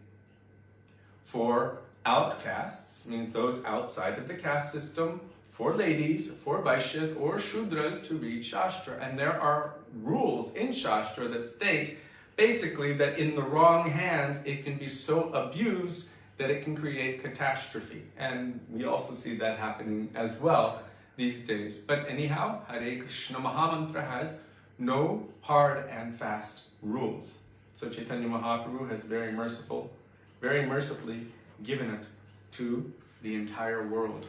for outcasts, means those outside of the caste system, for ladies, for Vaishyas, or Shudras to read Shastra. And there are rules in Shastra that state basically that in the wrong hands, it can be so abused that it can create catastrophe. And we also see that happening as well these days. But anyhow, Hare Krishna Mahamantra has no hard and fast rules. So Caitanya Mahāprabhu has very mercifully given it to the entire world.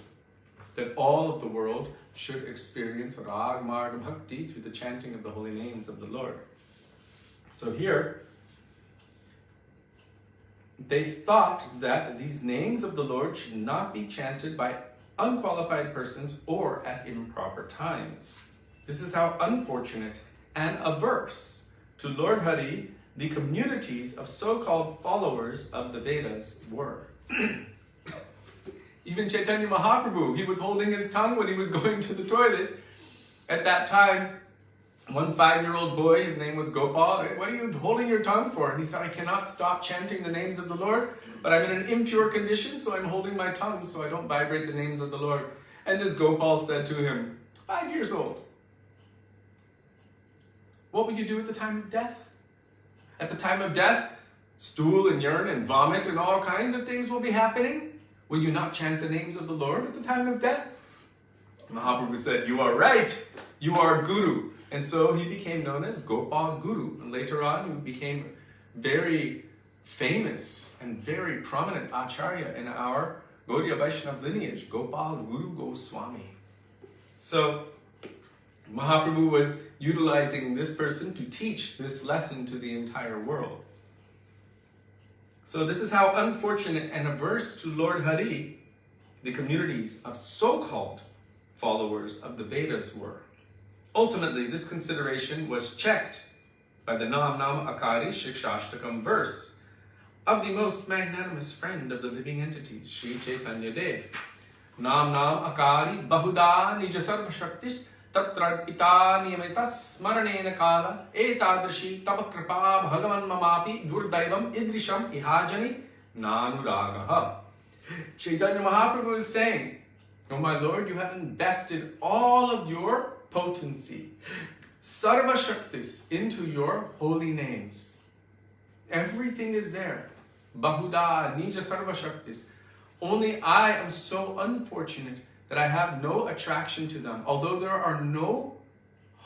That all of the world should experience Rag Marga Bhakti through the chanting of the holy names of the Lord. So here, they thought that these names of the Lord should not be chanted by unqualified persons or at improper times. This is how unfortunate and averse to Lord Hari the communities of so-called followers of the Vedas were. Even Caitanya Mahāprabhu, he was holding his tongue when he was going to the toilet. At that time, one 5-year-old boy, his name was Gopal, what are you holding your tongue for? And he said, I cannot stop chanting the names of the Lord, but I'm in an impure condition, so I'm holding my tongue so I don't vibrate the names of the Lord. And this Gopal said to him, 5 years old, what will you do at the time of death? At the time of death, stool and urine and vomit and all kinds of things will be happening. Will you not chant the names of the Lord at the time of death? Mahaprabhu said, you are right. You are Guru. And so he became known as Gopal Guru. And later on, he became very famous and very prominent Acharya in our Gaudiya Vaishnava lineage, Gopal Guru Goswami. So Mahaprabhu was utilizing this person to teach this lesson to the entire world. So this is how unfortunate and averse to Lord Hari the communities of so-called followers of the Vedas were. Ultimately, this consideration was checked by the Namah Akari Shikshashtakam verse of the most magnanimous friend of the living entities, Śrī Caitanya Dev. Nam Akari Bahuda Nija Sarva Shaktis tatrarpita niyamita smaranena kala etadrishi tava kripa bhagavan mamapi gurdaivam idrisham ihajani nanuragaha. Chaitanya Mahāprabhu is saying, "Oh my Lord, you have invested all of your potency, sarva shaktis, into your holy names. Everything is there. Bahuda nija sarva shaktis. Only I am so unfortunate that I have no attraction to them, although there are no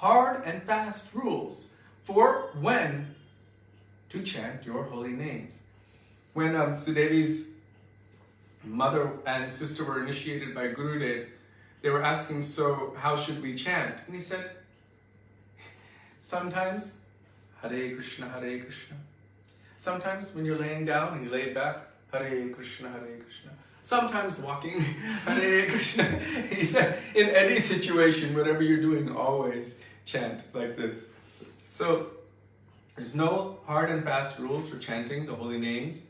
hard and fast rules for when to chant your holy names." When Sudevi's mother and sister were initiated by Gurudeva, they were asking, "So how should we chant?" And he said, "Sometimes Hare Krishna, Hare Krishna. Sometimes when you're laying down and you lay back, Hare Krishna, Hare Krishna. Sometimes walking, Hare Krishna." He said, in any situation, whatever you're doing, always chant like this. So there's no hard and fast rules for chanting the holy names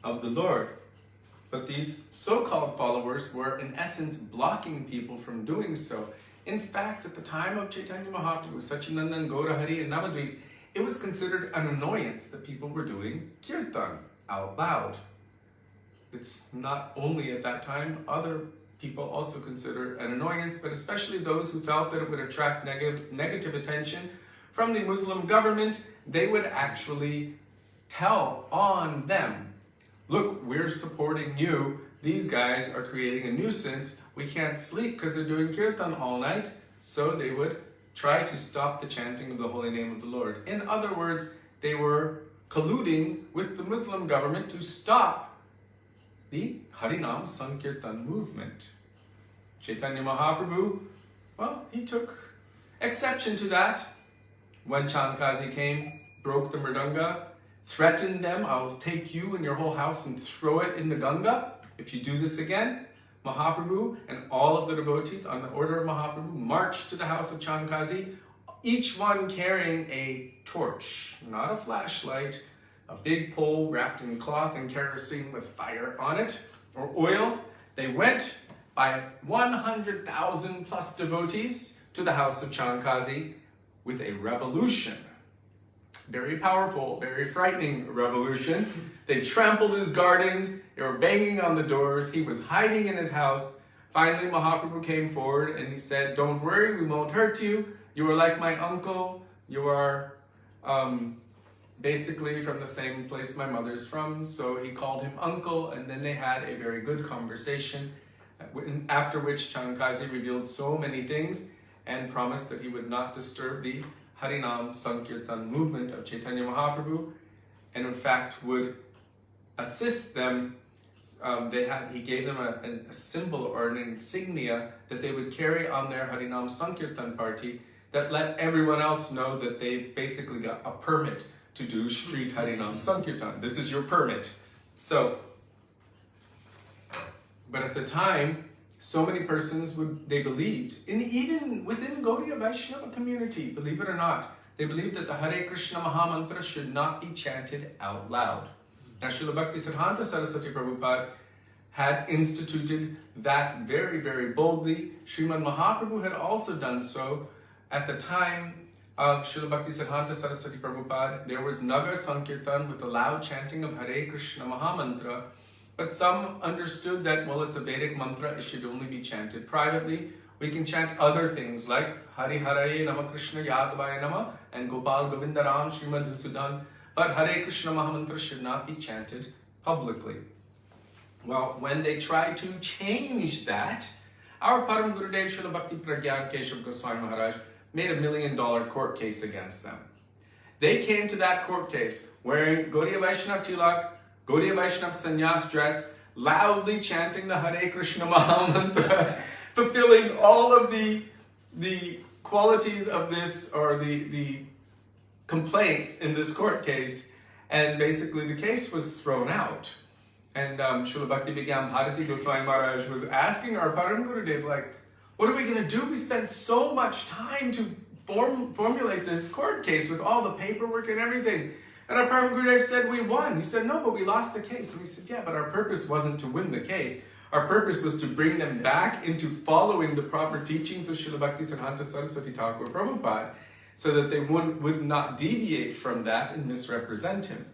of the Lord. But these so-called followers were in essence blocking people from doing so. In fact, at the time of Caitanya Mahāprabhu, Sacitananda, Gaurahari, and Navadvip, it was considered an annoyance that people were doing Kirtan out loud. It's not only at that time, other people also consider an annoyance, but especially those who felt that it would attract negative attention from the Muslim government, they would actually tell on them, "Look, we're supporting you. These guys are creating a nuisance. We can't sleep because they're doing Kirtan all night." So they would try to stop the chanting of the holy name of the Lord. In other words, they were colluding with the Muslim government to stop the Harinam Sankirtan movement. Caitanya Mahāprabhu, well, he took exception to that. When Chankazi came, broke the mridanga, threatened them, "I'll take you and your whole house and throw it in the Ganga if you do this again." Mahaprabhu and all of the devotees on the order of Mahaprabhu marched to the house of Chankazi, each one carrying a torch, not a flashlight, a big pole wrapped in cloth and kerosene with fire on it, or oil. They went by 100,000 plus devotees to the house of Chankazi with a revolution. Very powerful, very frightening revolution. They trampled his gardens, they were banging on the doors, he was hiding in his house. Finally, Mahaprabhu came forward and he said, "Don't worry, we won't hurt you. You are like my uncle. You are basically from the same place my mother's from." So he called him uncle, and then they had a very good conversation, after which Chankazi revealed so many things and promised that he would not disturb the Harinam Sankirtan movement of Caitanya Mahāprabhu, and in fact would assist them. He gave them a symbol or an insignia that they would carry on their Harinam Sankirtan party that let everyone else know that they've basically got a permit to do street Harinam Sankirtan. This is your permit. So, but at the time, so many persons they believed, and even within Gaudiya Vaishnava community, believe it or not, they believed that the Hare Krishna Mahamantra should not be chanted out loud. Now, Srila Bhaktisiddhanta Saraswati Prabhupada had instituted that very, very boldly. Srimad Mahaprabhu had also done so. At the time of Srila Bhaktisiddhanta Saraswati Prabhupada, there was Nagar Sankirtan with the loud chanting of Hare Krishna Mahamantra. But some understood that, well, it's a Vedic mantra, it should only be chanted privately. We can chant other things like Haraye Namah Krishna Yadavaya Namah and Gopal Govinda Ram Srimad Husudan. But Hare Krishna Mahamantra should not be chanted publicly. Well, when they tried to change that, our Param Gurudev Srila Bhakti Pragyan Keshav Goswami Maharaj made $1 million court case against them. They came to that court case wearing Gaudiya Vaishnava Tilak, Gaudiya Vaishnava sannyas dress, loudly chanting the Hare Krishna Mahamantra, fulfilling all of the qualities of this, or the complaints in this court case, and basically the case was thrown out. And Srila Bhakti Vigyam Bharati Goswami Maharaj was asking our Param Gurudev, like, what are we going to do? We spent so much time to formulate this court case with all the paperwork and everything. And our Param Gurudev said, we won. He said, no, but we lost the case. And we said, yeah, but our purpose wasn't to win the case. Our purpose was to bring them back into following the proper teachings of Srila Bhaktisiddhanta Saraswati Thakur Prabhupada, so that they would not deviate from that and misrepresent him.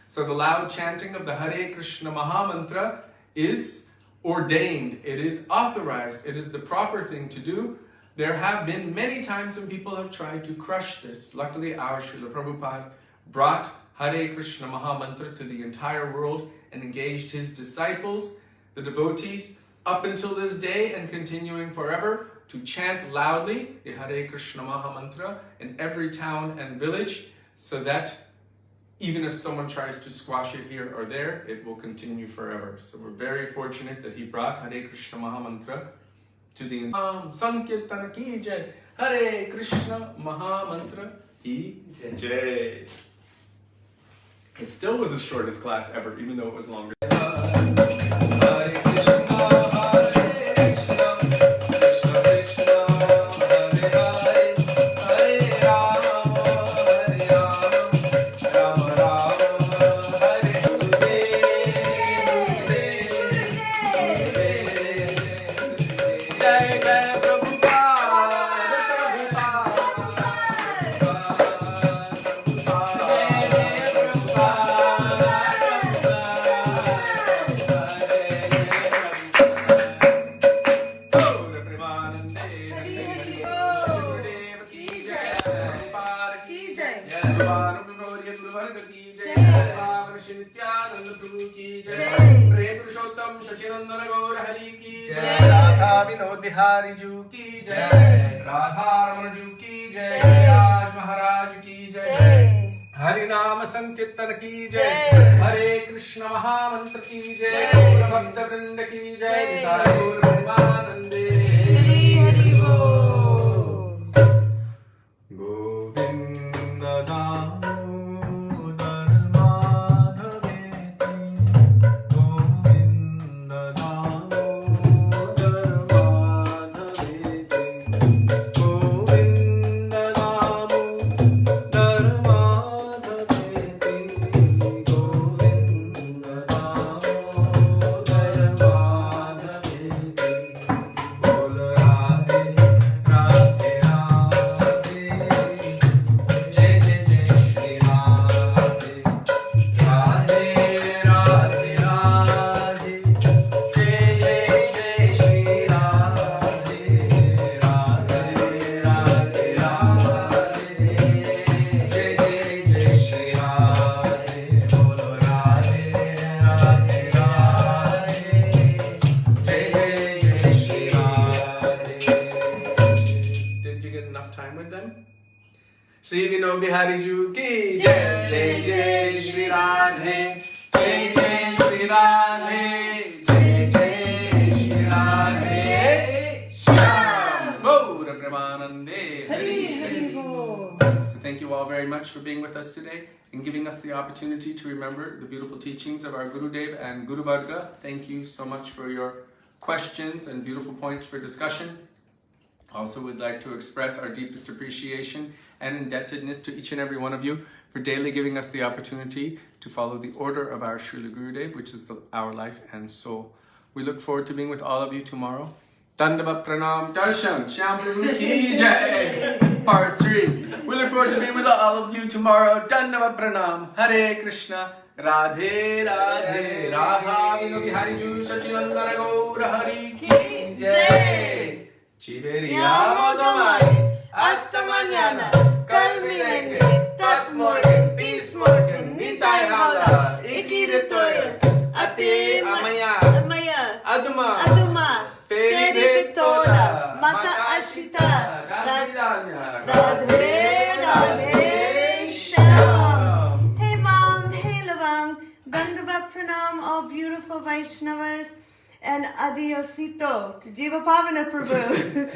So the loud chanting of the Hare Krishna Mahamantra is ordained, it is authorized, it is the proper thing to do. There have been many times when people have tried to crush this. Luckily, our Srila Prabhupada brought Hare Krishna Mahamantra to the entire world and engaged his disciples, the devotees, up until this day and continuing forever, to chant loudly the Hare Krishna Mahamantra in every town and village, so that even if someone tries to squash it here or there, it will continue forever. So we're very fortunate that he brought Hare Krishna Mahamantra to the Sankirtan ki Jai, Hare Krishna Mahamantra ki Jai. It still was the shortest class ever, even though it was longer. Nityananda Prabhu ki Jai, Prem Purushottam Sacinandana Gaura Hari ki Jai, Radha Vinod Bihari Ju ki Jai, Radha Ramana Ju ki Jai, Vyas Maharaj ki Jai, Hari Nama Sankirtan ki Jai, Hare Krishna Mahamantra ki Jai, Gaura Bhakta Vrinda ki Jai, Nitai Gaura Premanande, Hari Hari Bo, Govinda Damo. Bihari Ju ki Jai, Jai Jai Shri Radhe, Jai Jai Shri Radhe, Jai Jai Shri Radhe, Shyam Gaura Premanande, Hari Hari Bo. So thank you all very much for being with us today and giving us the opportunity to remember the beautiful teachings of our Gurudeva and Guru Varga. Thank you so much for your questions and beautiful points for discussion. Also, we'd like to express our deepest appreciation and indebtedness to each and every one of you for daily giving us the opportunity to follow the order of our Srila Gurudev, which is our life and soul. We look forward to being with all of you tomorrow. Dandavat Pranam Darshans, Shyam Prabhu ki Jai, Part 3. We look forward to being with all of you tomorrow. Dandavat Pranam, Hare Krishna, Radhe Radhe, Radha Vinod Bihari Ju Sacinandana Gaura Hari ki Jai. Chiveriamo domani, hasta mañana, kal milenge, tat morgen, bis morgen, nitai hala, ikiretoya, ate amaya, aduma, feri betola, mata ashita, radhe radhe shyam. Hey Mam, hey Lavang, Bandhuva Pranam, all beautiful Vaishnavas. And adiosito to Jiva Pavana Prabhu.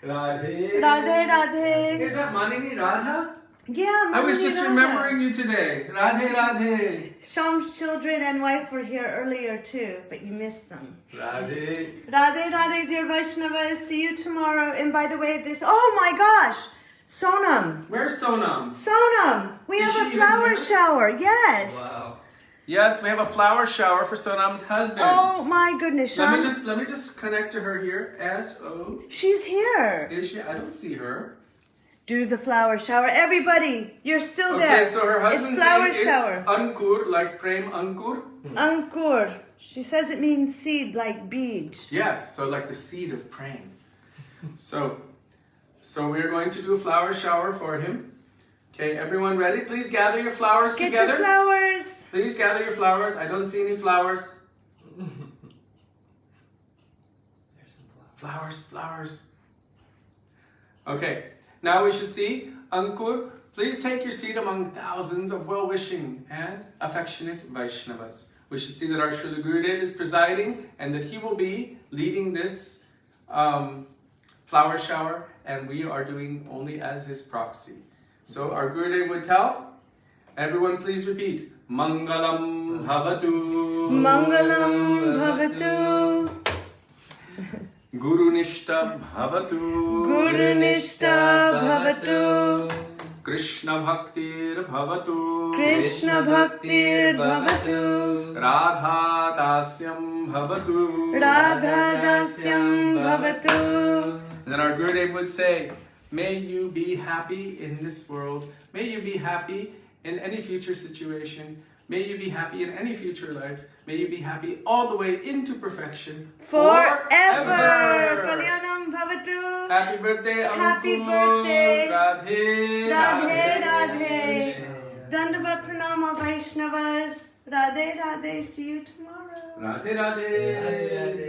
Radhe. Radhe, Radhe. Is that Manini Radha? Yeah, Manini I was just Radha. Remembering you today. Radhe, Radhe. Sham's children and wife were here earlier too, but you missed them. Radhe. Radhe, Radhe, dear Vaishnavas. See you tomorrow. And by the way, oh my gosh, Sonam. Where's Sonam? Sonam. We have a flower shower. Yes. Wow. Yes, we have a flower shower for Sonam's husband. Oh my goodness, Sean. Let me just connect to her here. S-O. She's here. Is she? I don't see her. Do the flower shower. Everybody, you're still there. Okay, so her husband's It's flower name shower. is Ankur, like Prem Ankur. Ankur. She says it means seed, like bead. Yes, so like the seed of praying. So we're going to do a flower shower for him. Okay, everyone ready? Please gather your flowers Get together. your flowers. Please gather your flowers. I don't see any flowers. There's some Flowers. Okay, now we should see Ankur. Please take your seat among thousands of well-wishing and affectionate Vaishnavas. We should see that our Srila Gurudev is presiding and that he will be leading this flower shower, and we are doing only as his proxy. So our Gurudev would tell, everyone please repeat, Mangalam Bhavatu. Mangalam Bhavatu. Guru Nishta Bhavatu. Guru Nishta Bhavatu. Krishna Bhaktir Bhavatu. Krishna Bhaktir Bhavatu. Radha Dasyam Bhavatu. Radha Dasyam Bhavatu. And then our Gurudev would say, may you be happy in this world. May you be happy in any future situation. May you be happy in any future life. May you be happy all the way into perfection. Forever. Kalyanam Bhavatu. Happy birthday, Ankur. Happy birthday. Radhe. Radhe Radhe. Dandavat Pranama Vaishnavas. Radhe Radhe. See you tomorrow. Radhe Radhe.